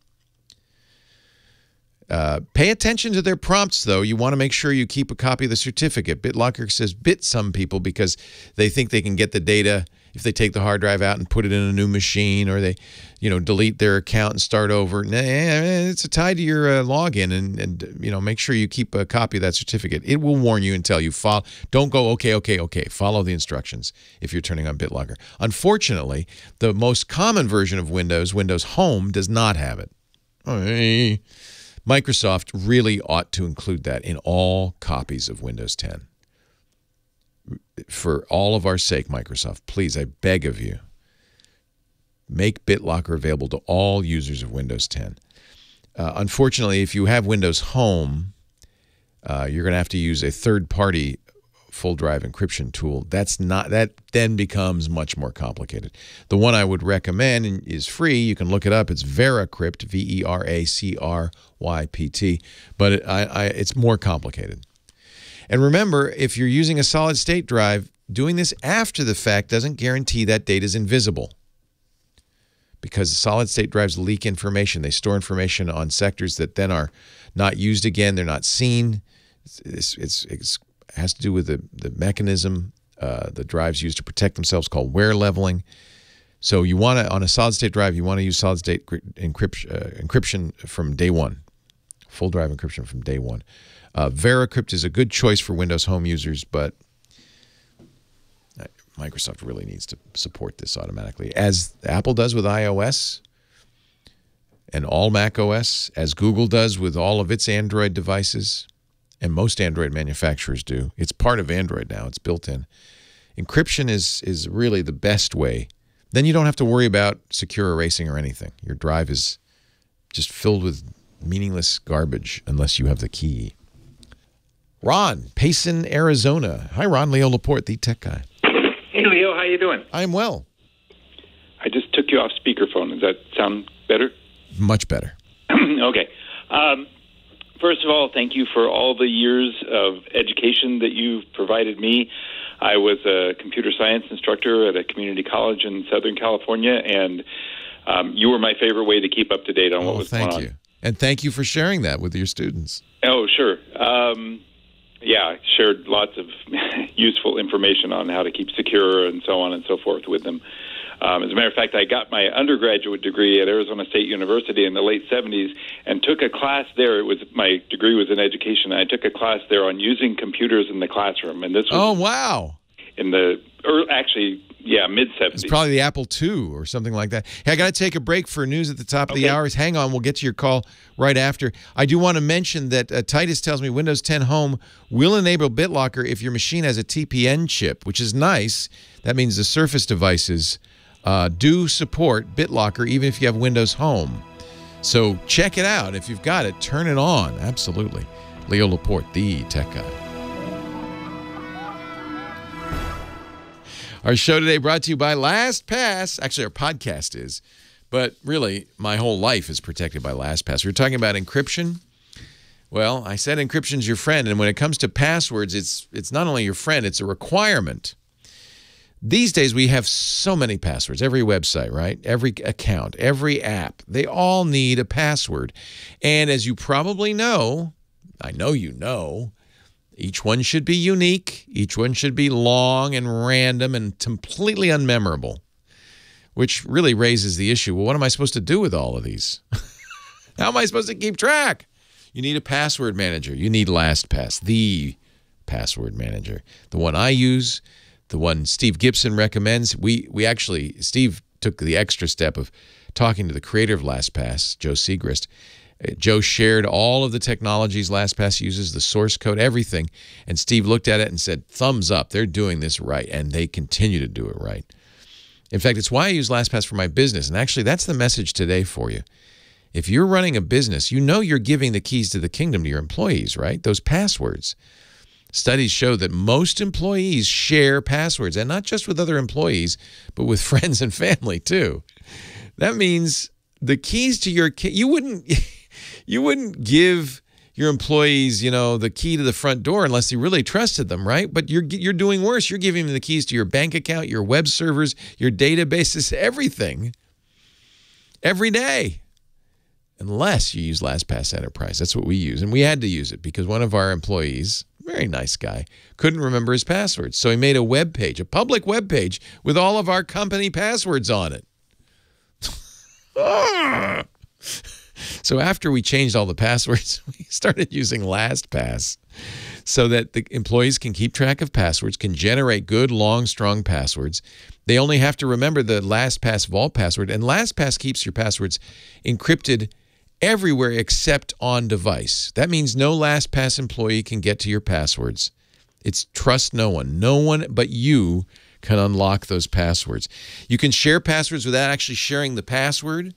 Pay attention to their prompts, though. You want to make sure you keep a copy of the certificate. BitLocker says bit some people because they think they can get the data if they take the hard drive out and put it in a new machine, or they, delete their account and start over. It's tied to your login, and make sure you keep a copy of that certificate. It will warn you and tell you, don't go, okay. Follow the instructions if you're turning on BitLocker. Unfortunately, the most common version of Windows Home, does not have it. Microsoft really ought to include that in all copies of Windows 10. For all of our sake, Microsoft, please, I beg of you, make BitLocker available to all users of Windows 10. Unfortunately, if you have Windows Home, you're going to have to use a third-party full drive encryption tool. That then becomes much more complicated. The one I would recommend is free. You can look it up. It's VeraCrypt, VeraCrypt, but it's more complicated. And remember, if you're using a solid-state drive, doing this after the fact doesn't guarantee that data is invisible, because solid-state drives leak information. They store information on sectors that then are not used again. They're not seen. It has to do with the mechanism the drives use to protect themselves, called wear leveling. So you want to, on a solid-state drive, you want to use solid-state encryption from day one, full drive encryption from day one. VeraCrypt is a good choice for Windows Home users, but Microsoft really needs to support this automatically, as Apple does with iOS and all Mac OS, as Google does with all of its Android devices, and most Android manufacturers do. It's part of Android now. It's built in. Encryption is really the best way. Then you don't have to worry about secure erasing or anything. Your drive is just filled with meaningless garbage unless you have the key. Ron, Payson, Arizona. Hi, Ron. Leo Laporte, the tech guy. Hey, Leo. How you doing? I'm well. I just took you off speakerphone. Does that sound better? Much better. Okay. First of all, thank you for all the years of education that you've provided me. I was a computer science instructor at a community college in Southern California, and you were my favorite way to keep up to date on what was going on. Thank you. And thank you for sharing that with your students. Oh, sure. Yeah, I shared lots of useful information on how to keep secure and so on and so forth with them. As a matter of fact, I got my undergraduate degree at Arizona State University in the late 70s and took a class there. My degree was in education. I took a class there on using computers in the classroom. And this was wow. In the mid-70s. It's probably the Apple II or something like that. Hey, I got to take a break for news at the top of the hours. Hang on. We'll get to your call right after. I do want to mention that Titus tells me Windows 10 Home will enable BitLocker if your machine has a TPN chip, which is nice. That means the Surface devices do support BitLocker even if you have Windows Home. So check it out. If you've got it, turn it on. Absolutely. Leo Laporte, the tech guy. Our show today brought to you by LastPass. Actually, our podcast is, but really, my whole life is protected by LastPass. We were talking about encryption. Well, I said encryption's your friend, and when it comes to passwords, it's not only your friend, it's a requirement. These days, we have so many passwords. Every website, right? Every account, every app, they all need a password. And as you probably know, I know you know, each one should be unique. Each one should be long and random and completely unmemorable, which really raises the issue. Well, what am I supposed to do with all of these? How am I supposed to keep track? You need a password manager. You need LastPass, the password manager. The one I use, the one Steve Gibson recommends. Steve took the extra step of talking to the creator of LastPass, Joe Segrist. Joe shared all of the technologies LastPass uses, the source code, everything. And Steve looked at it and said, thumbs up, they're doing this right, and they continue to do it right. In fact, it's why I use LastPass for my business. And actually, that's the message today for you. If you're running a business, you know you're giving the keys to the kingdom to your employees, right? Those passwords. Studies show that most employees share passwords, and not just with other employees, but with friends and family too. That means the keys to your you wouldn't give your employees, the key to the front door unless you really trusted them, right? But you're doing worse. You're giving them the keys to your bank account, your web servers, your databases, everything, every day. Unless you use LastPass Enterprise. That's what we use. And we had to use it because one of our employees, very nice guy, couldn't remember his passwords. So he made a web page, a public web page with all of our company passwords on it. So after we changed all the passwords, we started using LastPass so that the employees can keep track of passwords, can generate good, long, strong passwords. They only have to remember the LastPass vault password, and LastPass keeps your passwords encrypted everywhere except on device. That means no LastPass employee can get to your passwords. It's trust no one. No one but you can unlock those passwords. You can share passwords without actually sharing the password.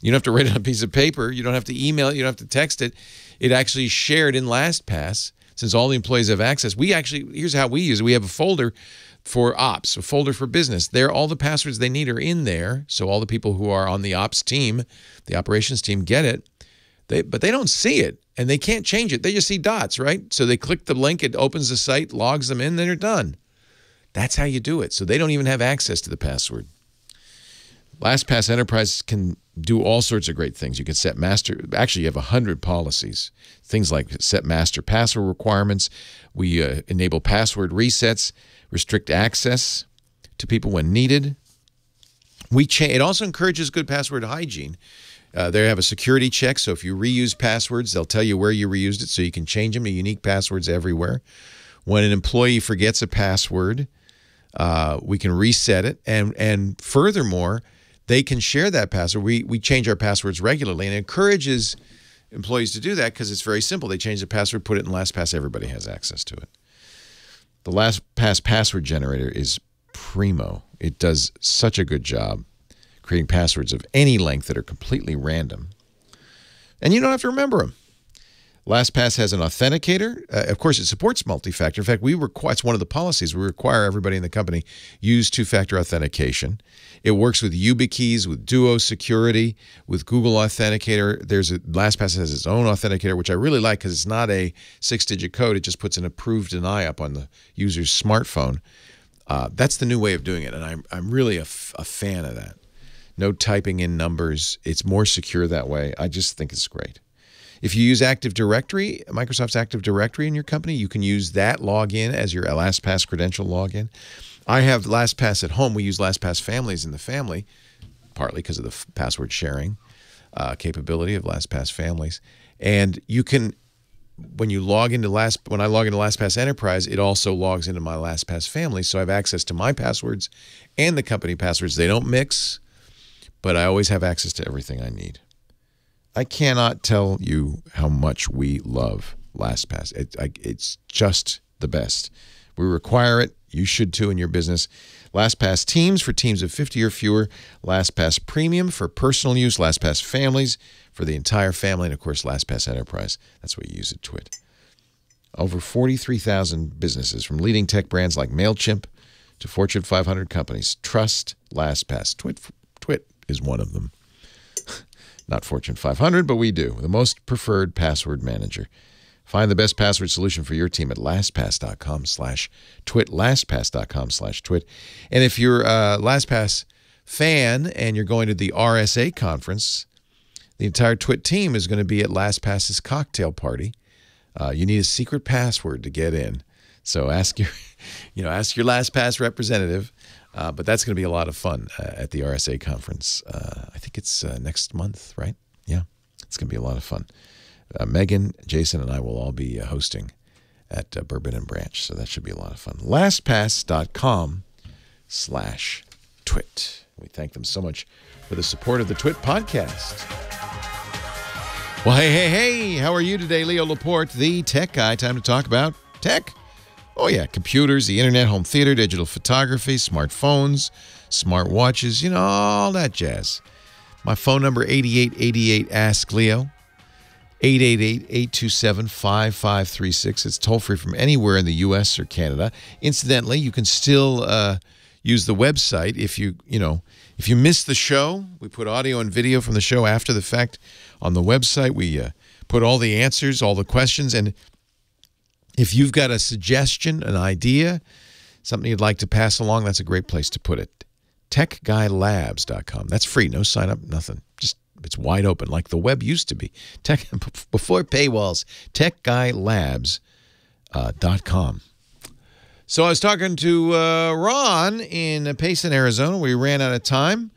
You don't have to write it on a piece of paper. You don't have to email it. You don't have to text it. It actually is shared in LastPass since all the employees have access. Here's how we use it. We have a folder for ops, a folder for business. All the passwords they need are in there, so all the people who are on the ops team, the operations team, get it. But they don't see it, and they can't change it. They just see dots, right? So they click the link, it opens the site, logs them in, then they're done. That's how you do it. So they don't even have access to the password. LastPass Enterprise can do all sorts of great things. You can set actually you have 100 policies. Things like set master password requirements. We enable password resets, restrict access to people when needed. It also encourages good password hygiene. They have a security check, so if you reuse passwords, they'll tell you where you reused it so you can change them to unique passwords everywhere. When an employee forgets a password, we can reset it. And furthermore, they can share that password. We change our passwords regularly, and it encourages employees to do that because it's very simple. They change the password, put it in LastPass, everybody has access to it. The LastPass password generator is primo. It does such a good job creating passwords of any length that are completely random. And you don't have to remember them. LastPass has an authenticator. Of course, it supports multi-factor. In fact, it's one of the policies. We require everybody in the company use two-factor authentication. It works with YubiKeys, with Duo Security, with Google Authenticator. LastPass has its own authenticator, which I really like because it's not a 6-digit code. It just puts an approved deny up on the user's smartphone. That's the new way of doing it, and I'm really a fan of that. No typing in numbers. It's more secure that way. I just think it's great. If you use Active Directory, Microsoft's Active Directory in your company, you can use that login as your LastPass credential login. I have LastPass at home. We use LastPass Families in the family, partly because of the password sharing capability of LastPass Families. And you can, when I log into LastPass Enterprise, it also logs into my LastPass Family, so I have access to my passwords and the company passwords. They don't mix, but I always have access to everything I need. I cannot tell you how much we love LastPass. It's just the best. We require it. You should too in your business. LastPass Teams for teams of 50 or fewer. LastPass Premium for personal use. LastPass Families for the entire family. And, of course, LastPass Enterprise. That's what you use at Twit. Over 43,000 businesses, from leading tech brands like MailChimp to Fortune 500 companies, trust LastPass. Twit is one of them. Not Fortune 500, but we do. The most preferred password manager. Find the best password solution for your team at LastPass.com/twit. LastPass.com/twit. And if you're a LastPass fan and you're going to the RSA conference, the entire Twit team is going to be at LastPass's cocktail party. You need a secret password to get in. So ask your LastPass representative. But that's going to be a lot of fun at the RSA conference. I think it's next month, right? Yeah, it's going to be a lot of fun. Megan, Jason, and I will all be hosting at Bourbon and Branch, so that should be a lot of fun. LastPass.com/twit. We thank them so much for the support of the Twit podcast. Well, hey, how are you today? Leo Laporte, the tech guy. Time to talk about tech. Oh, yeah, computers, the internet, home theater, digital photography, smartphones, smartwatches, all that jazz. My phone number, 8888-ASK-LEO. 888-827-5536. It's toll-free from anywhere in the U.S. or Canada. Incidentally, you can still use the website if you miss the show. We put audio and video from the show after the fact on the website. We put all the answers, all the questions, and if you've got a suggestion, an idea, something you'd like to pass along, that's a great place to put it. TechGuyLabs.com. That's free, no sign up, nothing. Just it's wide open, like the web used to be. Before paywalls, TechGuyLabs.com. So I was talking to Ron in Payson, Arizona. We ran out of time.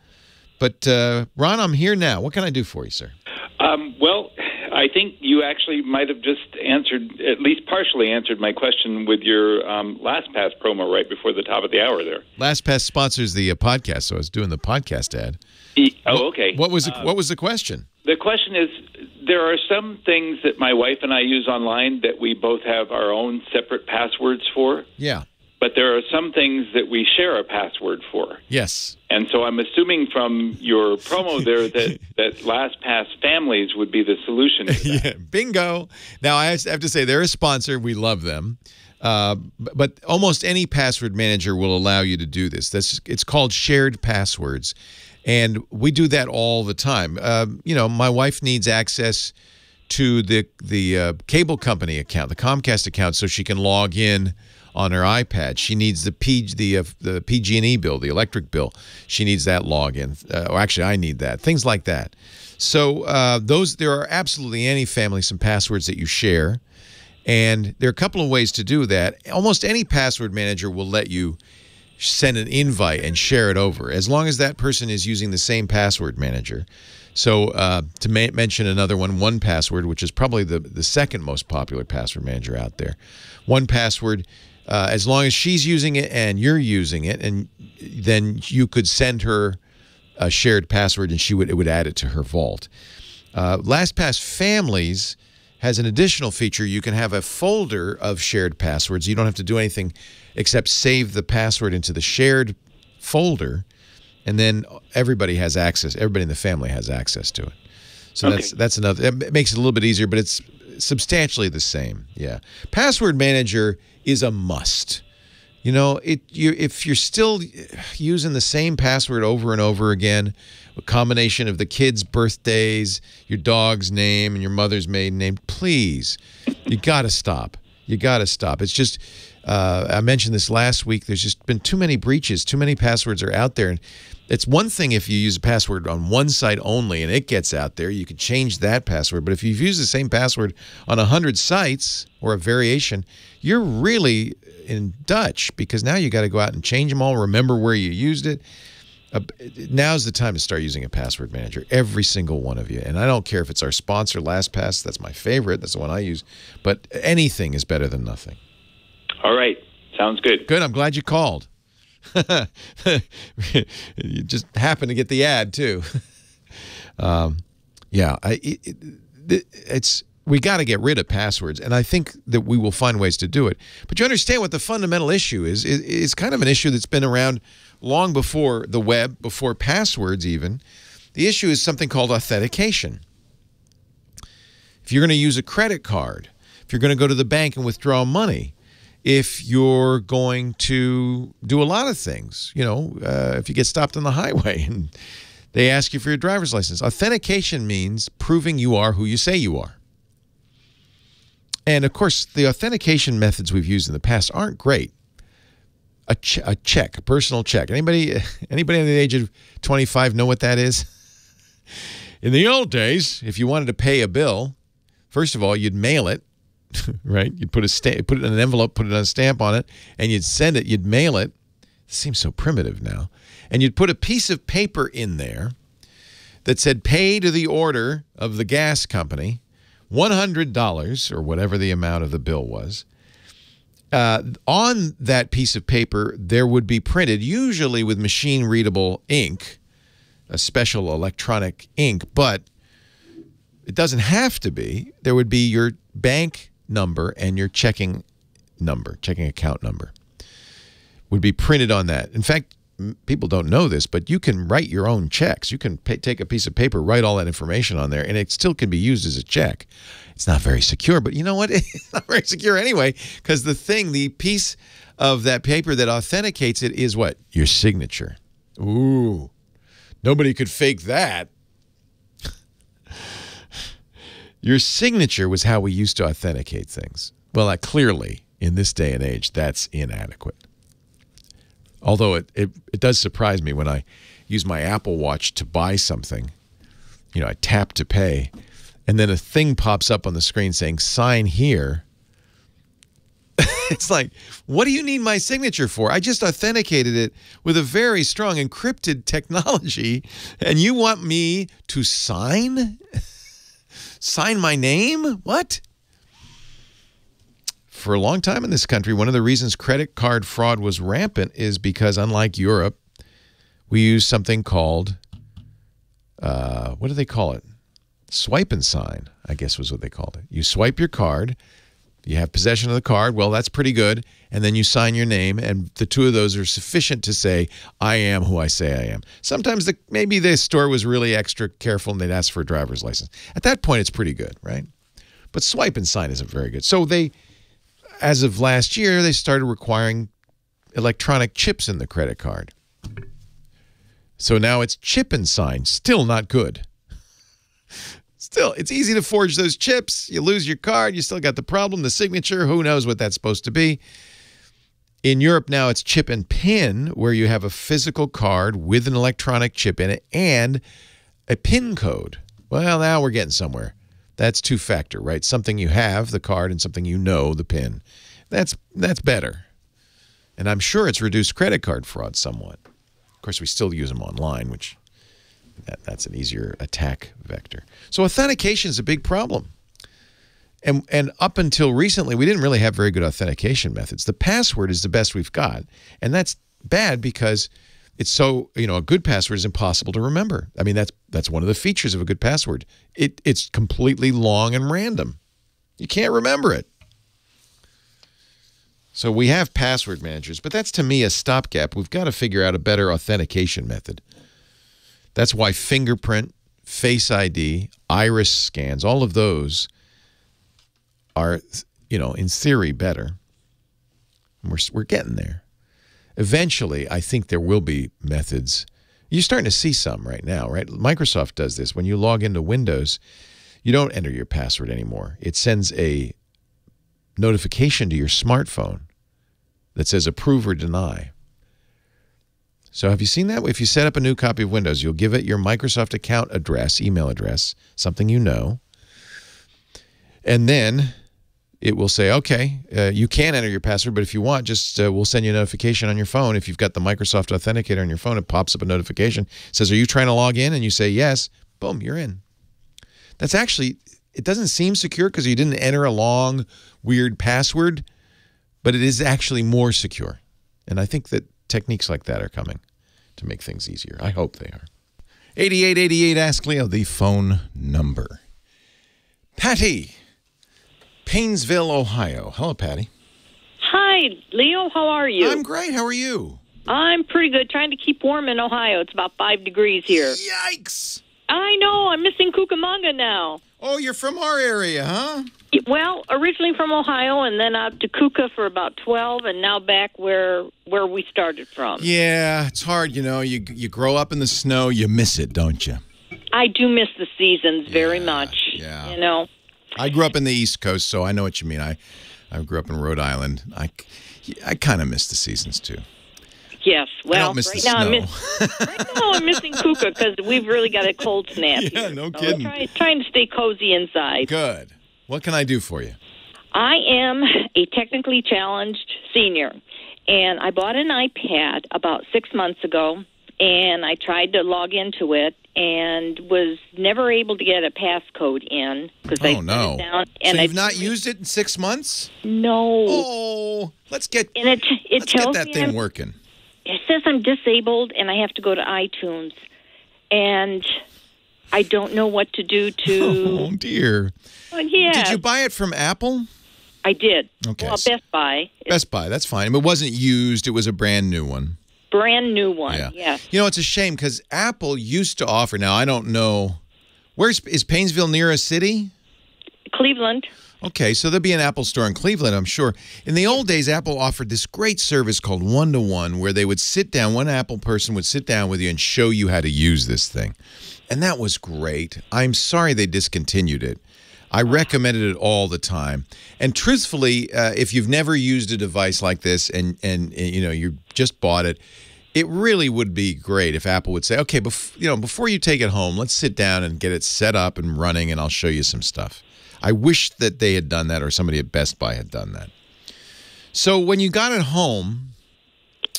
But, Ron, I'm here now. What can I do for you, sir? Well, I think you actually might have just answered, at least partially answered my question with your LastPass promo right before the top of the hour there. LastPass sponsors the podcast, so I was doing the podcast ad. Okay. What was the question? The question is, there are some things that my wife and I use online that we both have our own separate passwords for. Yeah. But there are some things that we share a password for. Yes. And so I'm assuming from your promo there that LastPass families would be the solution to that. Yeah, bingo. Now, I have to say, they're a sponsor. We love them. But almost any password manager will allow you to do this. It's called shared passwords. And we do that all the time. My wife needs access to the cable company account, the Comcast account, so she can log in on her iPad. She needs the PG&E bill, the electric bill. She needs that login. Or actually, I need that. Things like that. So there are absolutely any family some passwords that you share. And there are a couple of ways to do that. Almost any password manager will let you send an invite and share it over, as long as that person is using the same password manager. So to mention another one, 1Password, which is probably the second most popular password manager out there. 1Password, as long as she's using it and you're using it, and then you could send her a shared password and it would add it to her vault. LastPass Families has an additional feature. You can have a folder of shared passwords. You don't have to do anything except save the password into the shared folder, and then everybody has access. Everybody in the family has access to it. So okay. That's another. It makes it a little bit easier, but it's substantially the same. Yeah, Password Manager is a must. If you're still using the same password over and over again, a combination of the kids' birthdays, your dog's name, and your mother's maiden name, please, you got to stop. You got to stop. It's just, I mentioned this last week, there's just been too many breaches. Too many passwords are out there. And it's one thing if you use a password on one site only and it gets out there, you can change that password. But if you've used the same password on 100 sites or a variation, you're really in Dutch, because now you got to go out and change them all, remember where you used it. Now's the time to start using a password manager, every single one of you. And I don't care if it's our sponsor, LastPass. That's my favorite. That's the one I use. But anything is better than nothing. All right. Sounds good. Good. I'm glad you called. You just happened to get the ad, too. Yeah. We got to get rid of passwords, and I think that we will find ways to do it. But you understand what the fundamental issue is. It's kind of an issue that's been around long before the web, before passwords even. The issue is something called authentication. If you're going to use a credit card, if you're going to go to the bank and withdraw money, if you're going to do a lot of things, if you get stopped on the highway and they ask you for your driver's license. Authentication means proving you are who you say you are. And, of course, the authentication methods we've used in the past aren't great. A check, a personal check. Anybody under the age of 25 know what that is? In the old days, if you wanted to pay a bill, first of all, you'd mail it, right? You'd put it in an envelope, put it on a stamp on it, and you'd send it. You'd mail it. It seems so primitive now. And you'd put a piece of paper in there that said, pay to the order of the gas company, $100 or whatever the amount of the bill was. On that piece of paper, there would be printed, usually with machine-readable ink, a special electronic ink, but it doesn't have to be. There would be your bank number and your checking account number would be printed on that. In fact, people don't know this, but you can write your own checks. You can take a piece of paper, write all that information on there, and it still can be used as a check. It's not very secure, but you know what? It's not very secure anyway, because the piece of that paper that authenticates it is what? Your signature. Ooh, nobody could fake that. Your signature was how we used to authenticate things. Well, clearly, in this day and age, that's inadequate. Although it does surprise me when I use my Apple Watch to buy something. You know, I tap to pay, and then a thing pops up on the screen saying, sign here. It's like, what do you need my signature for? I just authenticated it with a very strong encrypted technology, and you want me to sign? Sign my name? What? For a long time in this country, one of the reasons credit card fraud was rampant is because, unlike Europe, we use something called, what do they call it? Swipe and sign, I guess was what they called it. You swipe your card, you have possession of the card, well, that's pretty good, and then you sign your name, and the two of those are sufficient to say, I am who I say I am. Sometimes maybe the store was really extra careful and they'd ask for a driver's license. At that point, it's pretty good, right? But swipe and sign isn't very good. So as of last year, they started requiring electronic chips in the credit card. So now it's chip and sign. Still not good. Still, it's easy to forge those chips. You lose your card. You still got the problem. The signature, who knows what that's supposed to be. In Europe now, it's chip and PIN, where you have a physical card with an electronic chip in it and a PIN code. Well, now we're getting somewhere. That's two-factor, right? Something you have, the card, and something you know, the PIN. That's better. And I'm sure it's reduced credit card fraud somewhat. Of course, we still use them online, which that's an easier attack vector. So authentication is a big problem. And up until recently, we didn't really have very good authentication methods. The password is the best we've got. And that's bad because it's so, a good password is impossible to remember. I mean, that's one of the features of a good password. It's completely long and random. You can't remember it. So we have password managers, but that's to me a stopgap. We've got to figure out a better authentication method. That's why fingerprint, Face ID, iris scans, all of those are, in theory better. We're getting there. Eventually, I think there will be methods. You're starting to see some right now, right? Microsoft does this. When you log into Windows, you don't enter your password anymore. It sends a notification to your smartphone that says approve or deny. So have you seen that? If you set up a new copy of Windows, you'll give it your Microsoft account address, email address, something you know, and then it will say, okay, you can enter your password, but if you want, just we'll send you a notification on your phone. If you've got the Microsoft Authenticator on your phone, it pops up a notification. It says, are you trying to log in? And you say yes. Boom, you're in. That's actually, it doesn't seem secure because you didn't enter a long, weird password, but it is actually more secure. And I think that techniques like that are coming to make things easier. I hope they are. 8888 Ask Leo, the phone number. Patty, Painesville, Ohio. Hello, Patty. Hi, Leo. How are you? I'm great. How are you? I'm pretty good. Trying to keep warm in Ohio. It's about 5 degrees here. Yikes! I know. I'm missing Cucamonga now. Oh, you're from our area, huh? Well, originally from Ohio, and then out to Cuca for about 12, and now back where we started from. Yeah, it's hard, You grow up in the snow, you miss it, don't you? I do miss the seasons very much. Yeah. I grew up in the East Coast, so I know what you mean. I grew up in Rhode Island. I kind of miss the seasons, too. Yes, well, I don't miss the snow. Right now I'm missing Cuca because we've really got a cold snap Yeah, here. no kidding. Trying to stay cozy inside. Good. What can I do for you? I am a technically challenged senior, and I bought an iPad about 6 months ago, and I tried to log into it and was never able to get a passcode in because I put it down. And so you've not used it in 6 months? No. Oh, let's get that thing working. It says I'm disabled, and I have to go to iTunes, and I don't know what to do to... Oh, dear. Yeah. Did you buy it from Apple? I did. Okay. Well, Best Buy. Best Buy, that's fine. It wasn't used. It was a brand new one. brand new one. Yeah. You know, it's a shame because Apple used to offer. Now, I don't know. Is Painesville near a city? Cleveland. Okay, so there'll be an Apple store in Cleveland, I'm sure. In the old days, Apple offered this great service called one-to-one, where they would sit down, one Apple person would sit down with you and show you how to use this thing. And that was great. I'm sorry they discontinued it. I recommended it all the time. And truthfully, if you've never used a device like this and you know, you just bought it, it really would be great if Apple would say, okay, before you take it home, let's sit down and get it set up and running, and I'll show you some stuff. I wish that they had done that, or somebody at Best Buy had done that. So when you got it home,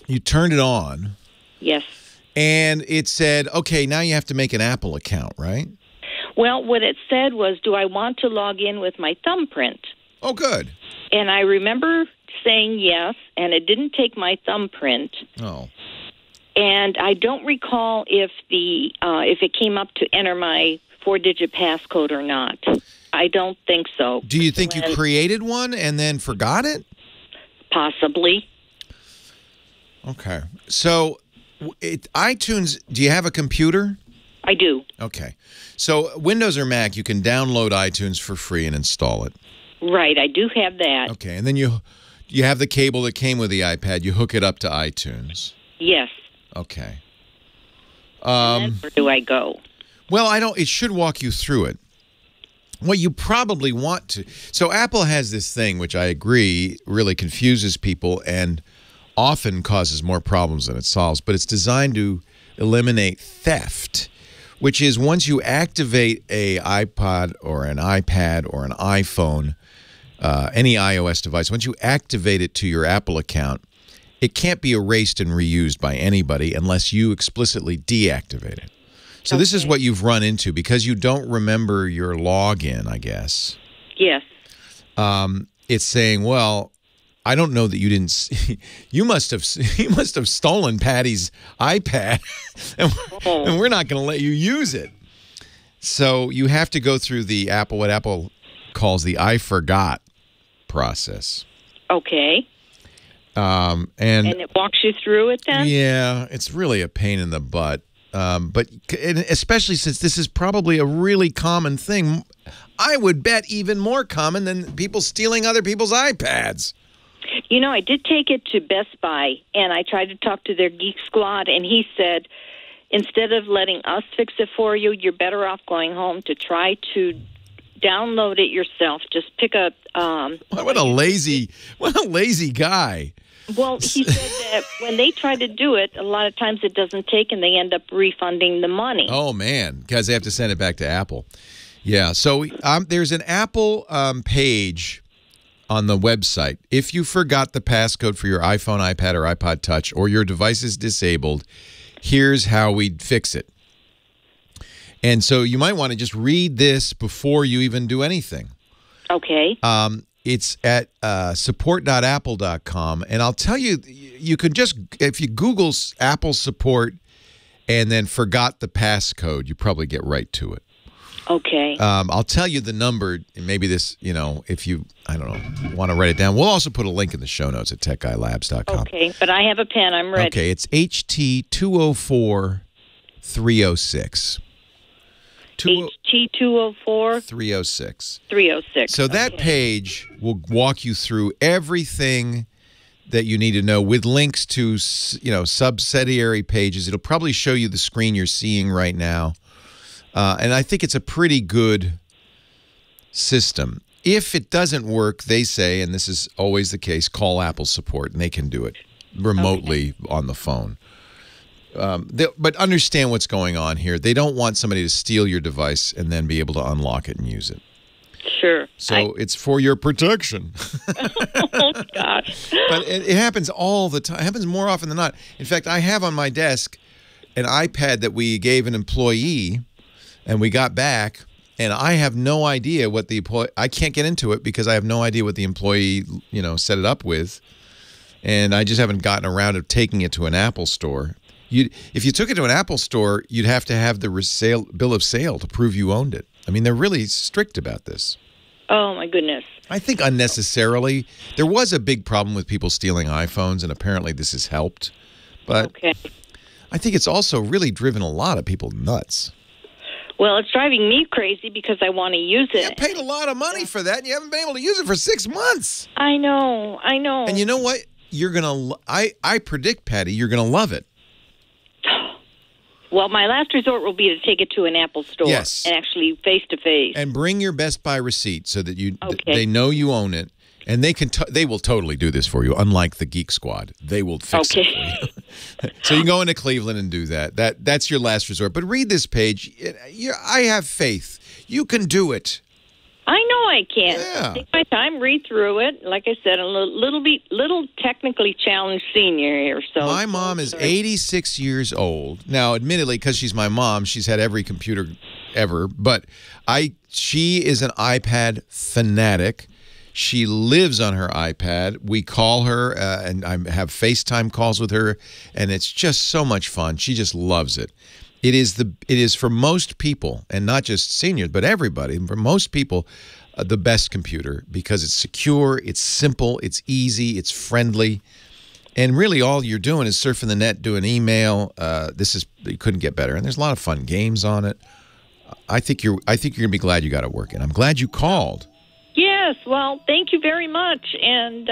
you turned it on. Yes. And it said, okay, now you have to make an Apple account, right? Well, what it said was, do I want to log in with my thumbprint? Oh, good. And I remember saying yes, and it didn't take my thumbprint. Oh. And I don't recall if it came up to enter my 4-digit passcode or not. I don't think so. Do you think you created one and then forgot it? Possibly. Okay. So, iTunes, do you have a computer? I do. Okay. So, Windows or Mac, you can download iTunes for free and install it. Right. I do have that. Okay. And then you have the cable that came with the iPad. You hook it up to iTunes. Yes. Okay. Where do I go? Well, it should walk you through it. What you probably want to... So Apple has this thing, which I agree really confuses people and often causes more problems than it solves, but it's designed to eliminate theft, which is once you activate a iPod or an iPad or an iPhone, any iOS device, once you activate it to your Apple account, it can't be erased and reused by anybody unless you explicitly deactivate it. So this is what you've run into because you don't remember your login, I guess. Yes. It's saying, well, I don't know that you didn't. You must have stolen Patty's iPad, and we're not going to let you use it. So you have to go through what Apple calls the I forgot process. Okay. And it walks you through it then? Yeah, it's really a pain in the butt. But especially since this is probably a really common thing, I would bet even more common than people stealing other people's iPads. You know, I did take it to Best Buy, and I tried to talk to their Geek Squad, and he said, instead of letting us fix it for you, you're better off going home to try to download it yourself. Just pick up... What a lazy guy. Well, he said that when they try to do it, a lot of times it doesn't take, and they end up refunding the money. Oh, man, because they have to send it back to Apple. Yeah, so there's an Apple page on the website. If you forgot the passcode for your iPhone, iPad, or iPod Touch, or your device is disabled, here's how we'd fix it. And so you might want to just read this before you even do anything. Okay. It's at support.apple.com. And I'll tell you, you could just, if you Google Apple support and then forgot the passcode, you probably get right to it. Okay. I'll tell you the number, and maybe this, if you, I don't know, want to write it down. We'll also put a link in the show notes at techguylabs.com. Okay, but I have a pen. I'm ready. Okay, it's HT204-306. HT204? 306. 306. So that page will walk you through everything that you need to know with links to, subsidiary pages. It'll probably show you the screen you're seeing right now. And I think it's a pretty good system. If it doesn't work, they say, and this is always the case, call Apple support, and they can do it remotely on the phone. But understand what's going on here. They don't want somebody to steal your device and then be able to unlock it and use it. Sure. So it's for your protection. Oh, gosh. But it happens all the time. It happens more often than not. In fact, I have on my desk an iPad that we gave an employee, and we got back, and I have no idea what the employee... I can't get into it because I have no idea what the employee, set it up with. And I just haven't gotten around to taking it to an Apple store. If you took it to an Apple store, you'd have to have the bill of sale to prove you owned it. I mean, they're really strict about this. Oh, my goodness. I think unnecessarily. There was a big problem with people stealing iPhones, and apparently this has helped. But okay. I think it's also really driven a lot of people nuts. Well, it's driving me crazy because I want to use it. You paid a lot of money for that, and you haven't been able to use it for 6 months. I know. And you know what? You're gonna. I predict, Patty, you're gonna love it. Well, my last resort will be to take it to an Apple store. Yes. And actually face-to-face. And bring your Best Buy receipt so that Okay. they know you own it. And they will totally do this for you, unlike the Geek Squad. They will fix it for you. So you go into Cleveland and do that. That's your last resort. But read this page. I have faith. You can do it. I know I can. Yeah. Take my time, read through it. Like I said, a little technically challenged senior here. So my mom is 86 years old. Now, admittedly, because she's my mom, she's had every computer ever. But she is an iPad fanatic. She lives on her iPad. We call her, and I have FaceTime calls with her, and it's just so much fun. She just loves it. It is for most people, and not just seniors, but everybody, for most people, the best computer because it's secure, it's simple, it's easy, it's friendly, and really all you're doing is surfing the net, doing email. You couldn't get better, and there's a lot of fun games on it. I think you're gonna be glad you got it working. I'm glad you called. Yes, well, thank you very much, and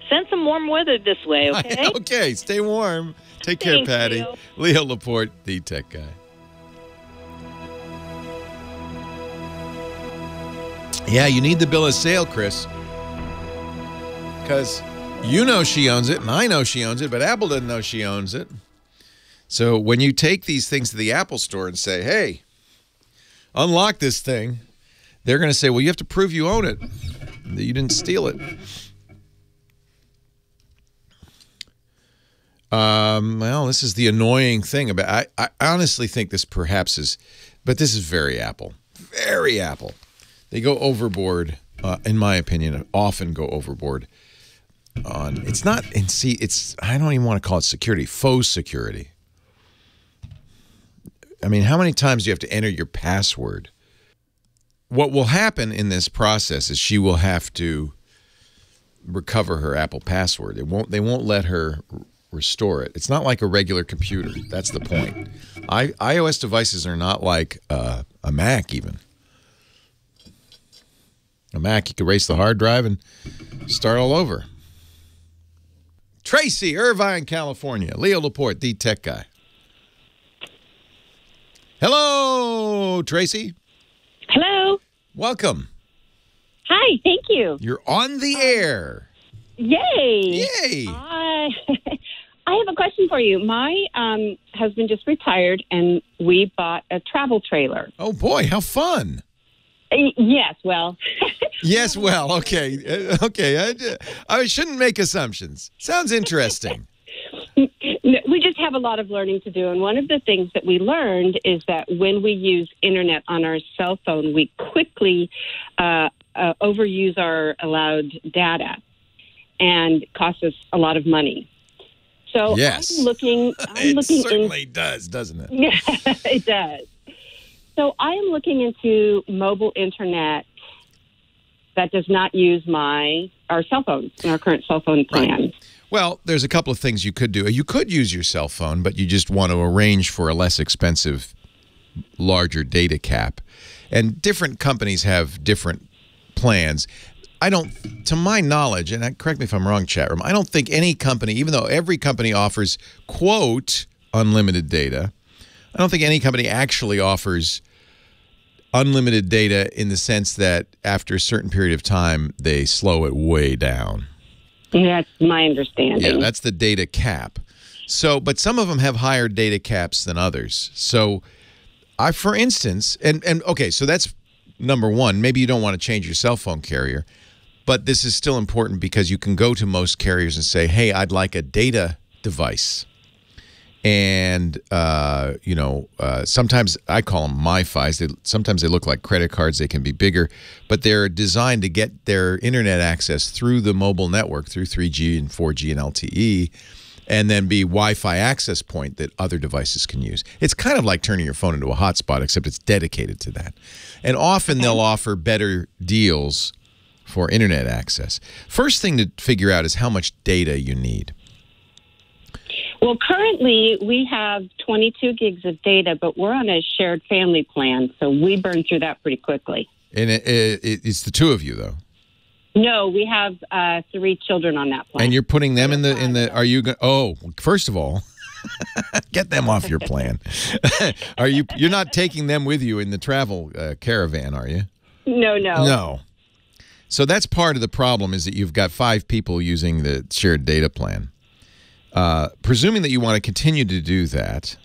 send some warm weather this way, okay? Okay, stay warm. Take care, Thanks, Patty. Leo Laporte, the tech guy. Yeah, you need the bill of sale, Chris, because you know she owns it, and I know she owns it, but Apple doesn't know she owns it. So when you take these things to the Apple store and say, hey, unlock this thing, they're going to say, well, you have to prove you own it, that you didn't steal it. Well, this is the annoying thing about I honestly think this perhaps is, but this is very Apple. Very Apple. They go overboard, in my opinion, often go overboard on, it's not, and see, it's, I don't even want to call it security, faux security. I mean, how many times do you have to enter your password? What will happen in this process is she will have to recover her Apple password. They won't let her restore it. It's not like a regular computer. That's the point. iOS devices are not like a Mac even. A Mac, you could erase the hard drive and start all over. Tracy, Irvine, California. Leo Laporte, the tech guy. Hello, Tracy. Hello. Welcome. Hi, thank you. You're on the air. Yay. Yay. I have a question for you. My husband just retired, and we bought a travel trailer. Oh, boy, how fun. Yes, well. Yes, well, okay. Okay, I shouldn't make assumptions. Sounds interesting. We just have a lot of learning to do, and one of the things that we learned is that when we use internet on our cell phone, we quickly overuse our allowed data, and it costs us a lot of money. So yes. I'm looking it certainly does, doesn't it? Yeah, it does. So I am looking into mobile internet that does not use our cell phone, our current cell phone plan. Right. Well, there's a couple of things you could do. You could use your cell phone, but you just want to arrange for a less expensive, larger data cap. And different companies have different plans. To my knowledge, and correct me if I'm wrong, chat room, I don't think any company, even though every company offers, quote, unlimited data, I don't think any company actually offers unlimited data in the sense that after a certain period of time, they slow it way down. That's my understanding. Yeah, that's the data cap. So, but some of them have higher data caps than others. So, for instance, and okay, so that's number one. Maybe you don't want to change your cell phone carrier, but this is still important because you can go to most carriers and say, hey, I'd like a data device. And, sometimes I call them MiFis. Sometimes they look like credit cards. They can be bigger, but they're designed to get their internet access through the mobile network, through 3G and 4G and LTE, and then be Wi-Fi access point that other devices can use. It's kind of like turning your phone into a hotspot, except it's dedicated to that. And often they'll offer better deals for internet access. First thing to figure out is how much data you need. Well, currently we have 22 gigs of data, but we're on a shared family plan, so we burn through that pretty quickly. And it's the two of you, though. No, we have 3 children on that plan. And you're putting them in the. Are you? First of all, get them off your plan. You're not taking them with you in the travel caravan, are you? No. No. So that's part of the problem, is that you've got 5 people using the shared data plan. Presuming that you want to continue to do that,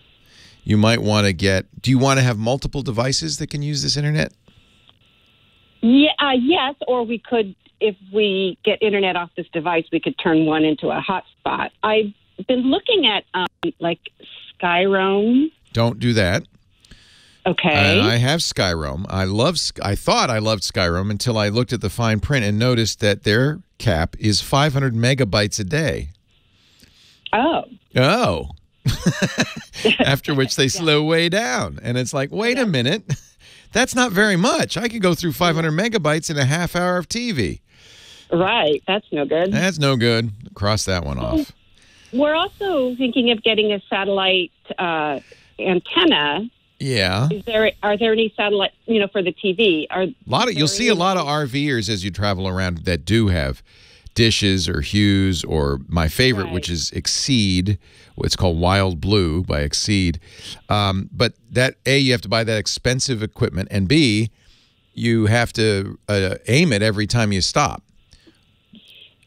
you might want to get. Do you want to have multiple devices that can use this internet? Yeah. Yes, or we could. If we get internet off this device, we could turn one into a hotspot. I've been looking at like Skyroam. Don't do that. Okay. I have Skyroam. I thought I loved Skyroam until I looked at the fine print and noticed that their cap is 500 megabytes a day. Oh. After which they slow way down. And it's like, wait a minute. That's not very much. I could go through 500 megabytes in a half hour of TV. Right. That's no good. That's no good. Cross that one off. We're also thinking of getting a satellite antenna. Yeah. Are there any satellite, for the TV? You'll see a lot of RVers as you travel around that do have dishes or Hughes, or my favorite, which is Exceed. It's called Wild Blue by Exceed. But that, A, you have to buy that expensive equipment, and B, you have to aim it every time you stop.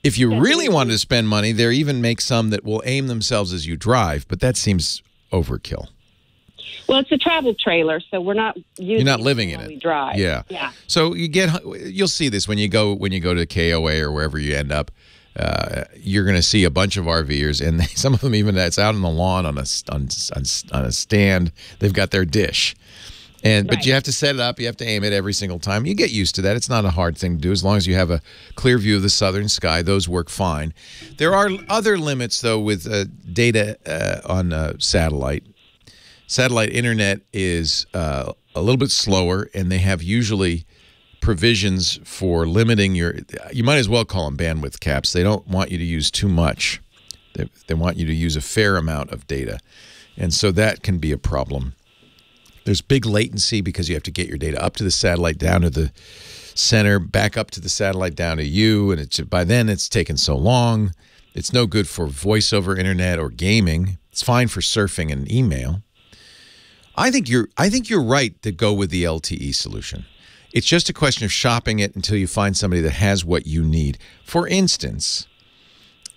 If you really wanted to spend money, they even make some that will aim themselves as you drive, but that seems overkill. Well, it's a travel trailer, so we're not using You're not living in it. We drive. Yeah. So you'll see this when you go to KOA or wherever you end up. You're going to see a bunch of RVers, and some of them even that's out on the lawn on a stand. They've got their dish, but you have to set it up. You have to aim it every single time. You get used to that. It's not a hard thing to do as long as you have a clear view of the southern sky. Those work fine. There are other limits though with data on satellite. Satellite internet is a little bit slower, and they have usually provisions for limiting you might as well call them bandwidth caps. They don't want you to use too much. They want you to use a fair amount of data. And so that can be a problem. There's big latency because you have to get your data up to the satellite, down to the center, back up to the satellite, down to you. And by then it's taken so long. It's no good for voice over internet or gaming. It's fine for surfing and email. I think you're right to go with the LTE solution. It's just a question of shopping it until you find somebody that has what you need. For instance,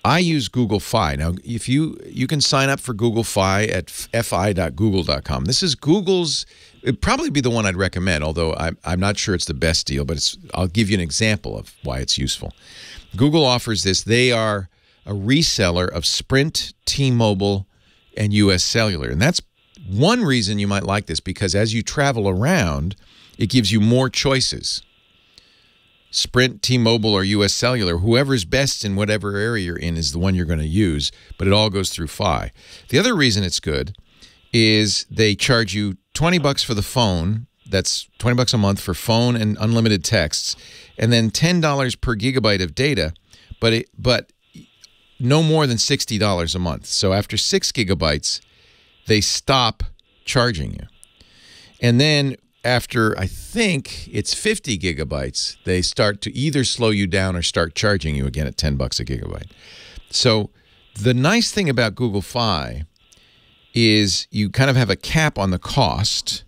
I use Google Fi. Now, if you can sign up for Google Fi at fi.google.com. This is Google's, it'd probably be the one I'd recommend, although I'm not sure it's the best deal, but I'll give you an example of why it's useful. Google offers this. They are a reseller of Sprint, T-Mobile, and U.S. Cellular. And that's one reason you might like this, because as you travel around, it gives you more choices. Sprint, T-Mobile, or U.S. Cellular, whoever's best in whatever area you're in is the one you're going to use, but it all goes through Fi. The other reason it's good is they charge you $20 for the phone. That's $20 a month for phone and unlimited texts, and then $10 per gigabyte of data, but no more than $60 a month. So after 6 gigabytes, they stop charging you. And then after, I think it's 50 gigabytes, they start to either slow you down or start charging you again at $10 a gigabyte. So the nice thing about Google Fi is you kind of have a cap on the cost.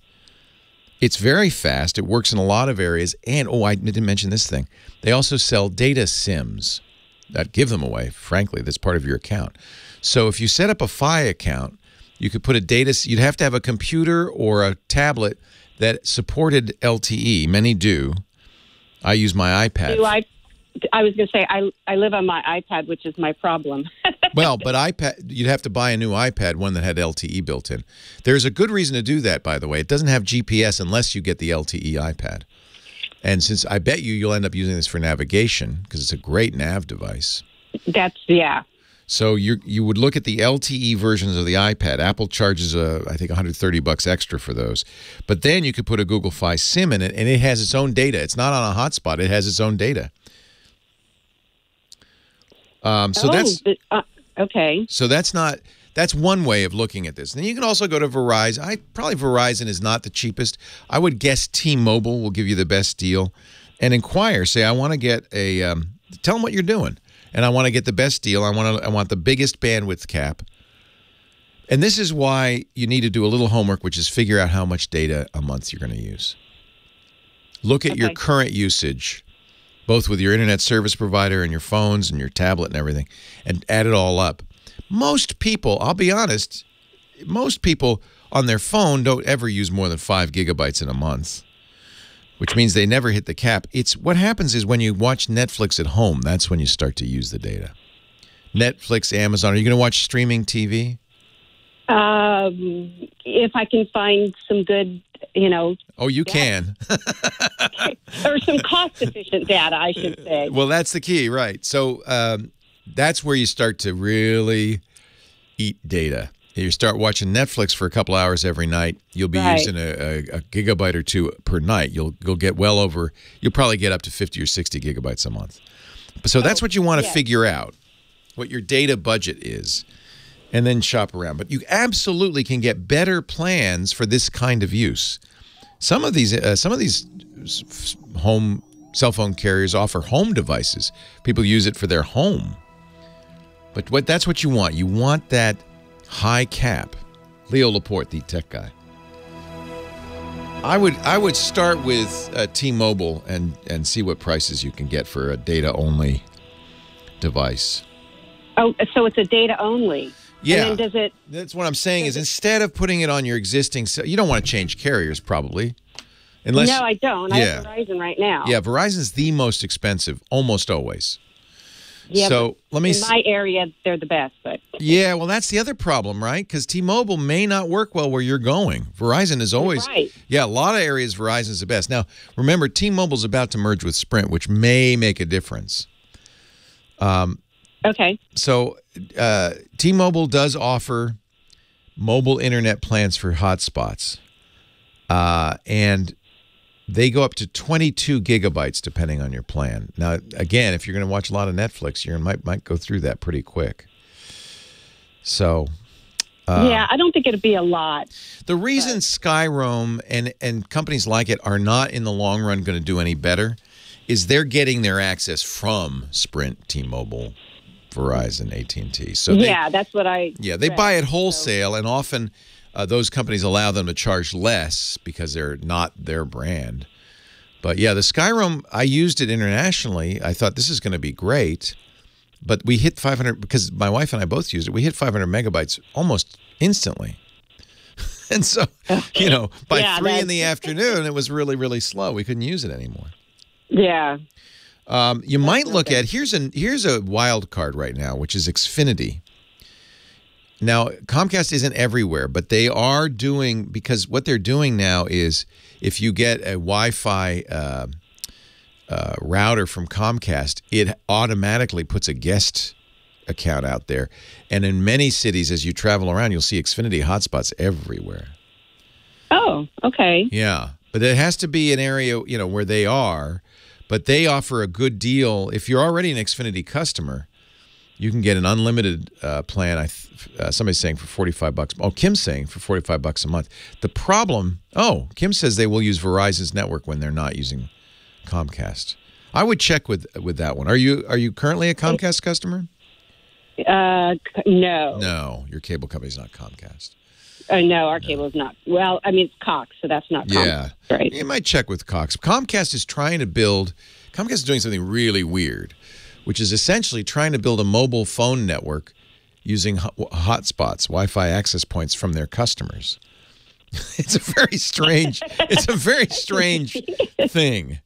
It's very fast. It works in a lot of areas. And, I didn't mention this thing. They also sell data SIMs that give them away, frankly. That's part of your account. So if you set up a Fi account, you could put you'd have to have a computer or a tablet that supported LTE. Many do. I use my iPad. I was going to say, I live on my iPad, which is my problem. Well, but iPad, you'd have to buy a new iPad, one that had LTE built in. There's a good reason to do that, by the way. It doesn't have GPS unless you get the LTE iPad. And since I bet you'll end up using this for navigation, because it's a great nav device. Yeah. So you would look at the LTE versions of the iPad. Apple charges, I think, $130 extra for those. But then you could put a Google Fi SIM in it, and it has its own data. It's not on a hotspot. It has its own data. That's okay. So that's that's one way of looking at this. And then you can also go to Verizon. Probably Verizon is not the cheapest. I would guess T-Mobile will give you the best deal. And inquire. Say, I want to get a. Tell them what you're doing, and I want to get the best deal. I want the biggest bandwidth cap. And this is why you need to do a little homework, which is figure out how much data a month you're going to use. Look at your current usage, both with your internet service provider and your phones and your tablet and everything, and add it all up. Most people, I'll be honest, most people on their phone don't ever use more than 5 gigabytes in a month, which means they never hit the cap. It's what happens is when you watch Netflix at home, that's when you start to use the data. Netflix, Amazon. Are you going to watch streaming TV? If I can find some good, Oh, you can. or some cost-efficient data, I should say. Well, that's the key, right? So that's where you start to really eat data. You start watching Netflix for a couple hours every night. You'll be using a gigabyte or two per night. You'll get well over. You'll probably get up to 50 or 60 gigabytes a month. So that's what you want to figure out, what your data budget is, and then shop around. But you absolutely can get better plans for this kind of use. Some of these home cell phone carriers offer home devices. People use it for their home. But that's what you want. You want that high cap. Leo Laporte, the tech guy. I would start with T-Mobile and see what prices you can get for a data-only device. Oh, so it's a data only. Yeah. And then does it? That's what I'm saying is instead of putting it on your existing, you don't want to change carriers probably. No, I don't. I have Verizon right now. Yeah, Verizon's the most expensive, almost always. Yeah, so let me. In my area, they're the best, but. Yeah, well, that's the other problem, right? Because T-Mobile may not work well where you're going. Verizon is always. Right. Yeah, a lot of areas Verizon's the best. Now, remember, T-Mobile's about to merge with Sprint, which may make a difference. Okay. So T-Mobile does offer mobile internet plans for hotspots, and they go up to 22 gigabytes depending on your plan. Now, again, if you're going to watch a lot of Netflix, you might go through that pretty quick. So, yeah, I don't think it'd be a lot. The reason Skyroam and companies like it are not in the long run going to do any better is they're getting their access from Sprint, T-Mobile, Verizon, AT&T. So that's what I. Yeah, they buy it wholesale, and often those companies allow them to charge less because they're not their brand. But yeah, the Skyroam, I used it internationally. I thought this is going to be great, but we hit 500 because my wife and I both used it. We hit 500 megabytes almost instantly. And so, by 3 in the afternoon, it was really, really slow. We couldn't use it anymore. Yeah. You might look at here's a wild card right now, which is Xfinity. Now, Comcast isn't everywhere, but they are doing, because what they're doing now is if you get a Wi-Fi router from Comcast, it automatically puts a guest account out there. And in many cities, as you travel around, you'll see Xfinity hotspots everywhere. Oh, okay. Yeah, but it has to be an area, where they are. But they offer a good deal. If you're already an Xfinity customer, you can get an unlimited plan. Somebody's saying for $45. Oh, Kim's saying for $45 a month. The problem, Kim says they will use Verizon's network when they're not using Comcast. I would check with that one. Are you currently a Comcast customer? No. No, your cable company's not Comcast. No, our cable is not. Well, I mean, it's Cox, so that's not Comcast. Yeah. Right. You might check with Cox. Comcast is doing something really weird, which is essentially trying to build a mobile phone network using hotspots, Wi-Fi access points from their customers. It's a very strange thing.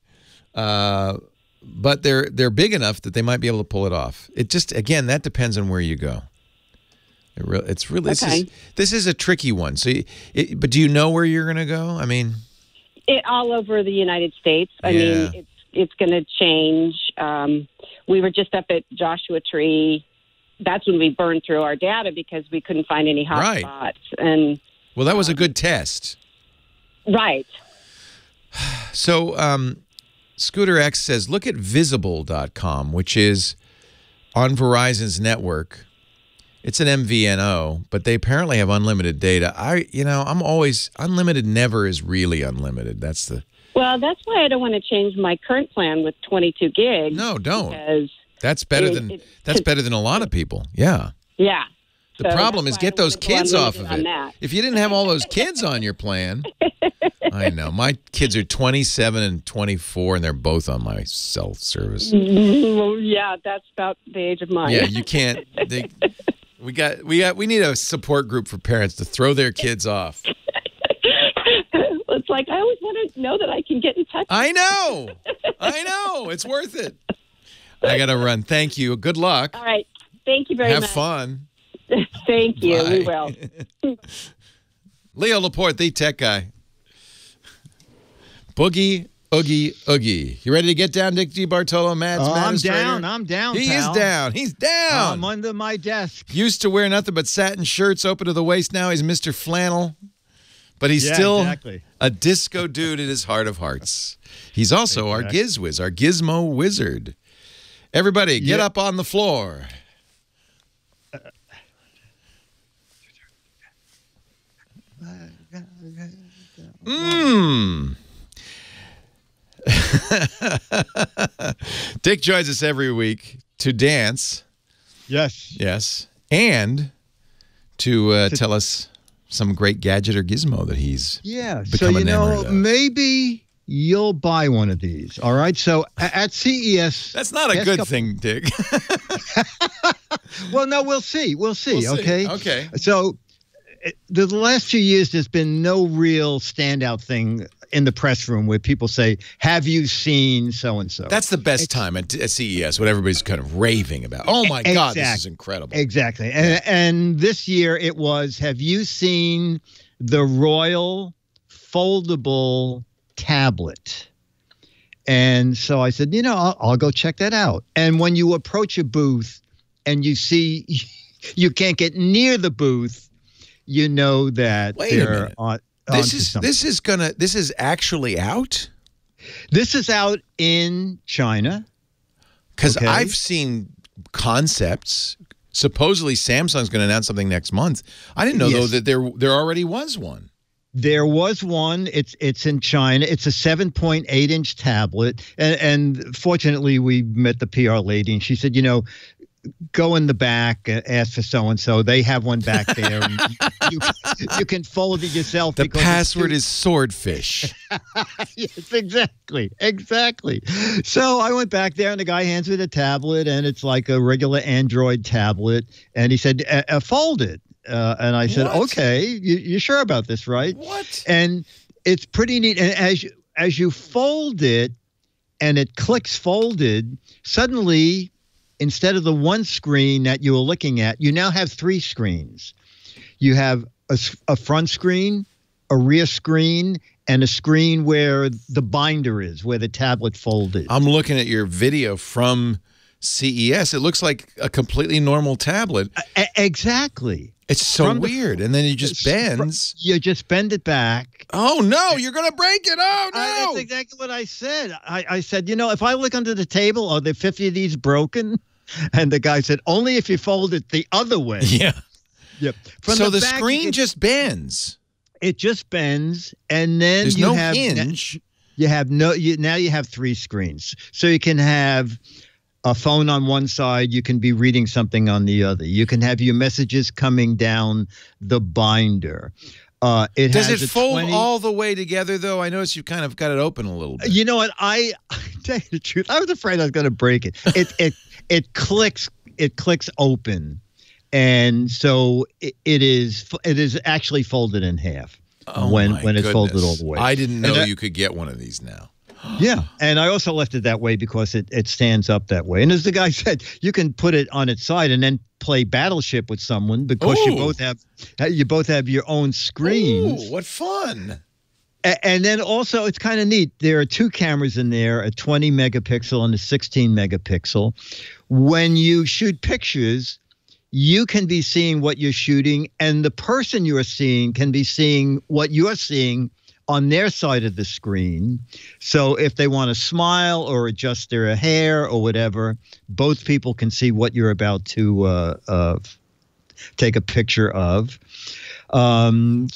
But they're big enough that they might be able to pull it off. It just, again, that depends on where you go. This is a tricky one. So, but do you know where you're going to go? I mean, all over the United States. I mean, it's going to change. We were just up at Joshua Tree. That's when we burned through our data because we couldn't find any hot spots. And well, that was a good test. Right. So, Scooter X says, look at visible.com, which is on Verizon's network. It's an MVNO, but they apparently have unlimited data. I'm always unlimited. Never is really unlimited. That's Well, that's why I don't want to change my current plan with 22 gigs. No, don't. Because that's better than a lot of people. Yeah. Yeah. The problem is get those kids off of it. If you didn't have all those kids on your plan, I know. My kids are 27 and 24, and they're both on my cell service. Well, yeah, that's about the age of mine. Yeah, you can't. We need a support group for parents to throw their kids off. It's like I always want to know that I can get in touch. I know. It's worth it. I got to run. Thank you. Good luck. All right. Thank you very much. Have fun. Thank you. Bye. We will. Leo Laporte, the tech guy. Boogie, oogie, oogie. You ready to get down, Dick DeBartolo, Mads? I'm down. He is down. He's down. I'm under my desk. Used to wear nothing but satin shirts open to the waist. Now he's Mr. Flannel. But he's still a disco dude in his heart of hearts. He's also our Giz Wiz, our gizmo wizard. Everybody, get up on the floor. Dick joins us every week to dance. Yes. And to tell us some great gadget or gizmo that he's become enamored of. Maybe you'll buy one of these. All right. So at CES, that's not a good thing, Dick. Well, no, we'll see. We'll see. Okay. Okay. So the last few years, there's been no real standout thing in the press room where people say, "Have you seen so and so?" That's the best time at CES, what everybody's kind of raving about. Oh my God, this is incredible! Exactly. And this year it was, "Have you seen the Royal Foldable Tablet?" And so I said, I'll go check that out. And when you approach a booth and you see you can't get near the booth, you know that they're on. This is actually out? This is out in China. Because I've seen concepts. Supposedly Samsung's going to announce something next month. I didn't know though that there already was one. There was one. It's in China. It's a 7.8-inch tablet. And fortunately, we met the PR lady, and she said, go in the back, ask for so-and-so. They have one back there. And you can fold it yourself. The password is swordfish. Yes, exactly. So I went back there, and the guy hands me the tablet, and it's like a regular Android tablet. And he said, fold it. And I said, okay, you sure about this, right? What? And it's pretty neat. And as you fold it, and it clicks folded, suddenly, instead of the one screen that you were looking at, you now have three screens. You have a front screen, a rear screen, and a screen where the binder is, where the tablet folded. I'm looking at your video from CES. It looks like a completely normal tablet. Exactly. It's so weird. And then you just bends. You just bend it back. Oh, no. You're going to break it. Oh, no. That's exactly what I said. I said, if I look under the table, are there 50 of these broken? And the guy said, only if you fold it the other way. Yeah. Yep. So the screen just bends. It just bends. And then there's no hinge. Now you have three screens. So you can have a phone on one side, you can be reading something on the other. You can have your messages coming down the binder. Does it fold all the way together, though? I noticed you kind of got it open a little bit. You know what? I tell you the truth, I was afraid I was going to break it. It clicks open, and so it is actually folded in half when it's folded all the way. I didn't know you could get one of these now. Yeah, and I also left it that way because it stands up that way. And as the guy said, you can put it on its side and then play Battleship with someone because you both have your own screens. Ooh, what fun! And then also, it's kind of neat. There are two cameras in there, a 20 megapixel and a 16 megapixel. When you shoot pictures, you can be seeing what you're shooting, and the person you're seeing can be seeing what you're seeing on their side of the screen. So if they want to smile or adjust their hair or whatever, both people can see what you're about to take a picture of. ROYOLE.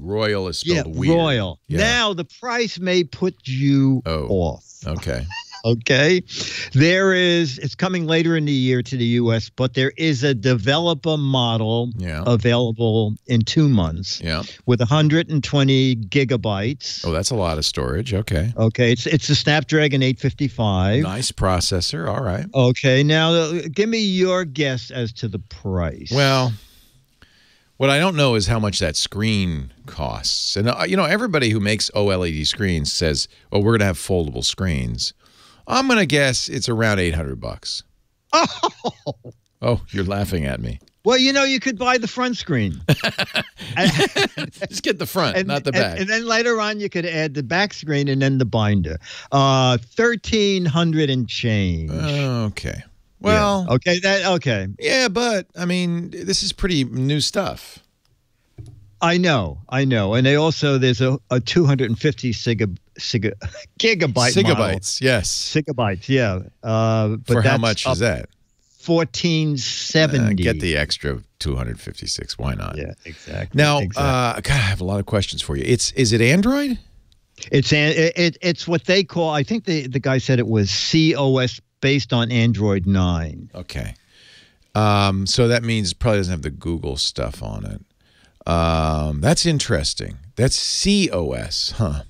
Royal is spelled weird. Royal. Yeah. Now, the price may put you off. Okay. Okay. It's coming later in the year to the U.S., but there is a developer model available in 2 months with 120 gigabytes. Oh, that's a lot of storage. Okay. Okay. It's a Snapdragon 855. Nice processor. All right. Okay. Now, give me your guess as to the price. Well, what I don't know is how much that screen costs. And, everybody who makes OLED screens says, oh, we're going to have foldable screens. I'm going to guess it's around $800. Oh, you're laughing at me. Well, you could buy the front screen. Just get the front, not the back. And then later on, you could add the back screen and then the binder. $1,300 and change. Okay. Well. Yeah. Okay. Yeah, but, I mean, this is pretty new stuff. I know. And there's a 250 gigabyte model. Yes. Gigabytes, yeah. But for how much is that? $1,470. Get the extra 256. Why not? Yeah, exactly. Now, God, I have a lot of questions for you. Is it Android? It's what they call. I think the guy said it was COS based on Android 9. Okay. So that means it probably doesn't have the Google stuff on it. That's interesting. That's COS, huh?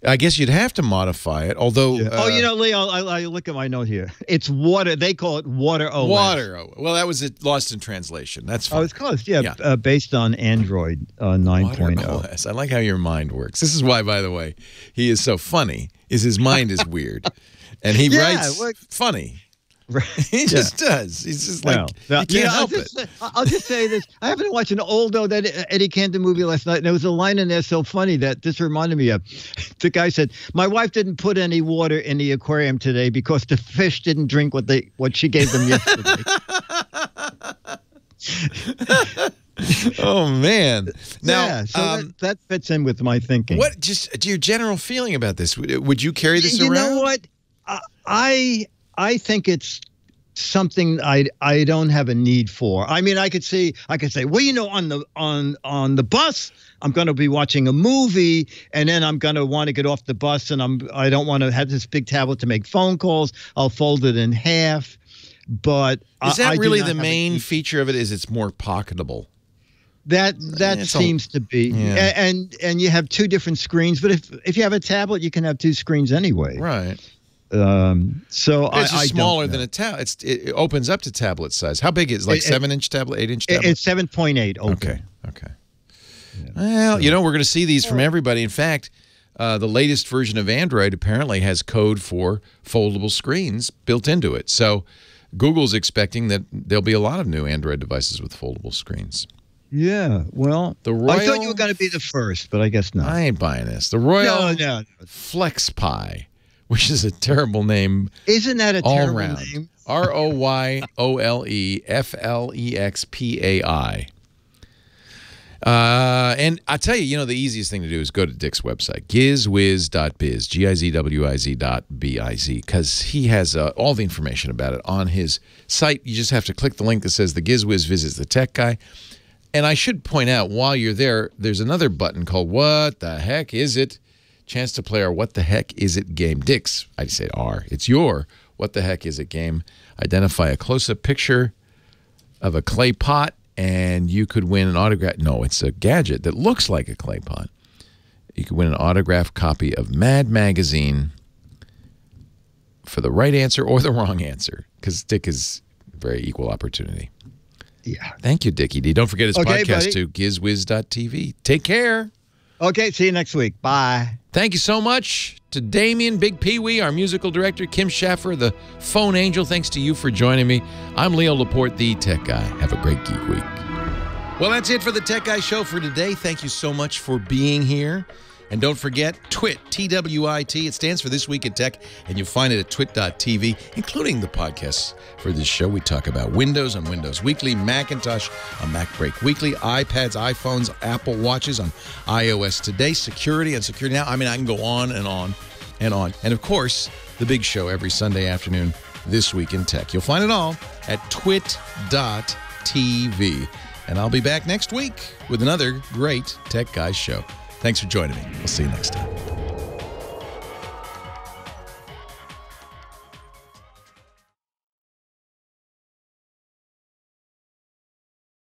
I guess you'd have to modify it, although... Leo, I look at my note here. It's water. They call it Water OS. Water OS. Well, that was lost in translation. That's fine. Oh, it's close. Yeah. Based on Android 9.0. I like how your mind works. This is why, by the way, he is so funny, is his mind is weird. And he writes funny. He just does. He's just like, you can't help it. I'll just say this. I happened to watch an old Eddie Cantor movie last night, and there was a line in there so funny that this reminded me of. The guy said, my wife didn't put any water in the aquarium today because the fish didn't drink what she gave them yesterday. Oh, man. Now, that fits in with my thinking. What, just your general feeling about this? Would you carry this around? You know what? I think it's something I don't have a need for. I mean, I could say, well, on the bus, I'm going to be watching a movie, and then I'm going to want to get off the bus, and I don't want to have this big tablet to make phone calls. I'll fold it in half. But is that really the main feature of it? Is it's more pocketable? That seems to be, and you have 2 different screens. But if you have a tablet, you can have 2 screens anyway. Right. So it's just smaller than a tablet. It opens up to tablet size. How big is it? Like 7-inch tablet, 8-inch tablet? It's 7.8 open. Okay. Yeah. Well, we're going to see these from everybody. In fact, the latest version of Android apparently has code for foldable screens built into it. So Google's expecting that there'll be a lot of new Android devices with foldable screens. Yeah, well, I thought you were going to be the first, but I guess not. I ain't buying this. The Royal FlexPai, which is a terrible name. Isn't that a terrible name? ROYOLEFLEXPAI. And I'll tell you, the easiest thing to do is go to Dick's website, gizwiz.biz, GIZWIZ.biz, because he has all the information about it on his site. You just have to click the link that says the Giz Wiz visits the tech guy. And I should point out, while you're there, there's another button called What the Heck Is It? Chance to play our What the Heck Is It game. Dick's, I say it's your What the Heck Is It game. Identify a close-up picture of a clay pot, and you could win an autograph. No, it's a gadget that looks like a clay pot. You could win an autographed copy of Mad Magazine for the right answer or the wrong answer, because Dick is very equal opportunity. Yeah. Thank you, Dickie D. Don't forget his podcast, buddy. too, gizwiz.tv. Take care. Okay, see you next week. Bye. Thank you so much to Damien, Big Pee-wee, our musical director, Kim Schaffer, the phone angel. Thanks to you for joining me. I'm Leo Laporte, the Tech Guy. Have a great Geek Week. Well, that's it for the Tech Guy Show for today. Thank you so much for being here. And don't forget, TWIT, T-W-I-T. It stands for This Week in Tech, and you'll find it at twit.tv, including the podcasts for this show. We talk about Windows on Windows Weekly, Macintosh on Mac Break Weekly, iPads, iPhones, Apple Watches on iOS Today, security on Security Now. I mean, I can go on and on and on. And, of course, the big show every Sunday afternoon This Week in Tech. You'll find it all at twit.tv. And I'll be back next week with another great Tech Guys show. Thanks for joining me. We'll see you next time.